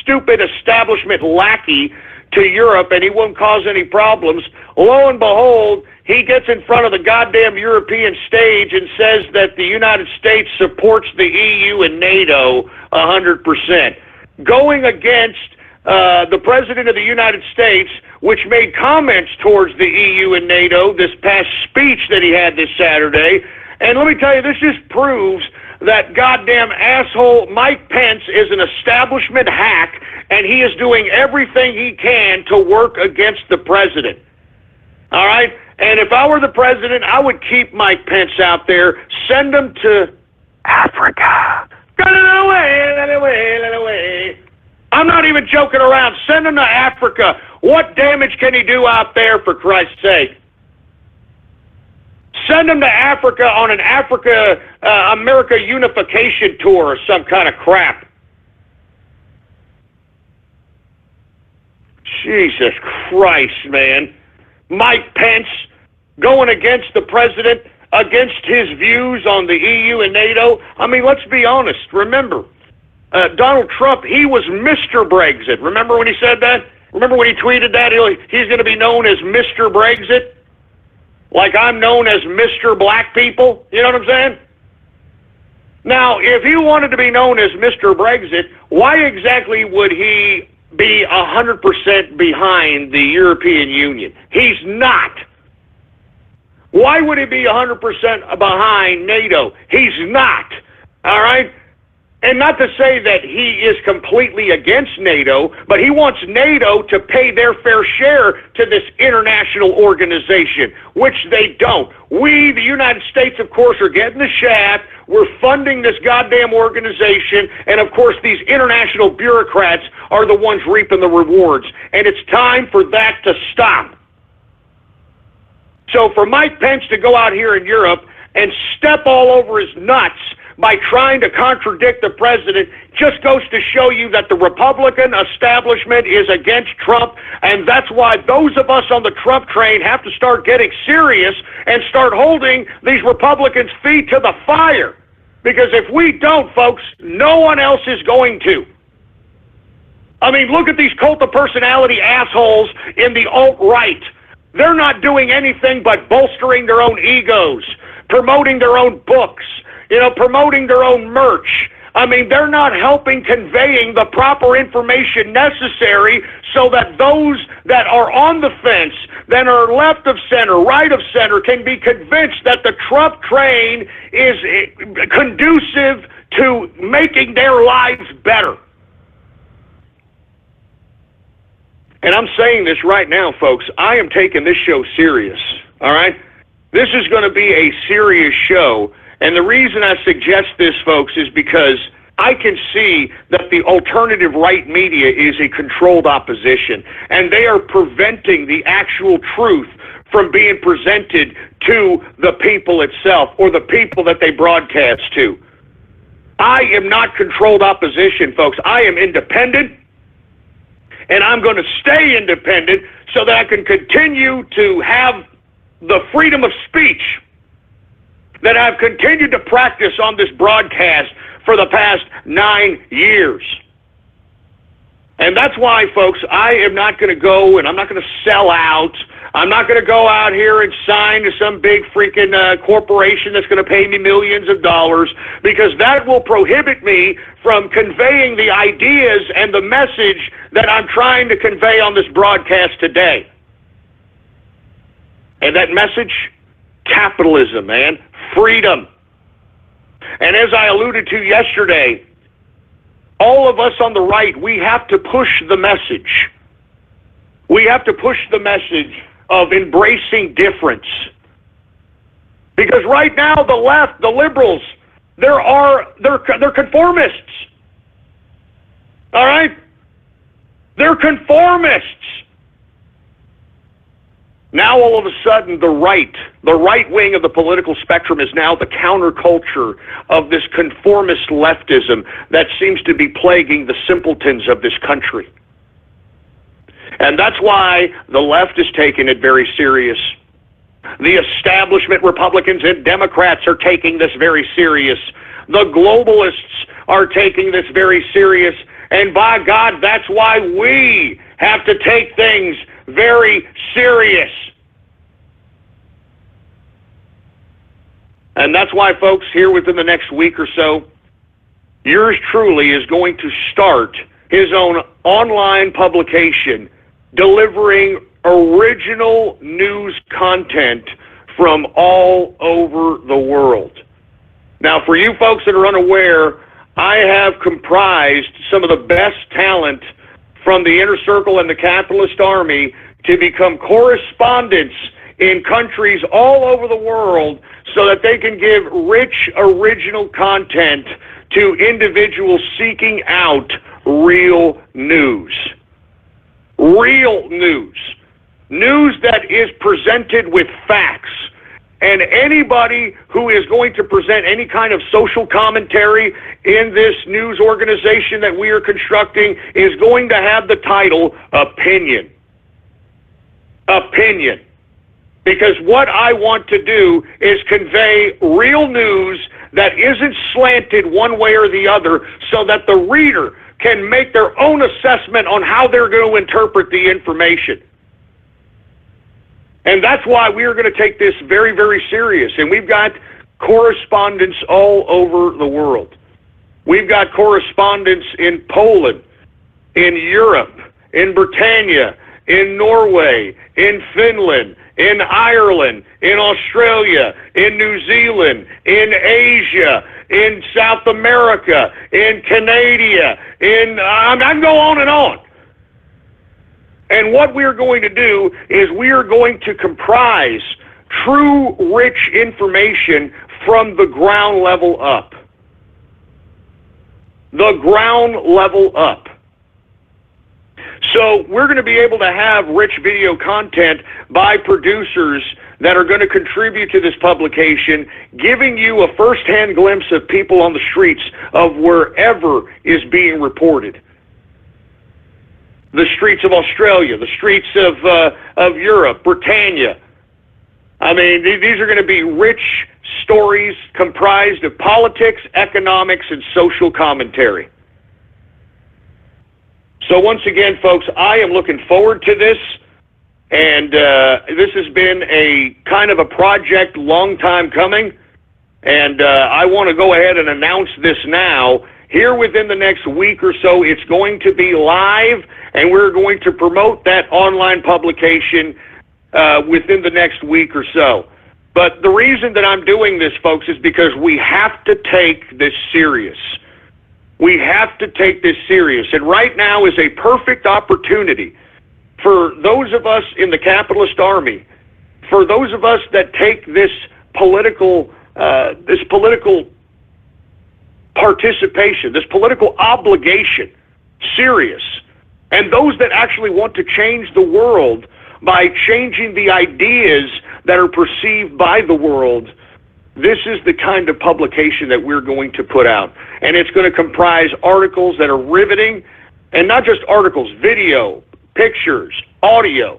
stupid establishment lackey to Europe and he wouldn't cause any problems. Lo and behold, he gets in front of the goddamn European stage and says that the United States supports the EU and NATO 100%. Going against the President of the United States, which made comments towards the EU and NATO, this past speech that he had this Saturday. And let me tell you, this just proves that goddamn asshole Mike Pence is an establishment hack, and he is doing everything he can to work against the president. All right? And if I were the president, I would keep Mike Pence out there, send him to Africa. Get it away, let it away, let it away. I'm not even joking around. Send him to Africa. What damage can he do out there, for Christ's sake? Send him to Africa on an America unification tour or some kind of crap. Jesus Christ, man. Mike Pence going against the president, against his views on the EU and NATO. I mean, let's be honest. Remember, Donald Trump, he was Mr. Brexit. Remember when he said that? Remember when he tweeted that? He's going to be known as Mr. Brexit? Like I'm known as Mr. Black People? You know what I'm saying? Now, if he wanted to be known as Mr. Brexit, why exactly would he be 100% behind the European Union? He's not. Why would he be 100% behind NATO? He's not. All right? And not to say that he is completely against NATO, but he wants NATO to pay their fair share to this international organization, which they don't. We, the United States, of course, are getting the shaft. We're funding this goddamn organization, and of course these international bureaucrats are the ones reaping the rewards. And it's time for that to stop. So for Mike Pence to go out here in Europe and step all over his nuts by trying to contradict the president just goes to show you that the Republican establishment is against Trump, and that's why those of us on the Trump train have to start getting serious and start holding these Republicans' feet to the fire. Because if we don't, folks, no one else is going to. I mean, look at these cult of personality assholes in the alt-right. They're not doing anything but bolstering their own egos, promoting their own books, promoting their own merch. I mean, they're not helping conveying the proper information necessary so that those that are on the fence, that are left of center, right of center, can be convinced that the Trump train is conducive to making their lives better. And I'm saying this right now, folks. I am taking this show serious, all right? This is going to be a serious show. And the reason I suggest this, folks, is because I can see that the alternative right media is a controlled opposition, and they are preventing the actual truth from being presented to the people itself or the people that they broadcast to. I am not controlled opposition, folks. I am independent, and I'm going to stay independent so that I can continue to have the freedom of speech that I've continued to practice on this broadcast for the past 9 years. And that's why, folks, I am not going to go and I'm not going to sell out. I'm not going to go out here and sign to some big freaking corporation that's going to pay me millions of dollars, because that will prohibit me from conveying the ideas and the message that I'm trying to convey on this broadcast today. And that message, capitalism, man, freedom. And as I alluded to yesterday, all of us on the right, we have to push the message. We have to push the message of embracing difference. Because right now, the left, the liberals, they're conformists. All right? They're conformists. Now, all of a sudden, the right wing of the political spectrum is now the counterculture of this conformist leftism that seems to be plaguing the simpletons of this country. And that's why the left is taking it very serious. The establishment Republicans and Democrats are taking this very serious. The globalists are taking this very serious. And by God, that's why we have to take things very serious. And that's why, folks, here within the next week or so, yours truly is going to start his own online publication delivering original news content from all over the world. Now, for you folks that are unaware, I have comprised some of the best talent from the Inner Circle and the Capitalist Army to become correspondents in countries all over the world so that they can give rich original content to individuals seeking out real news. Real news. News that is presented with facts. And anybody who is going to present any kind of social commentary in this news organization that we are constructing is going to have the title opinion. Opinion. Because what I want to do is convey real news that isn't slanted one way or the other so that the reader can make their own assessment on how they're going to interpret the information. And that's why we are going to take this very, very serious. And we've got correspondents all over the world. We've got correspondents in Poland, in Europe, in Britannia, in Norway, in Finland, in Ireland, in Australia, in New Zealand, in Asia, in South America, in Canada, I can go on and on. And what we're going to do is we are going to comprise true, rich information from the ground level up. The ground level up. So we're going to be able to have rich video content by producers that are going to contribute to this publication, giving you a first-hand glimpse of people on the streets of wherever is being reported. The streets of Australia, the streets of Europe, Britannia. I mean, these are going to be rich stories comprised of politics, economics, and social commentary. So once again, folks, I am looking forward to this, and this has been a kind of a project long time coming, and I want to go ahead and announce this now. here within the next week or so. It's going to be live, and we're going to promote that online publication within the next week or so. But the reason that I'm doing this, folks, is because we have to take this serious. We have to take this serious. And right now is a perfect opportunity for those of us in the capitalist army, for those of us that take this political participation, this political obligation serious, and those that actually want to change the world by changing the ideas that are perceived by the world. This is the kind of publication that we're going to put out. And it's going to comprise articles that are riveting, and not just articles, video, pictures, audio.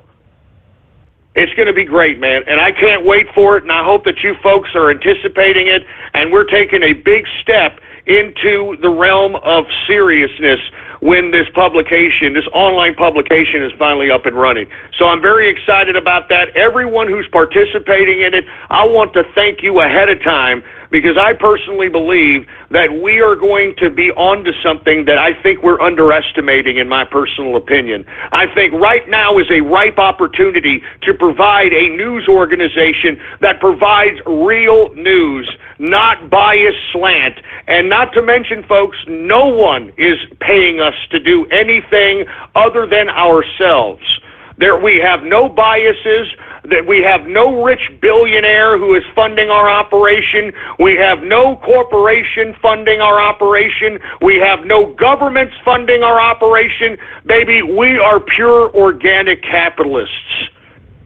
It's going to be great, man, and I can't wait for it, and I hope that you folks are anticipating it, and we're taking a big step into the realm of seriousness when this publication, this online publication, is finally up and running. So I'm very excited about that. Everyone who's participating in it, I want to thank you ahead of time, because I personally believe that we are going to be onto something that I think we're underestimating, in my personal opinion. I think right now is a ripe opportunity to provide a news organization that provides real news, not bias slant. And not to mention, folks, no one is paying us to do anything other than ourselves. We have no biases, that we have no rich billionaire who is funding our operation. We have no corporation funding our operation. We have no governments funding our operation. Baby, we are pure organic capitalists.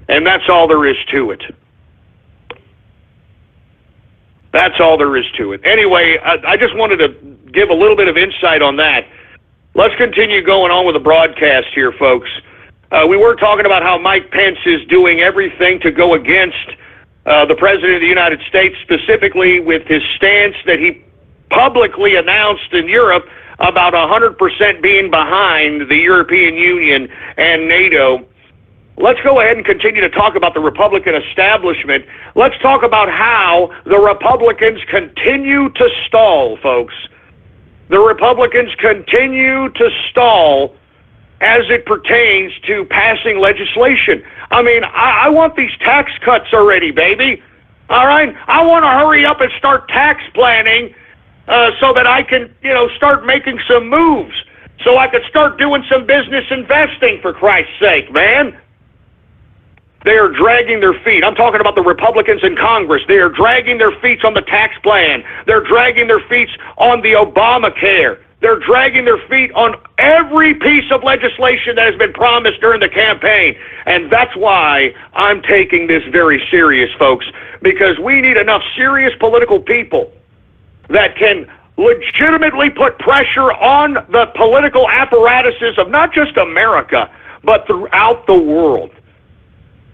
And that's all there is to it. That's all there is to it. Anyway, I just wanted to give a little bit of insight on that. Let's continue going on with the broadcast here, folks. We were talking about how Mike Pence is doing everything to go against the President of the United States, specifically with his stance that he publicly announced in Europe about 100% being behind the European Union and NATO. Let's go ahead and continue to talk about the Republican establishment. Let's talk about how the Republicans continue to stall, folks. The Republicans continue to stall as it pertains to passing legislation. I mean, I want these tax cuts already, baby. All right? I want to hurry up and start tax planning so that I can, start making some moves, so I could start doing some business investing, for Christ's sake, man. They are dragging their feet. I'm talking about the Republicans in Congress. They are dragging their feet on the tax plan. They're dragging their feet on the Obamacare. They're dragging their feet on every piece of legislation that has been promised during the campaign. And that's why I'm taking this very serious, folks, because we need enough serious political people that can legitimately put pressure on the political apparatuses of not just America, but throughout the world.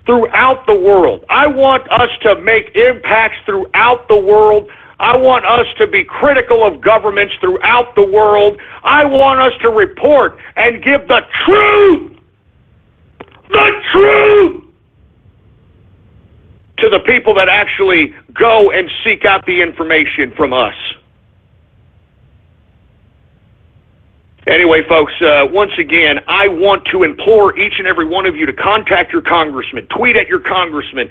Throughout the world. I want us to make impacts throughout the world. I want us to be critical of governments throughout the world. I want us to report and give the truth to the people that actually go and seek out the information from us. Anyway, folks, once again, I want to implore each and every one of you to contact your congressman, tweet at your congressman,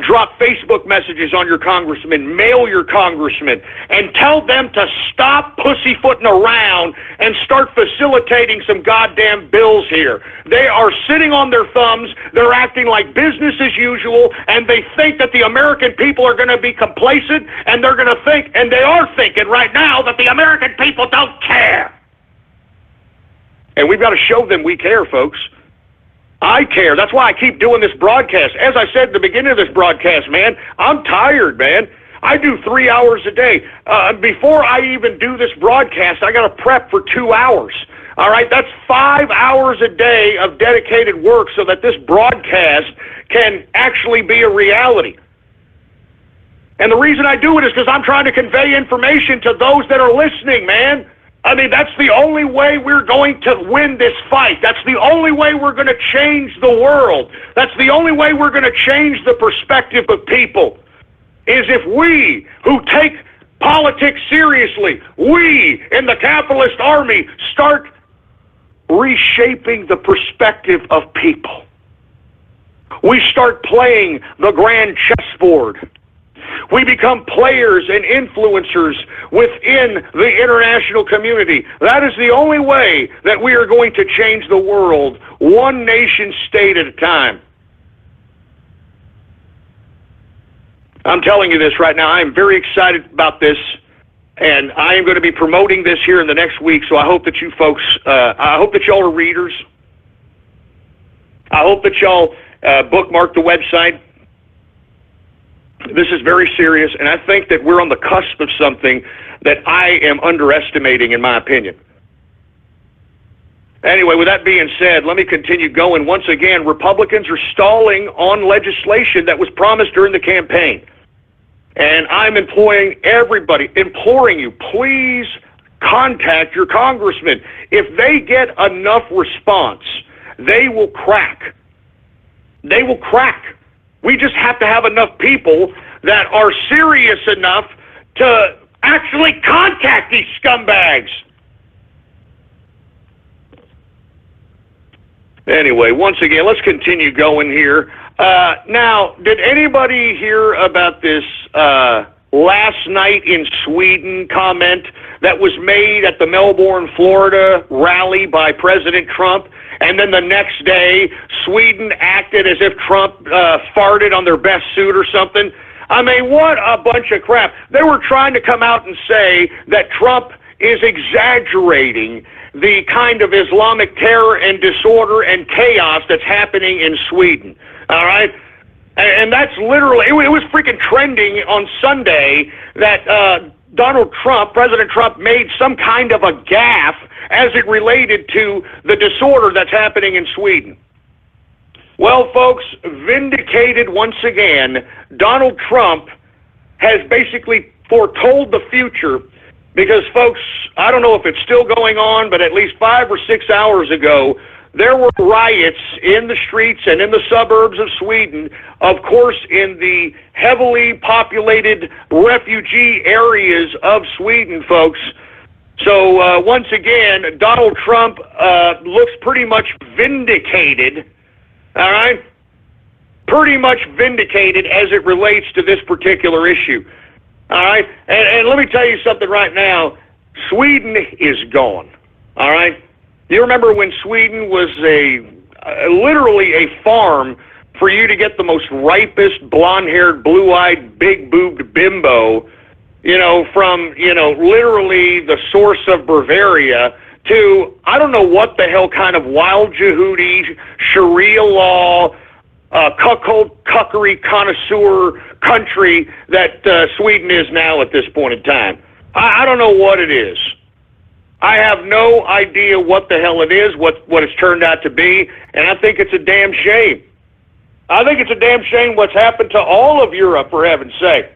drop Facebook messages on your congressman, mail your congressman, and tell them to stop pussyfooting around and start facilitating some goddamn bills here. They are sitting on their thumbs, they're acting like business as usual, and they think that the American people are going to be complacent, and they're going to think, and they are thinking right now, that the American people don't care. And we've got to show them we care, folks. I care. That's why I keep doing this broadcast. As I said at the beginning of this broadcast, man, I'm tired, man. I do 3 hours a day. Before I even do this broadcast, I got to prep for 2 hours. All right, that's 5 hours a day of dedicated work so that this broadcast can actually be a reality. And the reason I do it is because I'm trying to convey information to those that are listening, man. I mean, that's the only way we're going to win this fight. That's the only way we're going to change the world. That's the only way we're going to change the perspective of people, is if we, who take politics seriously. We in the capitalist army start reshaping the perspective of people. We start playing the grand chessboard. We become players and influencers within the international community. That is the only way that we are going to change the world, one nation state at a time. I'm telling you this right now. I am very excited about this, and I am going to be promoting this here in the next week, so I hope that you folks, I hope that y'all are readers. I hope that y'all bookmark the website. This is very serious, and I think that we're on the cusp of something that I am underestimating, in my opinion. Anyway, with that being said, let me continue going. Once again, Republicans are stalling on legislation that was promised during the campaign. And I'm imploring you, please contact your congressman. If they get enough response, they will crack. They will crack. We just have to have enough people that are serious enough to actually contact these scumbags. Anyway, once again, let's continue going here. Now, did anybody hear about this last night in Sweden comment that was made at the Melbourne, Florida rally by President Trump? And then the next day, Sweden acted as if Trump farted on their best suit or something. I mean, what a bunch of crap. They were trying to come out and say that Trump is exaggerating the kind of Islamic terror and disorder and chaos that's happening in Sweden. All right? And that's literally, it was freaking trending on Sunday that President Trump made some kind of a gaffe as it related to the disorder that's happening in Sweden. Well, folks, vindicated once again, Donald Trump has basically foretold the future because, folks, I don't know if it's still going on, but at least 5 or 6 hours ago, there were riots in the streets and in the suburbs of Sweden, of course, in the heavily populated refugee areas of Sweden, folks. So, once again, Donald Trump looks pretty much vindicated, all right? Pretty much vindicated as it relates to this particular issue, all right? And let me tell you something right now. Sweden is gone, all right? You remember when Sweden was literally a farm for you to get the most ripest, blonde-haired, blue-eyed, big-boobed bimbo, from, literally the source of Bavaria to, I don't know what the hell kind of wild Yehudi, Sharia law, cuckery connoisseur country that Sweden is now at this point in time. I don't know what it is. I have no idea what the hell it is, what it's turned out to be, and I think it's a damn shame. I think it's a damn shame what's happened to all of Europe, for heaven's sake.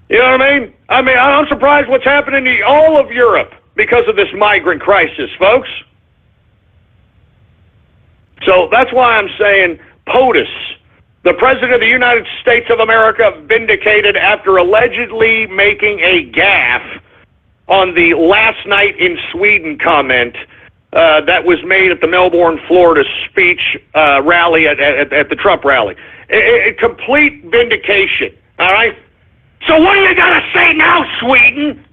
You know what I mean? I'm surprised what's happening to all of Europe because of this migrant crisis, folks. So that's why I'm saying POTUS, the President of the United States of America, vindicated after allegedly making a gaffe on the last night in Sweden comment that was made at the Melbourne, Florida speech rally at the Trump rally. A complete vindication, all right? So what do you got to say now, Sweden?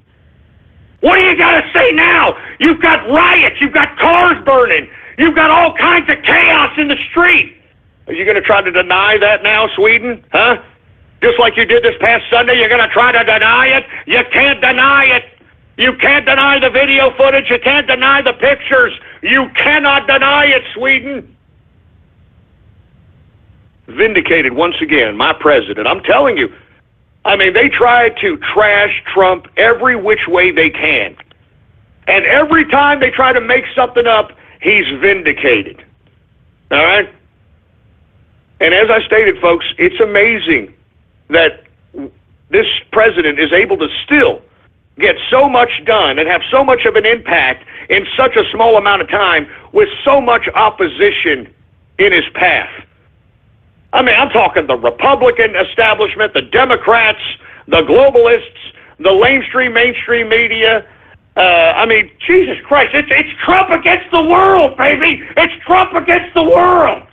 What do you got to say now? You've got riots. You've got cars burning. You've got all kinds of chaos in the street. Are you going to try to deny that now, Sweden? Huh? Just like you did this past Sunday, you're going to try to deny it? You can't deny it. You can't deny the video footage. You can't deny the pictures. You cannot deny it, Sweden. Vindicated once again, my president. I'm telling you. They try to trash Trump every which way they can. And every time they try to make something up, he's vindicated. All right? And as I stated, folks, it's amazing that this president is able to still get so much done and have so much of an impact in such a small amount of time with so much opposition in his path. I'm talking the Republican establishment, the Democrats, the globalists, the mainstream media. I mean, Jesus Christ, it's Trump against the world, baby! It's Trump against the world!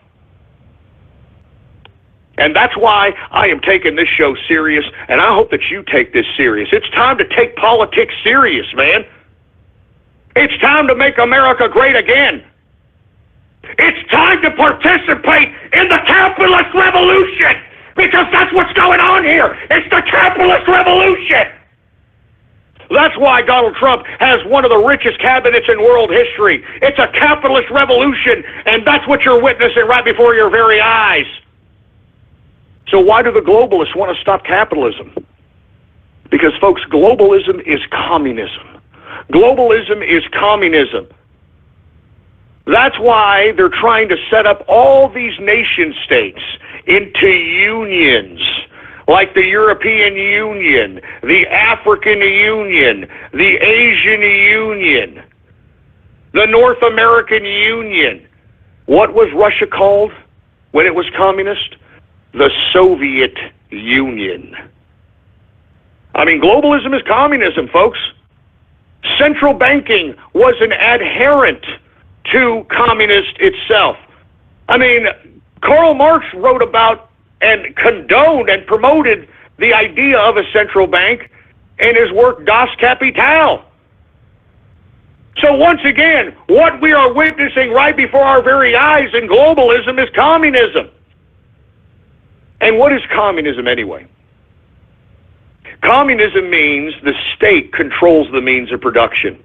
And that's why I am taking this show serious, and I hope that you take this serious. It's time to take politics serious, man. It's time to make America great again. It's time to participate in the capitalist revolution, because that's what's going on here. It's the capitalist revolution. That's why Donald Trump has one of the richest cabinets in world history. It's a capitalist revolution, and that's what you're witnessing right before your very eyes. So why do the globalists want to stop capitalism? Because, folks, globalism is communism. Globalism is communism. That's why they're trying to set up all these nation states into unions, like the European Union, the African Union, the Asian Union, the North American Union. What was Russia called when it was communist? The Soviet Union. I mean, globalism is communism, folks. Central banking was an adherent to communist itself. I mean, Karl Marx wrote about and condoned and promoted the idea of a central bank in his work Das Kapital. So once again, what we are witnessing right before our very eyes in globalism is communism. And what is communism anyway? Communism means the state controls the means of production.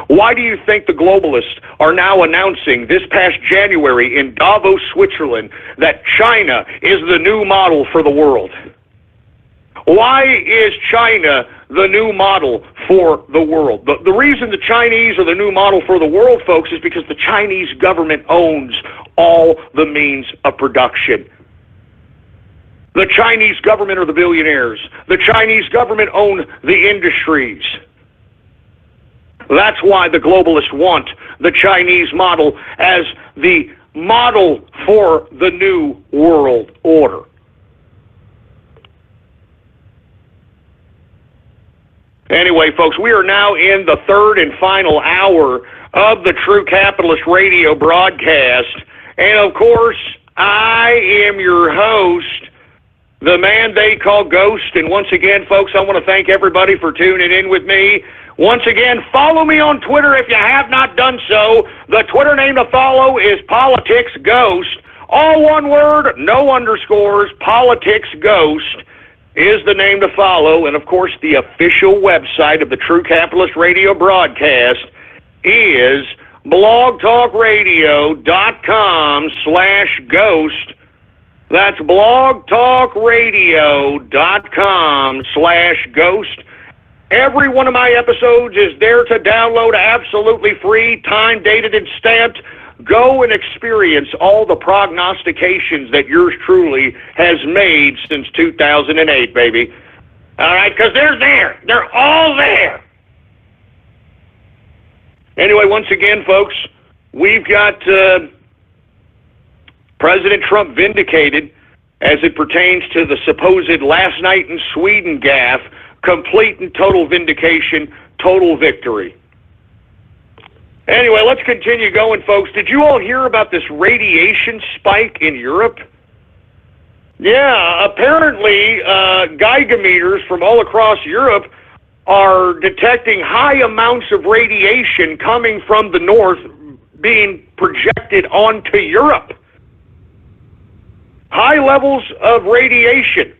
Why do you think the globalists are now announcing this past January in Davos, Switzerland, that China is the new model for the world? Why is China the new model for the world? The reason the Chinese are the new model for the world, folks, is because the Chinese government owns all the means of production. The Chinese government are the billionaires. The Chinese government own the industries. That's why the globalists want the Chinese model as the model for the new world order. Anyway, folks, we are now in the third and final hour of the True Capitalist Radio broadcast. And, of course, I am your host, the man they call Ghost. And once again, folks, I want to thank everybody for tuning in with me. Once again, follow me on Twitter if you have not done so. The Twitter name to follow is Politics Ghost. All one word, no underscores. Politics Ghost is the name to follow. And, of course, the official website of the True Capitalist Radio broadcast is blogtalkradio.com/ghost. That's blogtalkradio.com/ghost. Every one of my episodes is there to download absolutely free, time dated and stamped. Go and experience all the prognostications that yours truly has made since 2008, baby. All right, because they're there. They're all there. Anyway, once again, folks, we've got President Trump vindicated as it pertains to the supposed last night in Sweden gaffe. Complete and total vindication, total victory. Anyway, let's continue going, folks. Did you all hear about this radiation spike in Europe? Yeah, apparently Geiger meters from all across Europe are detecting high amounts of radiation coming from the north being projected onto Europe. High levels of radiation.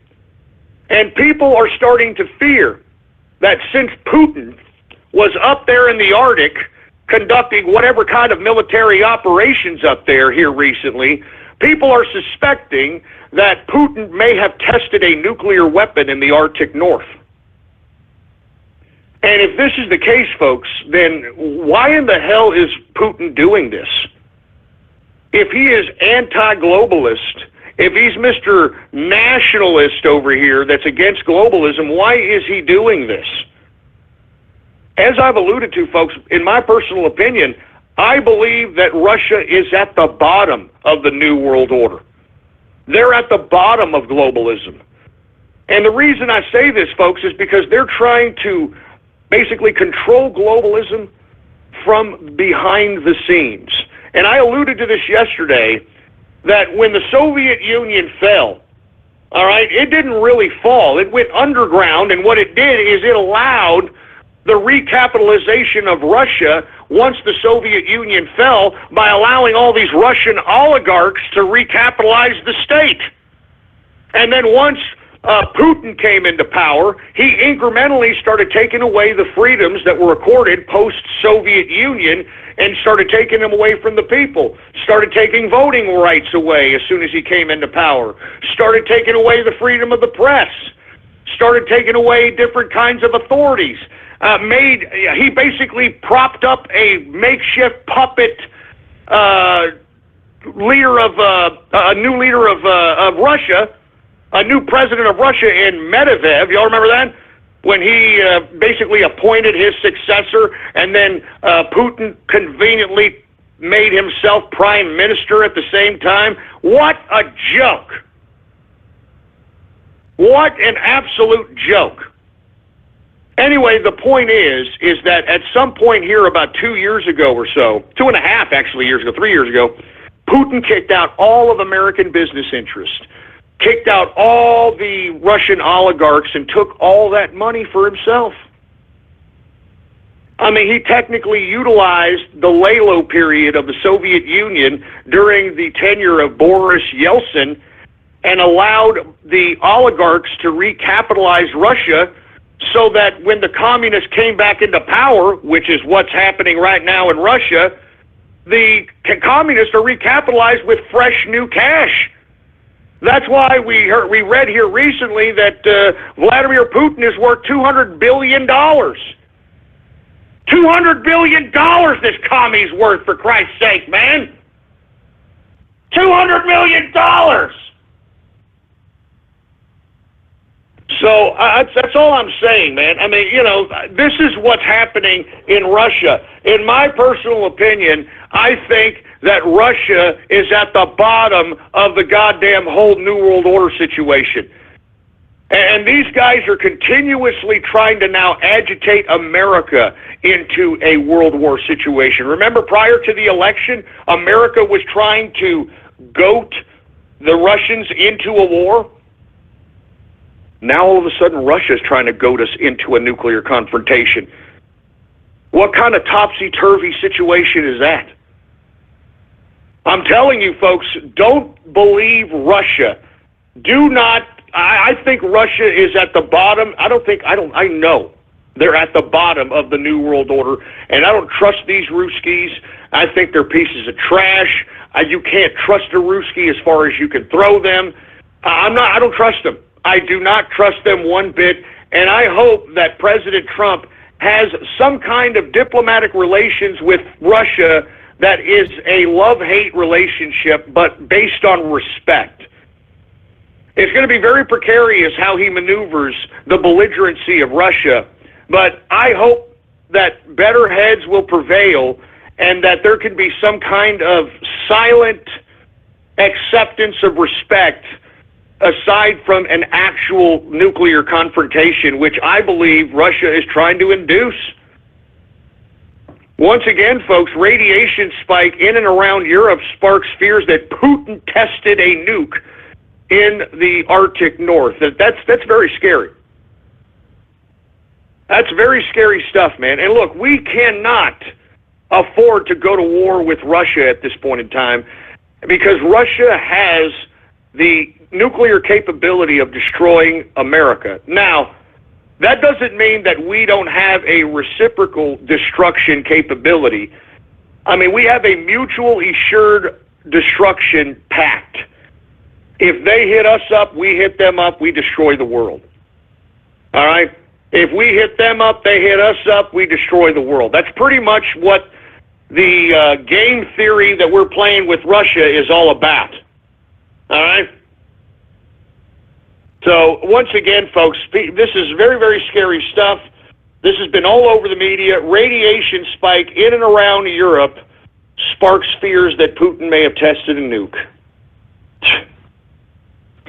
And people are starting to fear that since Putin was up there in the Arctic conducting whatever kind of military operations up there here recently, people are suspecting that Putin may have tested a nuclear weapon in the Arctic North. And if this is the case, folks, then why in the hell is Putin doing this? If he is anti-globalist, if he's Mr. Nationalist over here that's against globalism, why is he doing this? As I've alluded to, folks, in my personal opinion, I believe that Russia is at the bottom of the New World Order. They're at the bottom of globalism. And the reason I say this, folks, is because they're trying to basically control globalism from behind the scenes. And I alluded to this yesterday, that when the Soviet Union fell, all right, it didn't really fall. It went underground, and what it did is it allowed the recapitalization of Russia once the Soviet Union fell by allowing all these Russian oligarchs to recapitalize the state. And then once Putin came into power, he incrementally started taking away the freedoms that were accorded post-Soviet Union and started taking them away from the people, started taking voting rights away as soon as he came into power, started taking away the freedom of the press, started taking away different kinds of authorities, he basically propped up a makeshift puppet leader of a new leader of Russia, a new president of Russia in Medvedev. Y'all remember that? When he basically appointed his successor, and then Putin conveniently made himself prime minister at the same time. What a joke. What an absolute joke. Anyway, the point is that at some point here about 2 years ago or so, 2.5 actually years ago, 3 years ago, Putin kicked out all of American business interests, kicked out all the Russian oligarchs, and took all that money for himself. I mean, he technically utilized the Lalo period of the Soviet Union during the tenure of Boris Yeltsin and allowed the oligarchs to recapitalize Russia so that when the communists came back into power, which is what's happening right now in Russia, the communists are recapitalized with fresh new cash. That's why we read here recently that Vladimir Putin is worth $200 billion. $200 billion this commie's worth, for Christ's sake, man. $200 million. So that's all I'm saying, man. I mean, you know, this is what's happening in Russia. In my personal opinion, I think that Russia is at the bottom of the goddamn whole New World Order situation. And these guys are continuously trying to now agitate America into a World War situation. Remember, prior to the election, America was trying to goat the Russians into a war. Now all of a sudden Russia is trying to goat us into a nuclear confrontation. What kind of topsy-turvy situation is that? I'm telling you, folks, don't believe Russia. Do not. I think Russia is at the bottom. I know they're at the bottom of the New World Order, and I don't trust these Ruskies. I think they're pieces of trash. You can't trust a Ruski as far as you can throw them. I don't trust them. I do not trust them one bit, and I hope that President Trump has some kind of diplomatic relations with Russia that is a love-hate relationship, but based on respect. It's going to be very precarious how he maneuvers the belligerency of Russia, but I hope that better heads will prevail and that there can be some kind of silent acceptance of respect aside from an actual nuclear confrontation, which I believe Russia is trying to induce. Once again, folks, radiation spike in and around Europe sparks fears that Putin tested a nuke in the Arctic North. That's very scary. That's very scary stuff, man. And look, we cannot afford to go to war with Russia at this point in time because Russia has the nuclear capability of destroying America. Now, that doesn't mean that we don't have a reciprocal destruction capability. I mean, we have a mutual assured destruction pact. If they hit us up, we hit them up, we destroy the world. All right? If we hit them up, they hit us up, we destroy the world. That's pretty much what the game theory that we're playing with Russia is all about. All right? So, once again, folks, this is very, very scary stuff. This has been all over the media. Radiation spike in and around Europe sparks fears that Putin may have tested a nuke.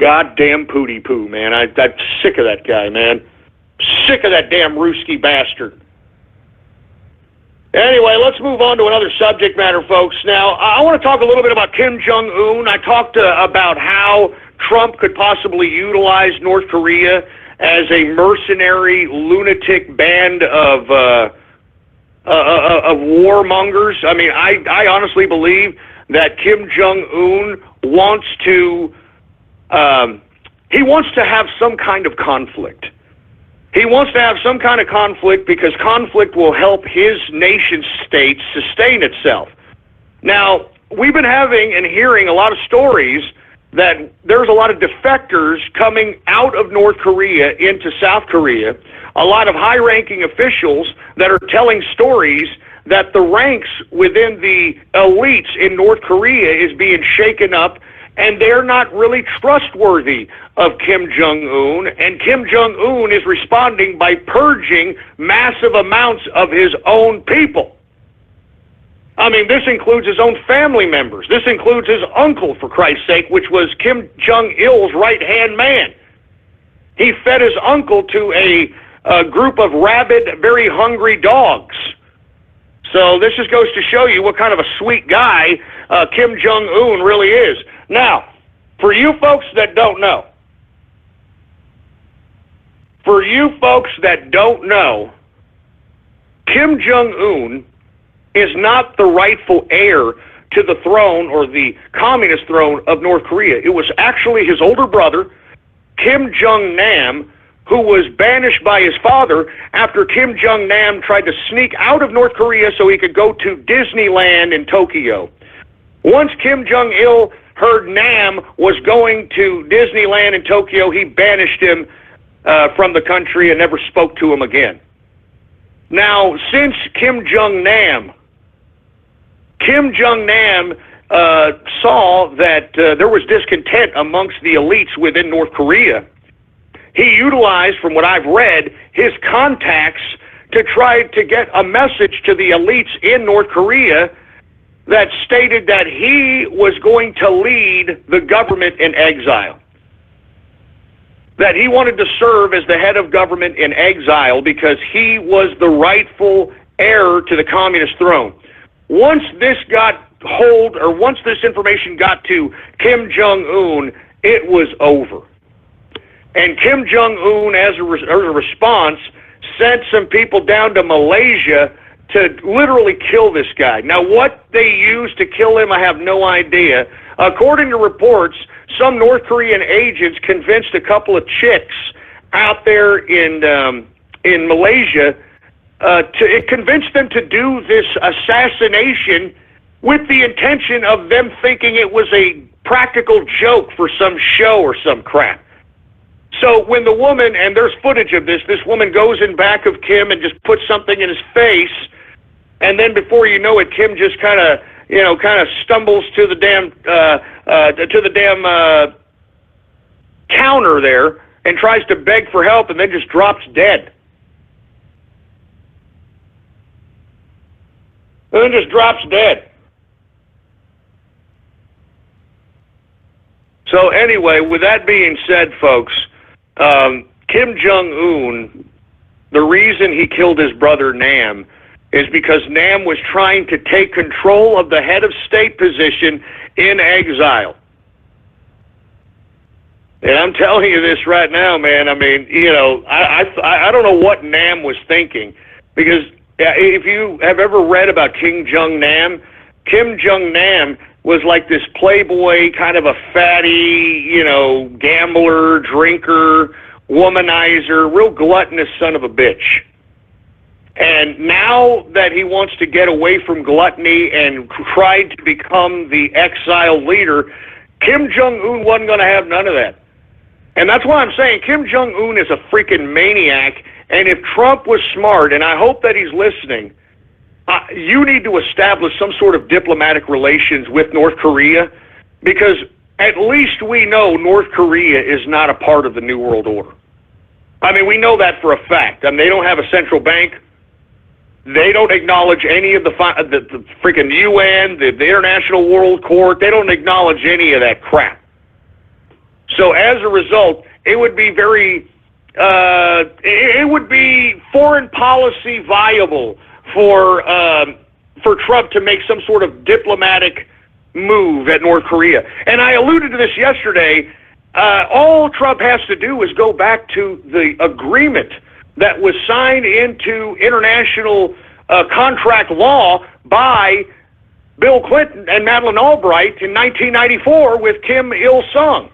goddamn Pootie Poo, man. I'm sick of that guy, man. Sick of that damn Ruski bastard. Anyway, let's move on to another subject matter, folks. Now, I want to talk a little bit about Kim Jong-un. I talked about how Trump could possibly utilize North Korea as a mercenary, lunatic band of warmongers. I mean, I honestly believe that Kim Jong-un wants to have some kind of conflict. He wants to have some kind of conflict because conflict will help his nation state sustain itself. Now, we've been having and hearing a lot of stories that there's a lot of defectors coming out of North Korea into South Korea, a lot of high-ranking officials that are telling stories that the ranks within the elites in North Korea is being shaken up, and they're not really trustworthy of Kim Jong-un, and Kim Jong-un is responding by purging massive amounts of his own people. I mean, this includes his own family members. This includes his uncle, for Christ's sake, which was Kim Jong-il's right-hand man. He fed his uncle to a group of rabid, very hungry dogs. So this just goes to show you what kind of a sweet guy Kim Jong-un really is. Now, for you folks that don't know, Kim Jong-un is not the rightful heir to the throne or the communist throne of North Korea. It was actually his older brother, Kim Jong-nam, who was banished by his father after Kim Jong-nam tried to sneak out of North Korea so he could go to Disneyland in Tokyo. Once Kim Jong-il heard Nam was going to Disneyland in Tokyo, he banished him from the country and never spoke to him again. Now, since Kim Jong-nam saw that there was discontent amongst the elites within North Korea, he utilized, from what I've read, his contacts to try to get a message to the elites in North Korea that stated that he was going to lead the government in exile. That he wanted to serve as the head of government in exile because he was the rightful heir to the communist throne. Once this information got to Kim Jong-un, it was over. And Kim Jong-un, as a response, sent some people down to Malaysia to literally kill this guy. Now, what they used to kill him, I have no idea. According to reports, some North Korean agents convinced a couple of chicks out there in Malaysia it convinced them to do this assassination with the intention of them thinking it was a practical joke for some show or some crap. So when the woman, and there's footage of this woman goes in back of Kim and just puts something in his face, and then before you know it, Kim just kind of stumbles to the damn counter there and tries to beg for help, and then just drops dead. And then just drops dead. So anyway, with that being said, folks, Kim Jong-un, the reason he killed his brother Nam is because Nam was trying to take control of the head of state position in exile. And I'm telling you this right now, man. I mean, I don't know what Nam was thinking, because if you have ever read about Kim Jong-nam was like this playboy, kind of a fatty, gambler, drinker, womanizer, real gluttonous son of a bitch. And now that he wants to get away from gluttony and tried to become the exiled leader, Kim Jong-un wasn't going to have none of that. And that's why I'm saying Kim Jong-un is a freaking maniac. And if Trump was smart, and I hope that he's listening, you need to establish some sort of diplomatic relations with North Korea, because at least we know North Korea is not a part of the New World Order. I mean, we know that for a fact. I mean, they don't have a central bank. They don't acknowledge any of the freaking UN, the International World Court. They don't acknowledge any of that crap. So as a result, it would be it would be foreign policy viable for Trump to make some sort of diplomatic move at North Korea. And I alluded to this yesterday. All Trump has to do is go back to the agreement that was signed into international contract law by Bill Clinton and Madeleine Albright in 1994 with Kim Il-sung,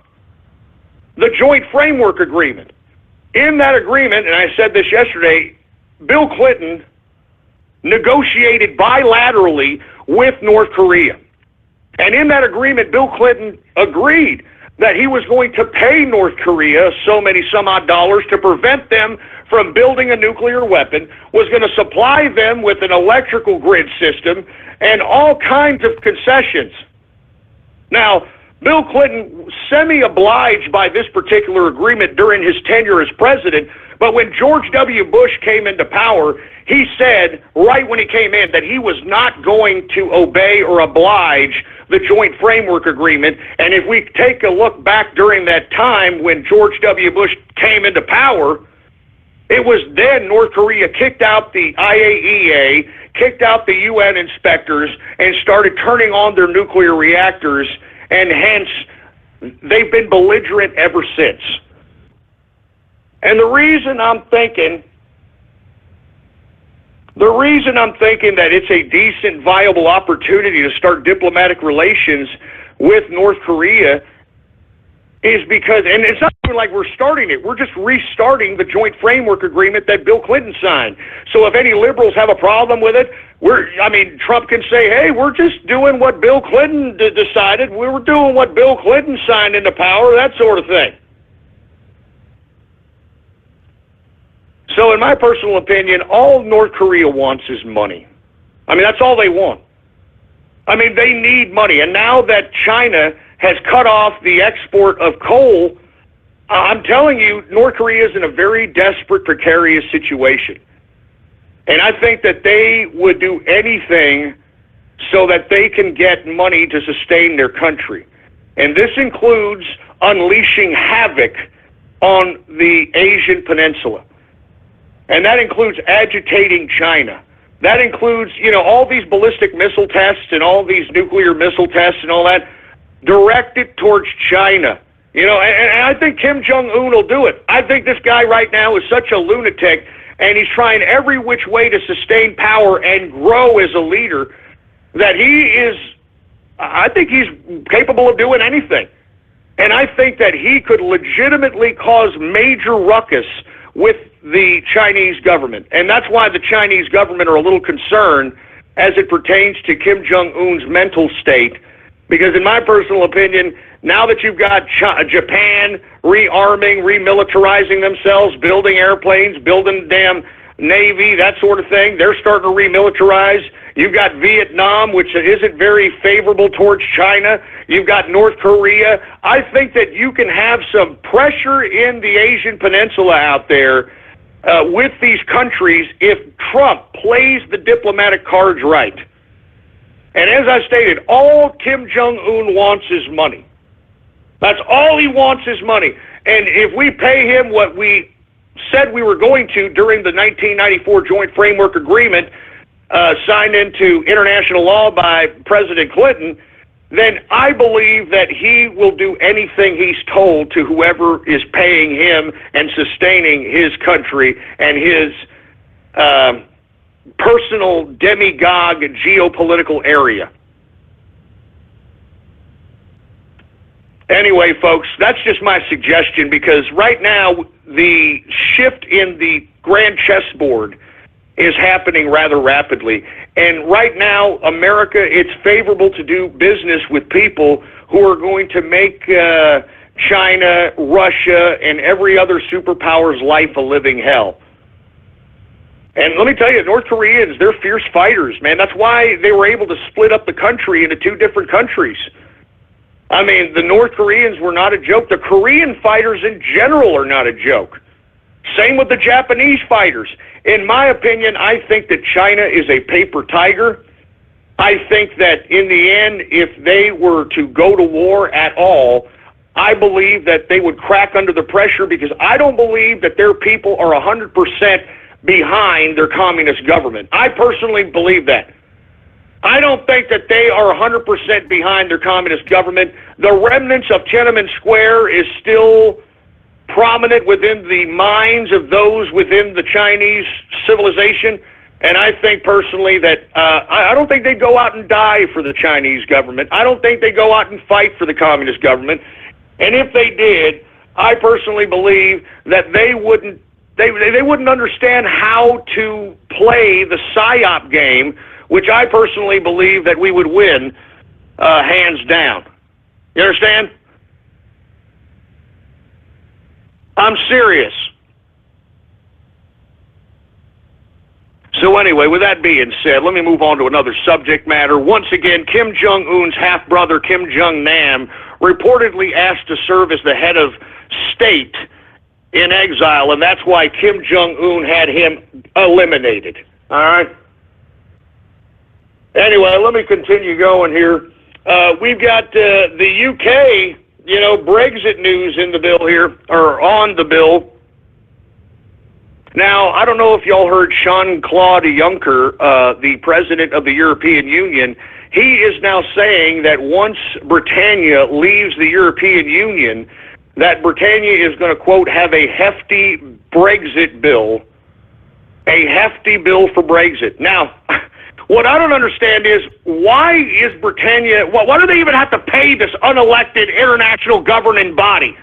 the Joint Framework Agreement. In that agreement, and I said this yesterday, Bill Clinton negotiated bilaterally with North Korea. And in that agreement, Bill Clinton agreed that he was going to pay North Korea some odd dollars to prevent them from building a nuclear weapon, was going to supply them with an electrical grid system and all kinds of concessions. Now, Bill Clinton semi-obliged by this particular agreement during his tenure as president, but when George W. Bush came into power, he said, right when he came in, that he was not going to obey or oblige the Joint Framework Agreement. And if we take a look back during that time when George W. Bush came into power, it was then North Korea kicked out the IAEA, kicked out the UN inspectors, and started turning on their nuclear reactors, and hence they've been belligerent ever since. And the reason I'm thinking that it's a decent, viable opportunity to start diplomatic relations with North Korea is because, and it's not even like we're starting it, we're just restarting the Joint Framework Agreement that Bill Clinton signed. So if any liberals have a problem with it, Trump can say, hey, we're just doing what Bill Clinton decided, we were doing what Bill Clinton signed into power, that sort of thing. So in my personal opinion, all North Korea wants is money. That's all they want. They need money. And now that China has cut off the export of coal, I'm telling you, North Korea is in a very desperate, precarious situation. And I think that they would do anything so that they can get money to sustain their country. And this includes unleashing havoc on the Asian Peninsula. And that includes agitating China. That includes, all these ballistic missile tests and all these nuclear missile tests and all that directed towards China. And I think Kim Jong-un will do it. I think this guy right now is such a lunatic, and he's trying every which way to sustain power and grow as a leader, that I think he's capable of doing anything. And I think that he could legitimately cause major ruckus with the Chinese government. And that's why the Chinese government are a little concerned as it pertains to Kim Jong-un's mental state. Because in my personal opinion, now that you've got Japan rearming, remilitarizing themselves, building airplanes, building damn Navy, that sort of thing, they're starting to remilitarize. You've got Vietnam, which isn't very favorable towards China. You've got North Korea. I think that you can have some pressure in the Asian Peninsula out there with these countries if Trump plays the diplomatic cards right. And as I stated, all Kim Jong-un wants is money. That's all he wants is money. And if we pay him what we said we were going to during the 1994 Joint Framework Agreement signed into international law by President Clinton, then I believe that he will do anything he's told to whoever is paying him and sustaining his country and his personal demagogue geopolitical area. Anyway, folks, that's just my suggestion, because right now the shift in the grand chessboard is happening rather rapidly. And right now, America, it's favorable to do business with people who are going to make China, Russia, and every other superpower's life a living hell. And let me tell you, North Koreans, they're fierce fighters, man. That's why they were able to split up the country into two different countries. The North Koreans were not a joke. The Korean fighters in general are not a joke. Same with the Japanese fighters. In my opinion, I think that China is a paper tiger. I think that in the end, if they were to go to war at all, I believe that they would crack under the pressure because I don't believe that their people are 100% behind their communist government. I personally believe that. I don't think that they are 100% behind their communist government. The remnants of Tiananmen Square is still prominent within the minds of those within the Chinese civilization. And I think personally that I don't think they go out and die for the Chinese government. I don't think they go out and fight for the communist government. And if they did, I personally believe that they wouldn't understand how to play the PSYOP game, which I personally believe that we would win hands down. You understand? I'm serious. So anyway, with that being said, let me move on to another subject matter. Once again, Kim Jong-un's half-brother, Kim Jong-nam, reportedly asked to serve as the head of state in exile, and that's why Kim Jong-un had him eliminated. All right? Anyway, let me continue going here. We've got the UK, Brexit news in the bill here, or on the bill. Now, I don't know if y'all heard Jean-Claude Juncker, the president of the European Union. He is now saying that once Britannia leaves the European Union, that Britannia is going to, quote, have a hefty Brexit bill. A hefty bill for Brexit. Now, what I don't understand is, why is Britannia, why do they even have to pay this unelected international governing body?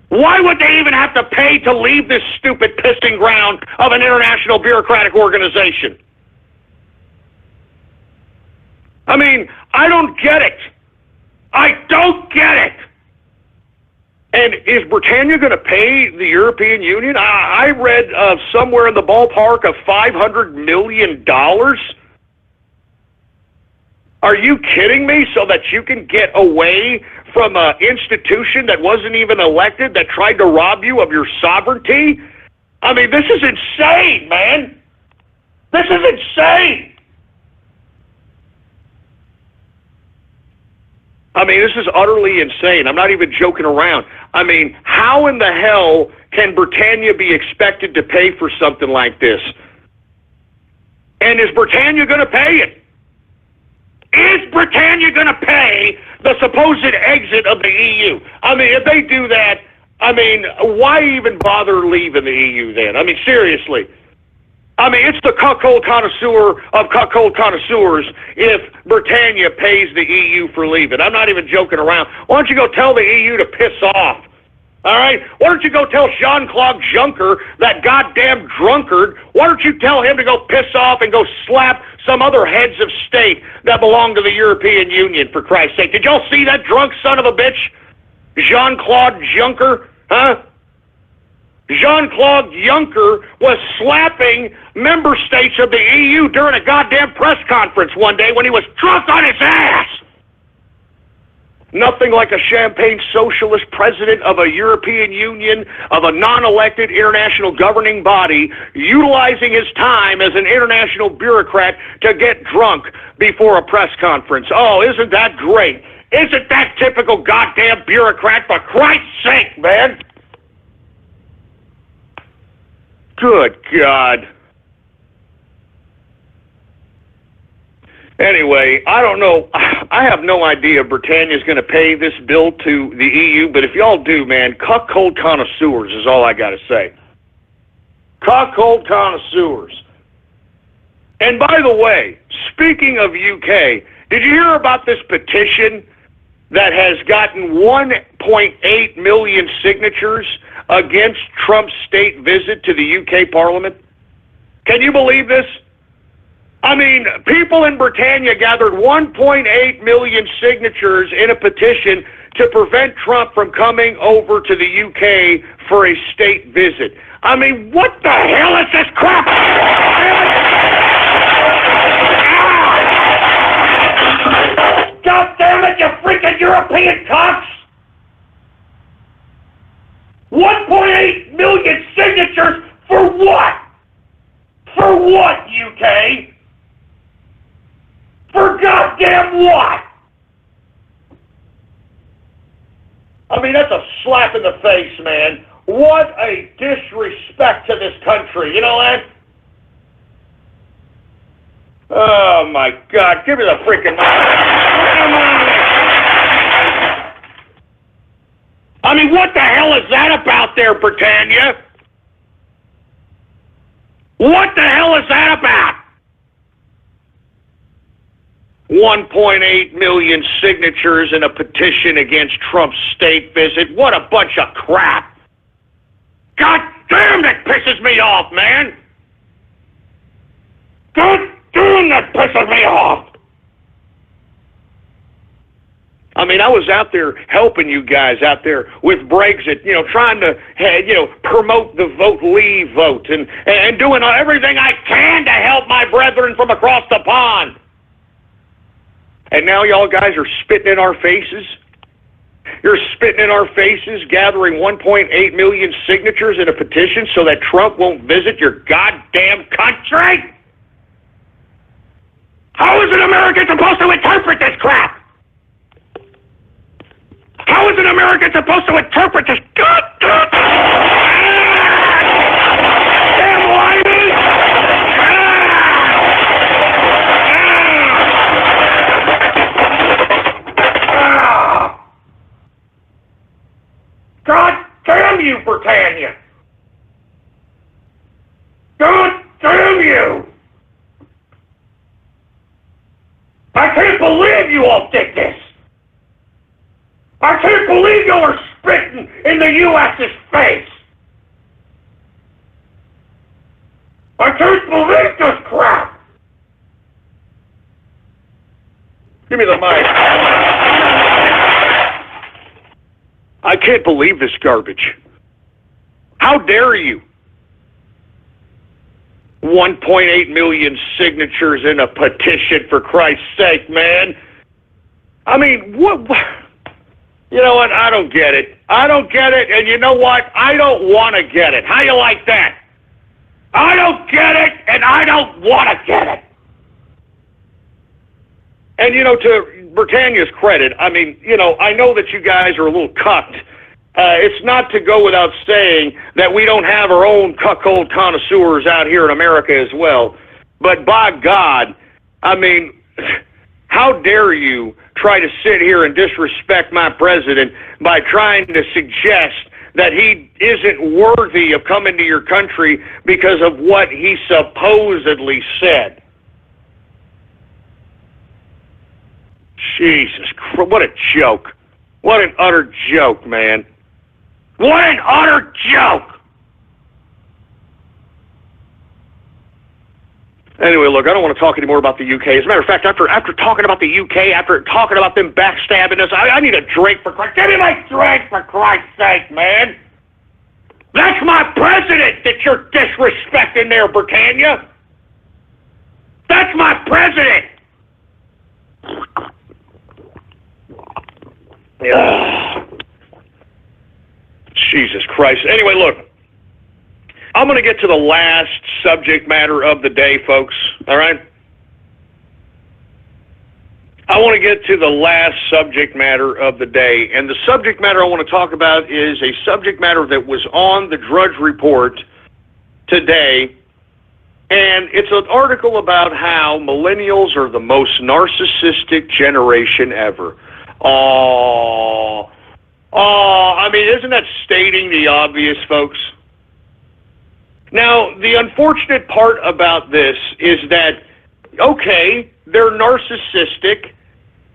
Why would they even have to pay to leave this stupid pissing ground of an international bureaucratic organization? I mean, I don't get it. I don't get it. And is Britannia going to pay the European Union? I read somewhere in the ballpark of $500 million. Are you kidding me? So that you can get away from an institution that wasn't even elected, that tried to rob you of your sovereignty? I mean, this is insane, man. This is insane. I mean, this is utterly insane. I'm not even joking around. I mean, how in the hell can Britannia be expected to pay for something like this? And is Britannia going to pay it? Is Britannia going to pay the supposed exit of the EU? I mean, if they do that, I mean, why even bother leaving the EU then? I mean, seriously. I mean, it's the cuckold connoisseur of cuckold connoisseurs if Britannia pays the EU for leaving. I'm not even joking around. Why don't you go tell the EU to piss off? All right? Why don't you go tell Jean-Claude Juncker, that goddamn drunkard, why don't you tell him to go piss off and go slap some other heads of state that belong to the European Union, for Christ's sake? Did y'all see that drunk son of a bitch? Jean-Claude Juncker? Huh? Jean-Claude Juncker was slapping member states of the EU during a goddamn press conference one day when he was drunk on his ass. Nothing like a champagne socialist president of a European Union, of a non-elected international governing body, utilizing his time as an international bureaucrat to get drunk before a press conference. Oh, isn't that great? Isn't that typical goddamn bureaucrat, for Christ's sake, man? Good God. Anyway, I don't know. I have no idea if Britannia's going to pay this bill to the EU, but if y'all do, man, cuckold connoisseurs is all I got to say. Cuckold connoisseurs. And by the way, speaking of UK, did you hear about this petition that has gotten 1.8 million signatures against Trump's state visit to the UK Parliament? Can you believe this? I mean, people in Britannia gathered 1.8 million signatures in a petition to prevent Trump from coming over to the UK for a state visit. I mean, what the hell is this crap? God damn it, you freaking European cocks! 1.8 million signatures for what? For what, UK? For goddamn what? I mean, that's a slap in the face, man. What a disrespect to this country. You know that? Oh, my God. Give me the freaking mic. I mean, what the hell is that about there, Britannia? What the hell is that about? 1.8 million signatures in a petition against Trump's state visit. What a bunch of crap. God damn, that pisses me off, man. God damn, that pisses me off. I mean, I was out there helping you guys out there with Brexit, you know, trying to, you know, promote the vote leave vote and doing everything I can to help my brethren from across the pond. And now y'all guys are spitting in our faces? You're spitting in our faces, gathering 1.8 million signatures in a petition so that Trump won't visit your goddamn country? How is an American supposed to interpret this crap? How is an American supposed to interpret this goddamn whitey? God damn you, Britannia! God damn you! I can't believe you all did this! I can't believe y'all are spitting in the U.S.'s face! I can't believe this crap! Give me the mic. I can't believe this garbage. How dare you? 1.8 million signatures in a petition, for Christ's sake, man. I mean, what? You know what? I don't get it. I don't get it, and you know what? I don't want to get it. How you like that? I don't get it, and I don't want to get it. And, you know, to Britannia's credit, I mean, you know, I know that you guys are a little cucked. It's not to go without saying that we don't have our own cuckold connoisseurs out here in America as well. But by God, I mean, how dare you try to sit here and disrespect my president by trying to suggest that he isn't worthy of coming to your country because of what he supposedly said. Jesus Christ, what a joke. What an utter joke, man. What an utter joke! Anyway, look, I don't want to talk anymore about the UK. As a matter of fact, after talking about the UK, after talking about them backstabbing us, I need a drink for Christ. Give me my drink, for Christ's sake, man! That's my president that you're disrespecting there, Britannia! That's my president! Jesus Christ. Anyway, look, I'm going to get to the last subject matter of the day, folks, all right? I want to get to the last subject matter of the day, and the subject matter I want to talk about is a subject matter that was on the Drudge Report today, and it's an article about how millennials are the most narcissistic generation ever. I mean, isn't that stating the obvious, folks? Now, the unfortunate part about this is that, okay, they're narcissistic,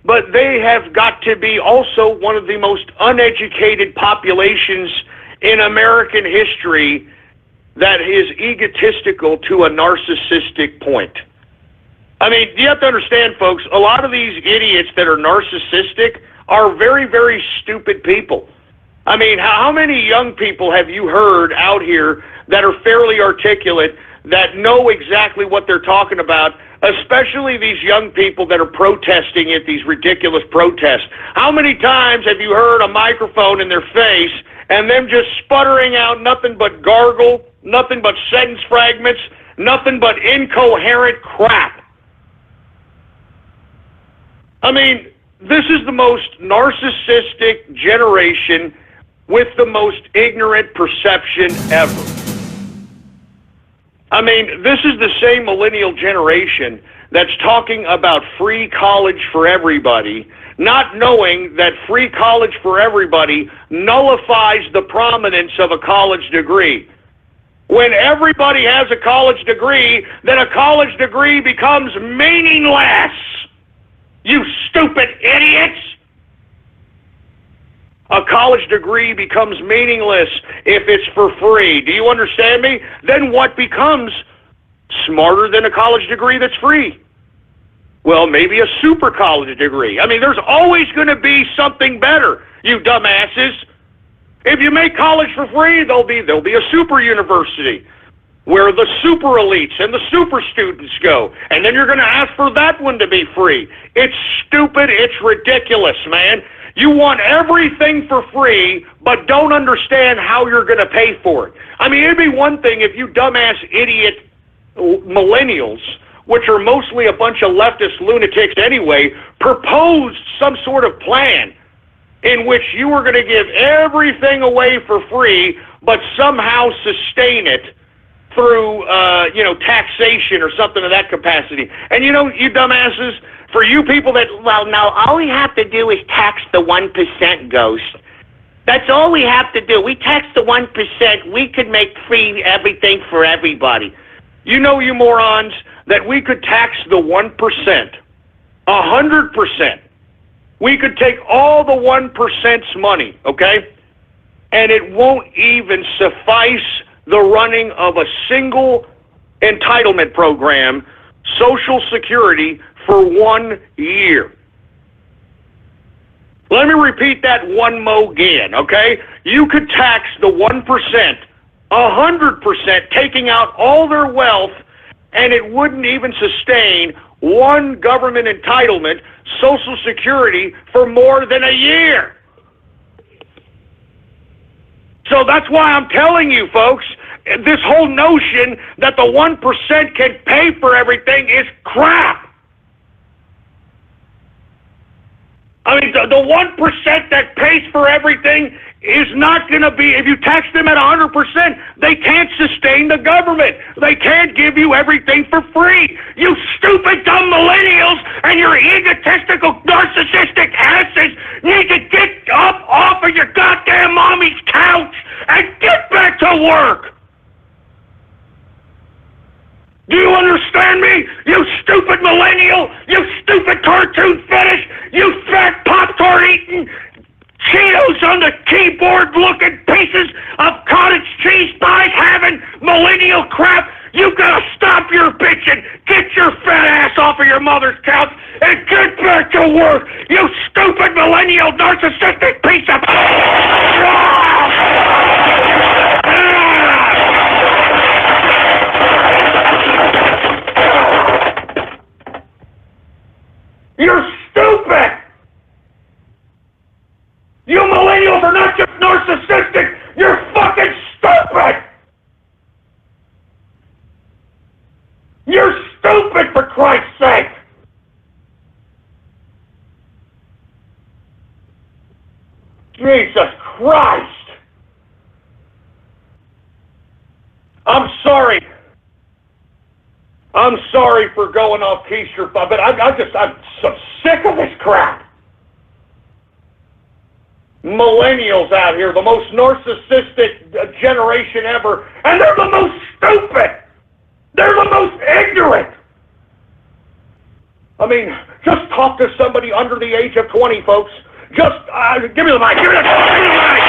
but they have got to be also one of the most uneducated populations in American history that is egotistical to a narcissistic point. I mean, you have to understand, folks, a lot of these idiots that are narcissistic are very, very stupid people. I mean, how many young people have you heard out here that are fairly articulate, that know exactly what they're talking about, especially these young people that are protesting at these ridiculous protests? How many times have you heard a microphone in their face and them just sputtering out nothing but gargle, nothing but sentence fragments, nothing but incoherent crap? I mean, this is the most narcissistic generation with the most ignorant perception ever. I mean, this is the same millennial generation that's talking about free college for everybody, not knowing that free college for everybody nullifies the prominence of a college degree. When everybody has a college degree, then a college degree becomes meaningless. You stupid idiots! A college degree becomes meaningless if it's for free. Do you understand me? Then what becomes smarter than a college degree that's free? Well, maybe a super college degree. I mean, there's always going to be something better, you dumbasses. If you make college for free, there'll be a super university where the super elites and the super students go, and then you're going to ask for that one to be free. It's stupid. It's ridiculous, man. You want everything for free, but don't understand how you're going to pay for it. I mean, it'd be one thing if you dumbass idiot millennials, which are mostly a bunch of leftist lunatics anyway, proposed some sort of plan in which you were going to give everything away for free, but somehow sustain it through, taxation or something of that capacity. And you dumbasses, for you people that, well, now all we have to do is tax the 1%, Ghost. That's all we have to do. We tax the 1%, we could make free everything for everybody. You morons, that we could tax the 1%, 100%. We could take all the 1%'s money, okay? And it won't even suffice the running of a single entitlement program, Social Security, for 1 year. Let me repeat that one more again, okay? You could tax the 1%, 100%, taking out all their wealth, and it wouldn't even sustain one government entitlement, Social Security, for more than a year. So that's why I'm telling you, folks, this whole notion that the 1% can pay for everything is crap. I mean, the 1% that pays for everything is not going to be, if you tax them at 100%, they can't sustain the government. They can't give you everything for free. You stupid, dumb millennials and your egotistical, narcissistic asses need to get up off of your goddamn mommy's couch and get back to work. Do you understand me? You stupid millennial, you stupid cartoon fetish, you fat Pop-Tart eating, Cheetos on the keyboard looking pieces of cottage cheese pies having millennial crap. You gotta stop your bitching, get your fat ass off of your mother's couch, and get back to work, you stupid millennial narcissistic piece of... You're stupid! You millennials are not just narcissistic, you're fucking stupid! You're stupid, for Christ's sake! Jesus Christ! I'm sorry. I'm sorry for going off Keister, but I'm so sick of this crap. Millennials out here, the most narcissistic generation ever, and they're the most stupid. They're the most ignorant. I mean, just talk to somebody under the age of 20, folks. Just, give me the mic. Give me the mic.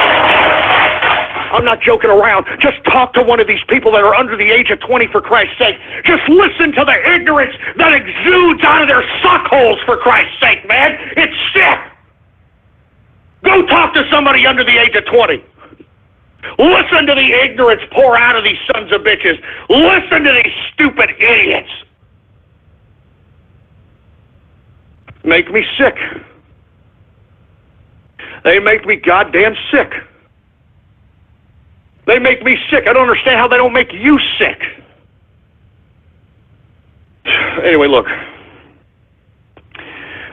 I'm not joking around. Just talk to one of these people that are under the age of 20, for Christ's sake. Just listen to the ignorance that exudes out of their suckholes, for Christ's sake, man. It's sick. Go talk to somebody under the age of 20. Listen to the ignorance pour out of these sons of bitches. Listen to these stupid idiots. Make me sick. They make me goddamn sick. They make me sick. I don't understand how they don't make you sick. Anyway, look.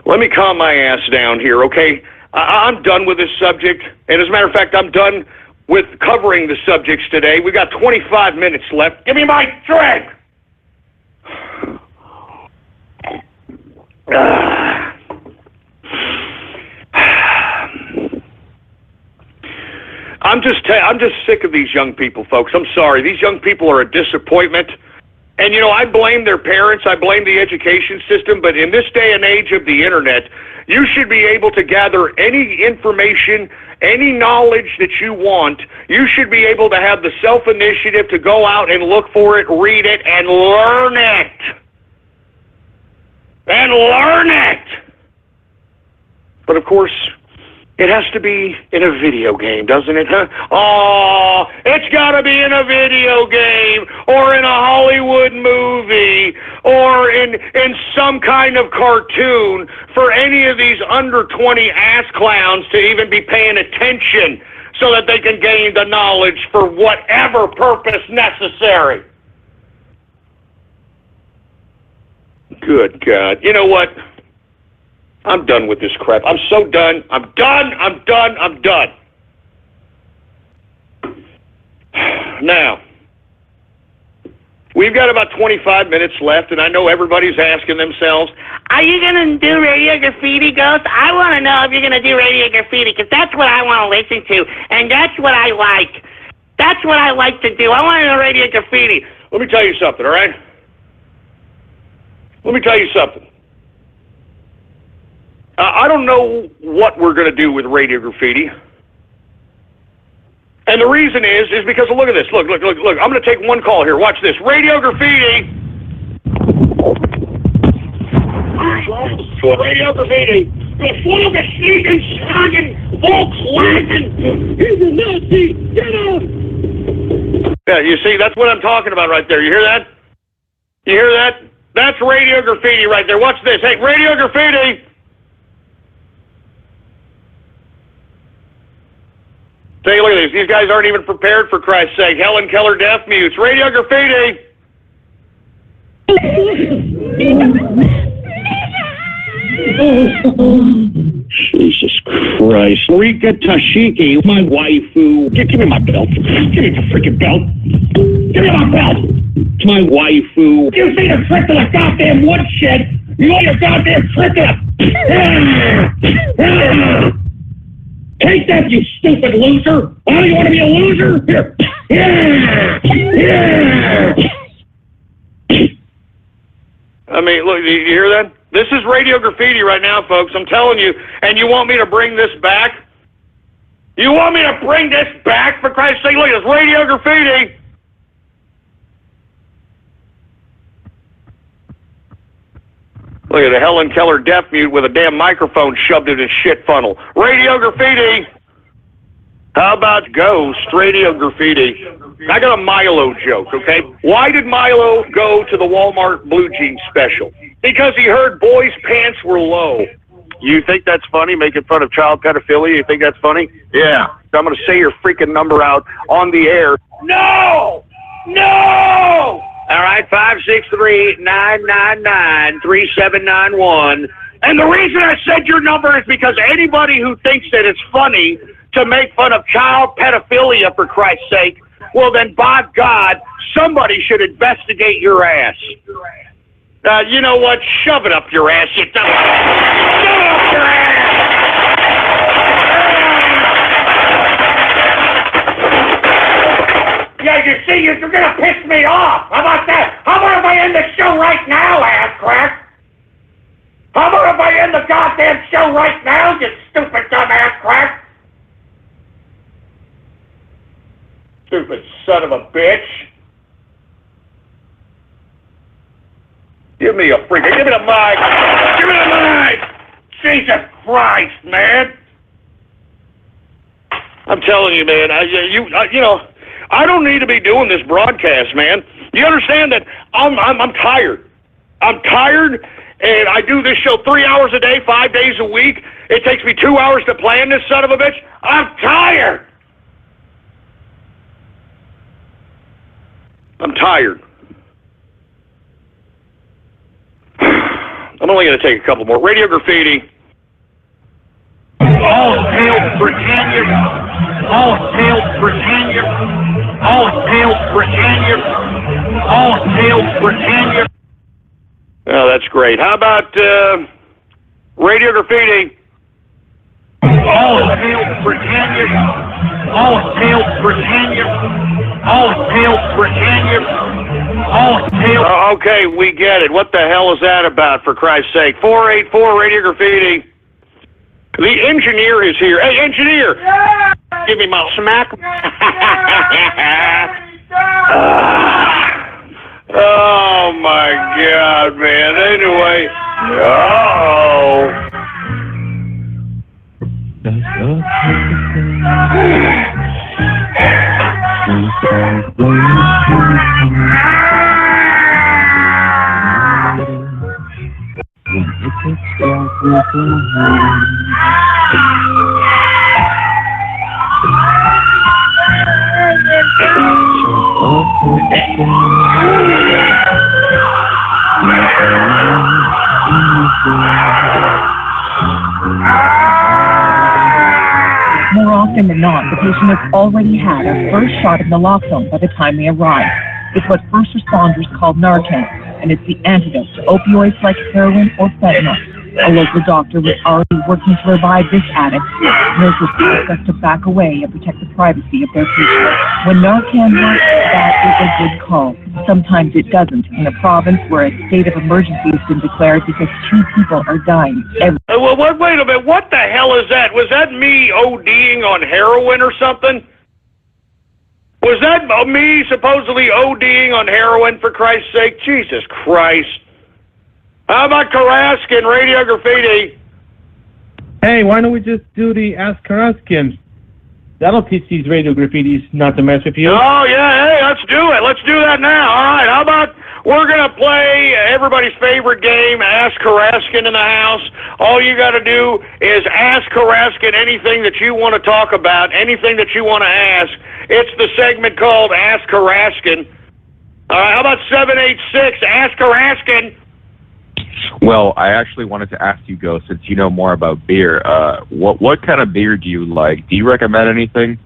Let me calm my ass down here, okay? I'm done with this subject. And as a matter of fact, I'm done with covering the subjects today. We got 25 minutes left. Give me my drink! I'm just sick of these young people, folks. I'm sorry. These young people are a disappointment. And, I blame their parents. I blame the education system. But in this day and age of the Internet, you should be able to gather any information, any knowledge that you want. You should be able to have the self-initiative to go out and look for it, read it, and learn it. And learn it! But, of course, it has to be in a video game, doesn't it, huh? Oh, it's got to be in a video game or in a Hollywood movie or in some kind of cartoon for any of these under 20 ass clowns to even be paying attention so that they can gain the knowledge for whatever purpose necessary. Good God. You know what? I'm done with this crap. I'm so done. I'm done. Now, we've got about 25 minutes left, and I know everybody's asking themselves, are you going to do Radio Graffiti, Ghost? I want to know if you're going to do Radio Graffiti, because that's what I want to listen to, and that's what I like. That's what I like to do. I want to do Radio Graffiti. Let me tell you something, all right? Let me tell you something. I don't know what we're going to do with Radio Graffiti. And the reason is because, look at this. Look. I'm going to take one call here. Watch this. Radio Graffiti. Radio Graffiti. The Volkswagen is a Nazi. Get out. Yeah, you see, that's what I'm talking about right there. You hear that? You hear that? That's Radio Graffiti right there. Watch this. Hey, Radio Graffiti. Take a look at these. These guys aren't even prepared, for Christ's sake. Helen Keller deaf mutes. Radio Graffiti. Jesus Christ. Rika Tashiki, my waifu. Give me my belt. Give me the freaking belt. Give me my belt. It's my waifu. You see the trick to the goddamn woodshed? You know your goddamn trick to the... Take that, you stupid loser! Oh, you want to be a loser? Here. I mean, look, you hear that? This is Radio Graffiti right now, folks. I'm telling you. And you want me to bring this back? You want me to bring this back, for Christ's sake? Look at this. Radio Graffiti. Look at the Helen Keller deaf mute with a damn microphone shoved in his shit funnel. Radio Graffiti. How about Ghost? Radio Graffiti. I got a Milo joke, okay? Why did Milo go to the Walmart blue jeans special? Because he heard boys' pants were low. You think that's funny, making fun of child pedophilia? You think that's funny? Yeah. So I'm going to say your freaking number out on the air. No! All right, 563-999-3791. And the reason I said your number is because anybody who thinks that it's funny to make fun of child pedophilia, for Christ's sake, well then, by God, somebody should investigate your ass. You know what? Shove it up your ass, you dumb. Shove it up your ass! Yeah, you see, you're gonna piss me off. How about that? How about if I end the show right now, ass crack? How about if I end the goddamn show right now, you stupid dumb ass crack? Stupid son of a bitch. Give me a freaking, give me the mic. Give me the mic. Jesus Christ, man. I'm telling you, man, you know, I don't need to be doing this broadcast, man. You understand that I'm tired. I'm tired, and I do this show 3 hours a day, 5 days a week. It takes me 2 hours to plan this son of a bitch. I'm tired. I'm tired. I'm only going to take a couple more. Radio Graffiti. All hail Britannia! All hail Britannia! All hail Britannia! All hail Britannia! Oh, that's great. How about Radio Graffiti? All hail Britannia! All hail Britannia! All hail Britannia! All hail... Okay, we get it. What the hell is that about, for Christ's sake? 484 Radio Graffiti. The engineer is here. Hey, engineer! Yeah! Give me my smack. Oh, my God, man. Anyway. Oh. More often than not, the patient has already had a first shot of naloxone by the time they arrive. It's what first responders call Narcan, and it's the antidote to opioids like heroin or fentanyl. A local doctor was already working to revive this addict. Nurses asked us to back away and protect the privacy of their patients. When Narcan works, that is a good call. Sometimes it doesn't, in a province where a state of emergency has been declared because 2 people are dying every Well, wait a minute. What the hell is that? Was that me ODing on heroin or something? Was that me supposedly ODing on heroin, for Christ's sake? Jesus Christ. How about Karaskin, Radio Graffiti? Hey, why don't we just do the Ask Karaskin? That'll teach these Radio Graffitis not to mess with you. Oh, yeah, hey, let's do it. Let's do that now. All right, how about we're going to play everybody's favorite game, Ask Karaskin in the house. All you got to do is ask Karaskin anything that you want to talk about, anything that you want to ask. It's the segment called Ask Karaskin. All right, how about 786, Ask Karaskin? Well, I actually wanted to ask you, Go, since you know more about beer, what kind of beer do you like? Do you recommend anything?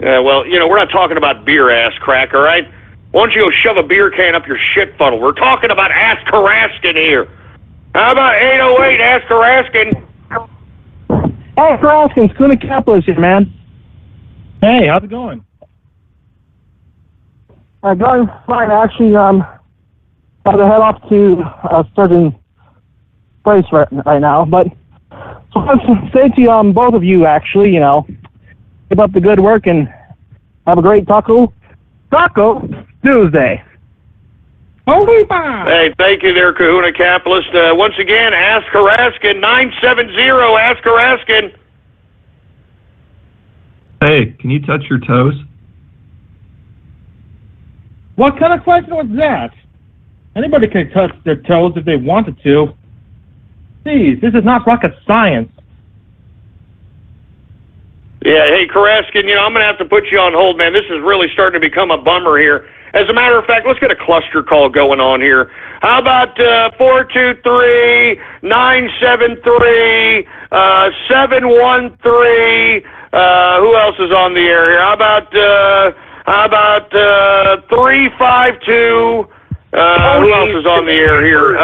Well, you know, we're not talking about beer, ass crack, all right? Why don't you go shove a beer can up your shit funnel? We're talking about Ask Karaskin here. How about 808, Ask Karaskin? Hey, Karaskin, Kuna Kaplis here, man. Hey, how's it going? Going fine, actually. Got to head off to a certain place right now, but so I want to say to both of you, actually, you know, keep up the good work and have a great Taco Tuesday. Hey, thank you there, Kahuna Capitalist. Once again, Ask Karaskin, 970, Ask Karaskin. Hey, can you touch your toes? What kind of question was that? Anybody can touch their toes if they wanted to. Jeez, this is not rocket science. Yeah, hey, Karaskin, you know, I'm going to have to put you on hold, man. This is really starting to become a bummer here. As a matter of fact, let's get a cluster call going on here. How about 423-973, 713, who else is on the air here? How about 352, who else is on the air here?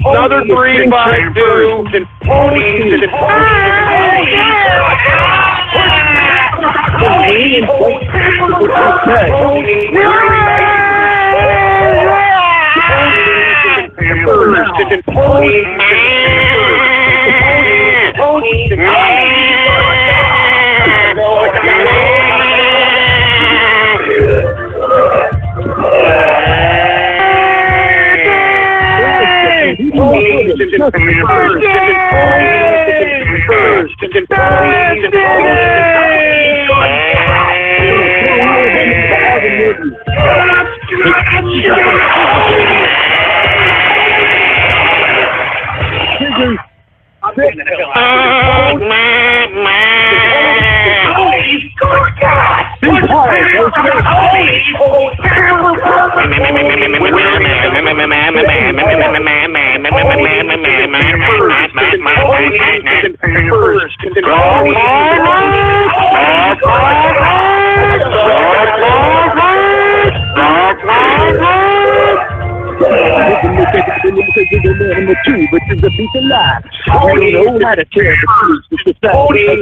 Another 352.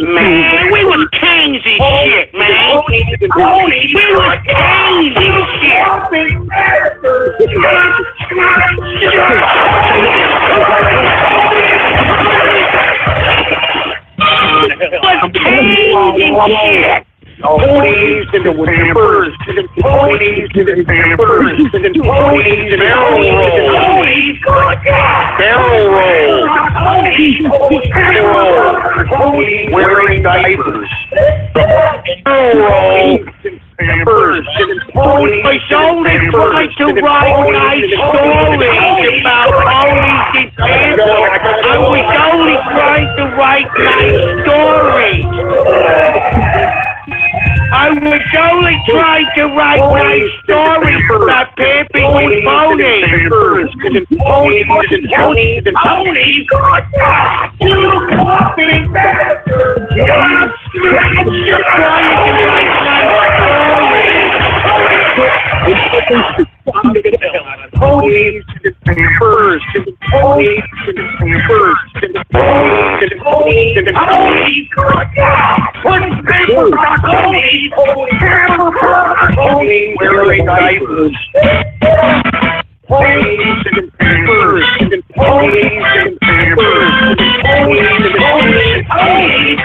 Man, we was kings and shit, man. We was kings and shit. Was kings and shit. Ponies and the pampers, ponies and the pampers, ponies and barrel roll, wearing diapers, barrel roll, pampers, ponies. I only tried to write nice stories about ponies and pampers. I was only trying to write nice stories. I was only trying to write nice stories about pamping and ponies. Ponies and ponies and ponies. You fucking bastard! You're trying to write nice stories. Ponies and pampers, ponies and pampers, ponies and ponies and ponies. Ponies wearing diapers. Ponies and pampers, ponies and pampers, ponies and ponies and ponies.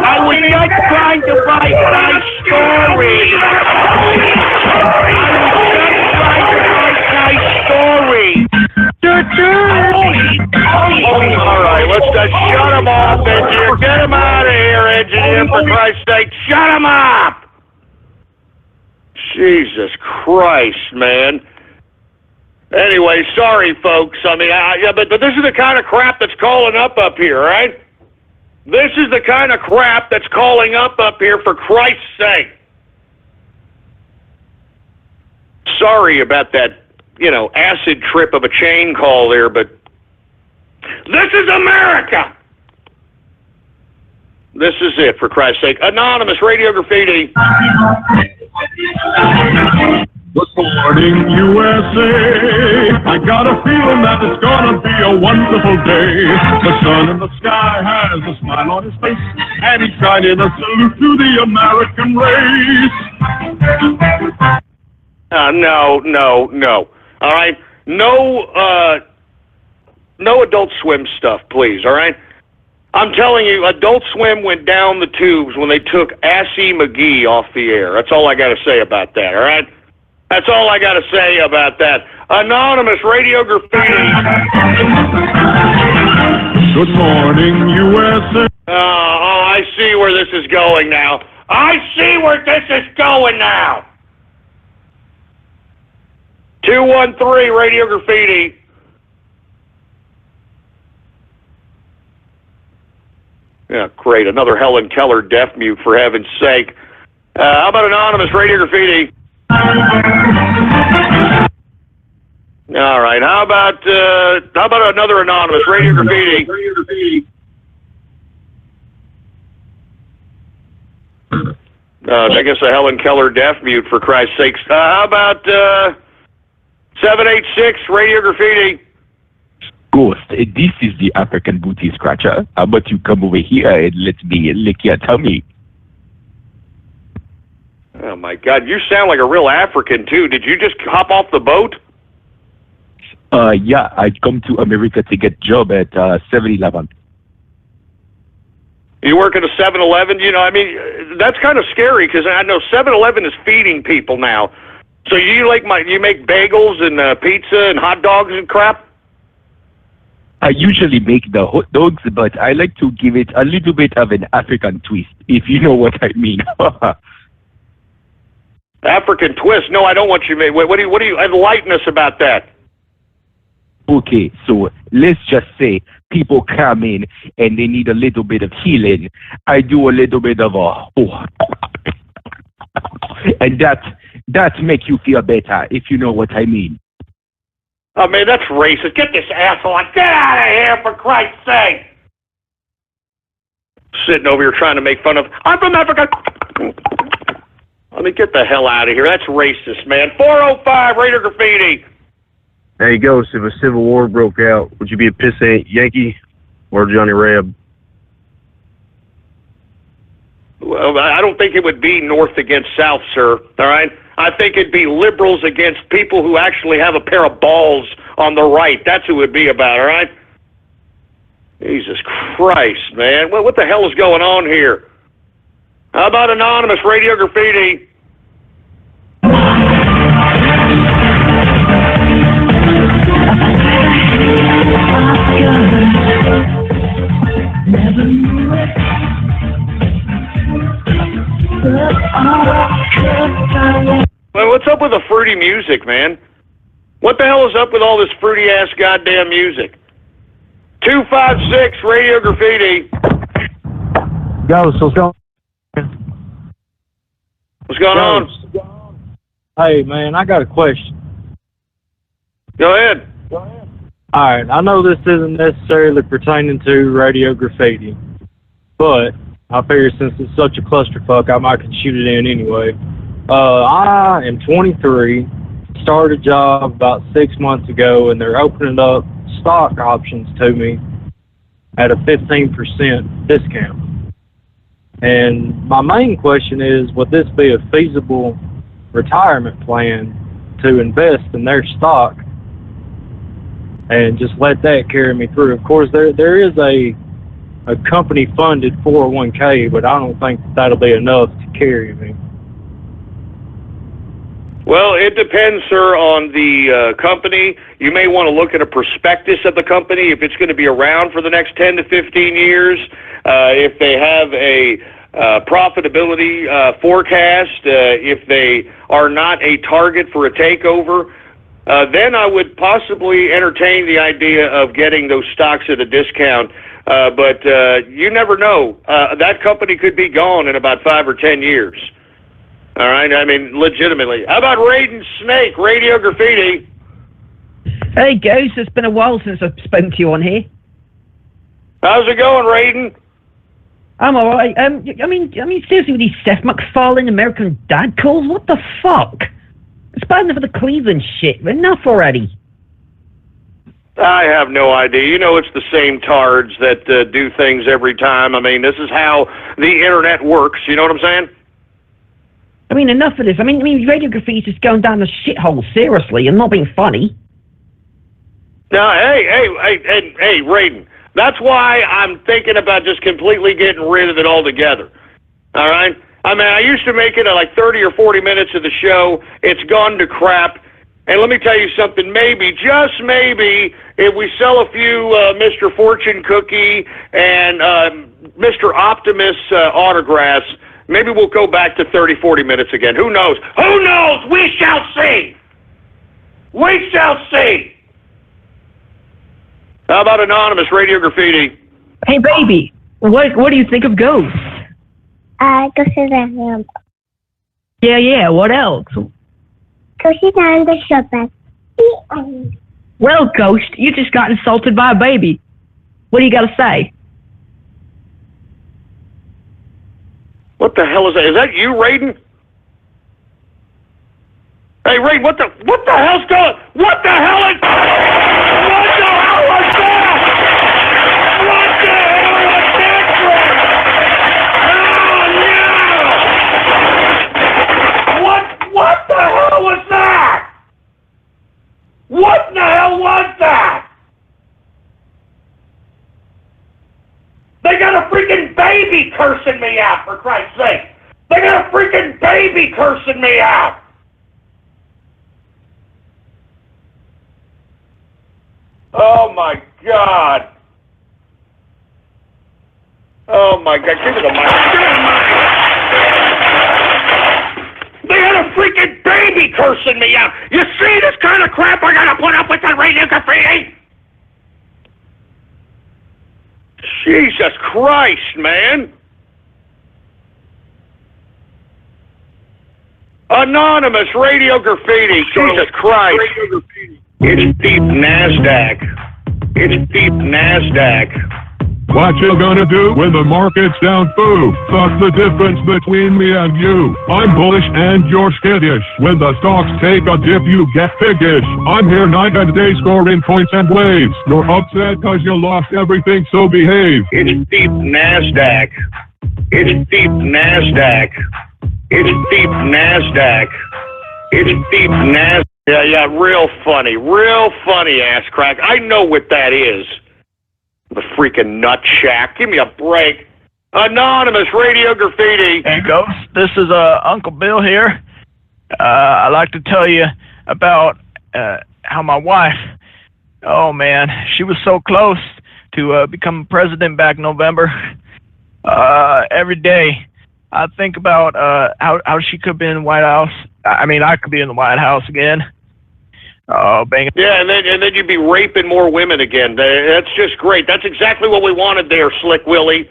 I was just trying to write nice stories. All right, let's just shut them off, engineer. Get them out of here, engineer, for Christ's sake. Shut them up! Jesus Christ, man. Anyway, sorry, folks. I mean, but this is the kind of crap that's calling up here, right? This is the kind of crap that's calling up here, for Christ's sake. Sorry about that, acid trip of a chain call there, but this is America. This is it, for Christ's sake. Anonymous Radio Graffiti. Good morning, USA. I got a feeling that it's gonna be a wonderful day. The sun in the sky has a smile on his face, and he's shining a salute to the American race. No. All right? No Adult Swim stuff, please, all right? I'm telling you, Adult Swim went down the tubes when they took Assy McGee off the air. That's all I got to say about that, all right? That's all I got to say about that. Anonymous Radio Graffiti. Good morning, USA. I see where this is going now. I see where this is going now. 213 Radio Graffiti. Yeah, great. Another Helen Keller deaf mute, for heaven's sake. How about Anonymous Radio Graffiti? All right. How about another Anonymous Radio Graffiti? I guess a Helen Keller deaf mute, for Christ's sakes. How about 786 Radio Graffiti? Ghost, this is the African Booty Scratcher. How about you come over here and let me lick your tummy? Oh, my God. You sound like a real African, too. Did you just hop off the boat? Yeah, I come to America to get job at 7-Eleven. You work at a 7-Eleven? That's kind of scary, because I know 7-Eleven is feeding people now. So you make bagels and pizza and hot dogs and crap? I usually make the hot dogs, but I like to give it a little bit of an African twist, if you know what I mean. African twist? No, I don't want you to make. What do you enlighten us about that? Okay, so let's just say people come in and they need a little bit of healing. I do a little bit of and that make you feel better, if you know what I mean. Oh, man, that's racist. Get this asshole. Get out of here, for Christ's sake. Sitting over here trying to make fun of, I'm from Africa. Let me get the hell out of here. That's racist, man. 405 Radio Graffiti. Hey, Ghost, if a civil war broke out, would you be a pissant Yankee or Johnny Reb? Well, I don't think it would be North against South, sir. All right? I think it'd be liberals against people who actually have a pair of balls on the right. That's who it would be about, all right? Jesus Christ, man. What the hell is going on here? How about Anonymous Radio Graffiti? Well, what's up with the fruity music, man? What the hell is up with all this fruity-ass goddamn music? 256 Radio Graffiti. Ghost, what's going on? What's going on? Hey, man, I got a question. Go ahead. All right, I know this isn't necessarily pertaining to Radio Graffiti, but I figure since it's such a clusterfuck, I might could shoot it in anyway. I am 23, started a job about 6 months ago, and they're opening up stock options to me at a 15% discount. And my main question is, would this be a feasible retirement plan to invest in their stock and just let that carry me through? Of course, there is a company-funded 401k, but I don't think that'll be enough to carry me. Well, it depends, sir, on the company. You may want to look at a prospectus of the company if it's going to be around for the next 10 to 15 years. If they have a profitability forecast, if they are not a target for a takeover, then I would possibly entertain the idea of getting those stocks at a discount. But you never know. That company could be gone in about 5 or 10 years. All right? I mean, legitimately. How about Raiden Snake, Radio Graffiti? Hey, Ghost. It's been a while since I've spoken to you on here. How's it going, Raiden? I'm all right. I mean, seriously, with these Seth MacFarlane American Dad calls, what the fuck? It's bad enough of the Cleveland shit. Enough already. I have no idea. You know, it's the same tards that do things every time. I mean, this is how the internet works. You know what I'm saying? I mean, enough of this. I mean, Radio Graffiti's just going down the shithole, seriously, and not being funny. No, hey, Raiden. That's why I'm thinking about just completely getting rid of it altogether. All right? I mean, I used to make it like 30 or 40 minutes of the show. It's gone to crap. And let me tell you something, maybe, just maybe, if we sell a few Mr. Fortune Cookie and Mr. Optimus autographs, maybe we'll go back to 30, 40 minutes again. Who knows? Who knows? We shall see. We shall see. How about Anonymous Radio Graffiti? Hey, baby, what do you think of Ghost? Ghost is a him. Yeah, what else? Ghost is on the shop. Well, Ghost, you just got insulted by a baby. What do you got to say? What the hell is that? Is that you, Raiden? Hey, Raiden, what the hell's going? What the hell is? What the hell was that? What the hell was that from? Oh no! What the hell was that? What the hell was that? They got a freaking baby cursing me out, for Christ's sake. They got a freaking baby cursing me out. Oh, my God. Oh, my God. Give me the mic. Give me the mic. They got a freaking baby cursing me out. You see this kind of crap I got to put up with on Radio Graffiti? Jesus Christ, man. Anonymous Radio Graffiti. Jesus Christ. It's deep NASDAQ. It's deep NASDAQ. What you gonna do when the market's down, boo? Fuck the difference between me and you. I'm bullish and you're skittish. When the stocks take a dip, you get piggish. I'm here night and day scoring points and waves. You're upset cause you lost everything, so behave. It's deep NASDAQ. It's deep NASDAQ. It's deep NASDAQ. It's deep NASDAQ. Yeah, real funny, ass crack. I know what that is. The freaking nut shack. Give me a break. Anonymous Radio Graffiti. Hey, Ghost. This is Uncle Bill here. I'd like to tell you about how my wife, oh man, she was so close to becoming president back in November. Every day I think about how she could be in the White House. I mean, I could be in the White House again. Oh, bang. Yeah, and then you'd be raping more women again. That's just great. That's exactly what we wanted there, Slick Willie.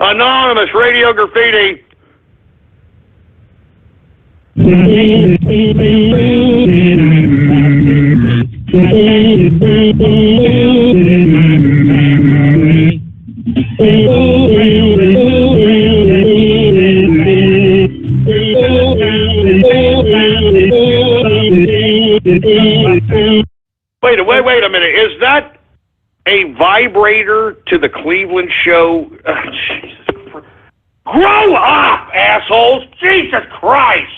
Anonymous Radio Graffiti. Wait a minute. Is that a vibrator to the Cleveland show? Jesus Christ. Grow up, assholes! Jesus Christ!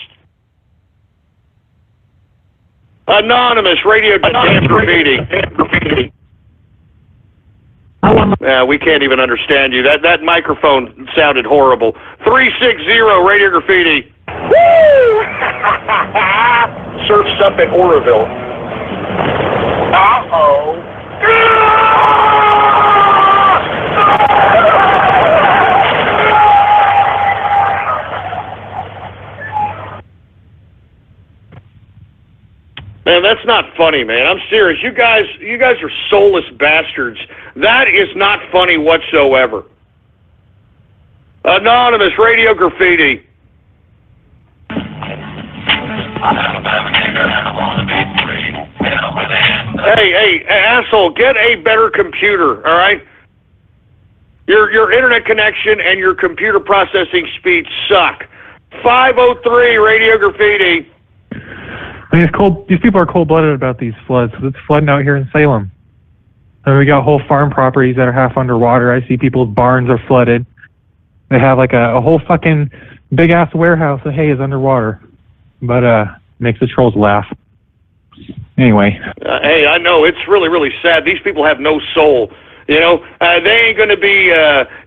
Anonymous Radio Graffiti. We can't even understand you. That microphone sounded horrible. 360 Radio Graffiti. Woo! Surfs up at Oroville. Uh-oh. Man, that's not funny, man. I'm serious. You guys are soulless bastards. That is not funny whatsoever. Anonymous Radio Graffiti. Hey, asshole, get a better computer, all right? Your internet connection and your computer processing speed suck. 503 Radio Graffiti. I mean, it's cold. These people are cold-blooded about these floods. It's flooding out here in Salem. And we got whole farm properties that are half underwater. I see people's barns are flooded. They have like a whole fucking big-ass warehouse of hay is underwater. But makes the trolls laugh. Anyway. Hey, I know it's really sad. These people have no soul. You know, they ain't going to be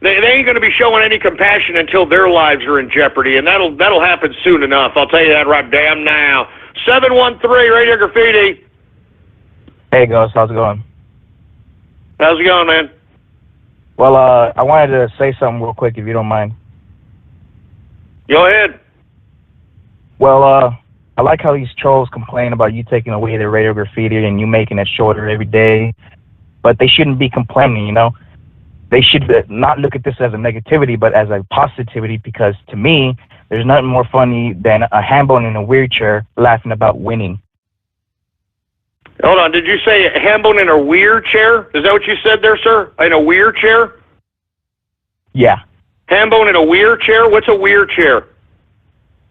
they ain't going to be showing any compassion until their lives are in jeopardy, and that'll happen soon enough. I'll tell you that right damn now. 713 Radio Graffiti. Hey, Ghost, how's it going? How's it going, man? Well, I wanted to say something real quick, if you don't mind. Go ahead. Well, I like how these trolls complain about you taking away their Radio Graffiti and you making it shorter every day. But they shouldn't be complaining, you know? They should not look at this as a negativity, but as a positivity, because to me, there's nothing more funny than a hambone in a wheelchair laughing about winning. Hold on, did you say hambone in a weird chair? Is that what you said there, sir? In a weird chair? Yeah. Hambone in a weird chair? What's a weird chair?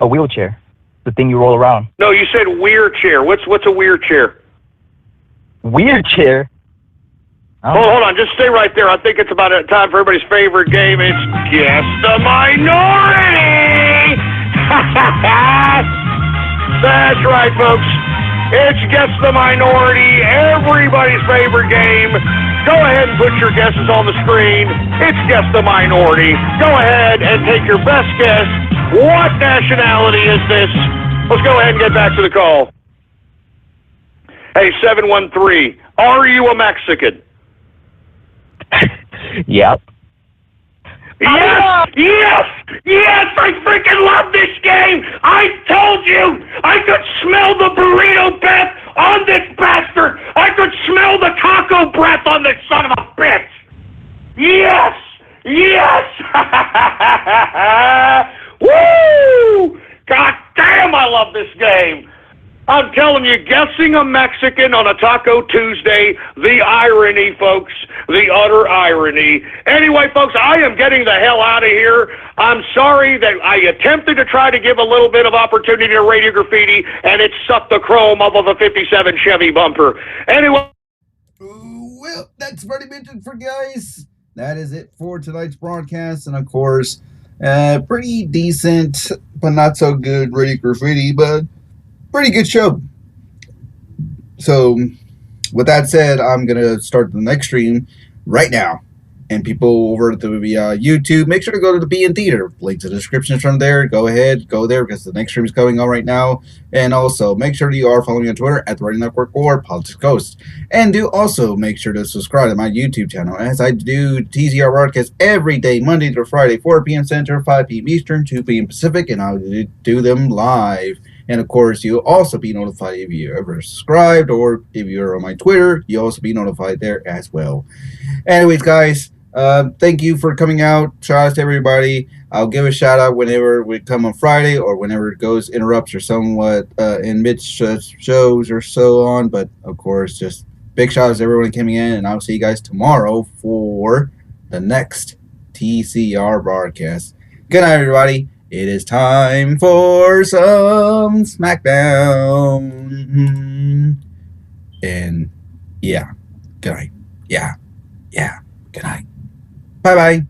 A wheelchair. The thing you roll around. No, you said weird chair. What's a weird chair? Weird chair? Hold on, just stay right there. I think it's about time for everybody's favorite game. It's Guess the Minority! That's right, folks. It's Guess the Minority, everybody's favorite game. Go ahead and put your guesses on the screen. It's Guess the Minority. Go ahead and take your best guess. What nationality is this? Let's go ahead and get back to the call. Hey, 713, are you a Mexican? Yep. Yes! I freaking love this game! I told you! I could smell the burrito breath on this bastard! I could smell the taco breath on this son of a bitch! Yes! you guessing a Mexican on a Taco Tuesday? The irony, folks. The utter irony. Anyway, folks, I am getting the hell out of here. I'm sorry that I attempted to try to give a little bit of opportunity to Radio Graffiti, and it sucked the chrome off of a 57 Chevy bumper. Anyway. Well, that's pretty much it for guys. That is it for tonight's broadcast. And, of course, pretty decent, but not so good Radio Graffiti, but pretty good show. So, with that said, I'm going to start the next stream right now. And people over at the YouTube, make sure to go to the BN Theater. Links in the description from there. Go ahead, go there because the next stream is going on right now. And also, make sure that you are following me on Twitter at The Radio Network or Politics Ghost. And do also make sure to subscribe to my YouTube channel as I do TZR broadcasts every day, Monday through Friday, 4 p.m. Central, 5 p.m. Eastern, 2 p.m. Pacific, and I'll do them live. And, of course, you'll also be notified if you ever subscribed or if you're on my Twitter, you'll also be notified there as well. Anyways, guys, thank you for coming out. Shout out to everybody. I'll give a shout out whenever we come on Friday or whenever it goes interrupts or somewhat in mid shows or so on. But, of course, just big shout out to everyone coming in. And I'll see you guys tomorrow for the next TCR broadcast. Good night, everybody. It is time for some SmackDown. And, yeah. Good night. Yeah. Good night. Bye-bye.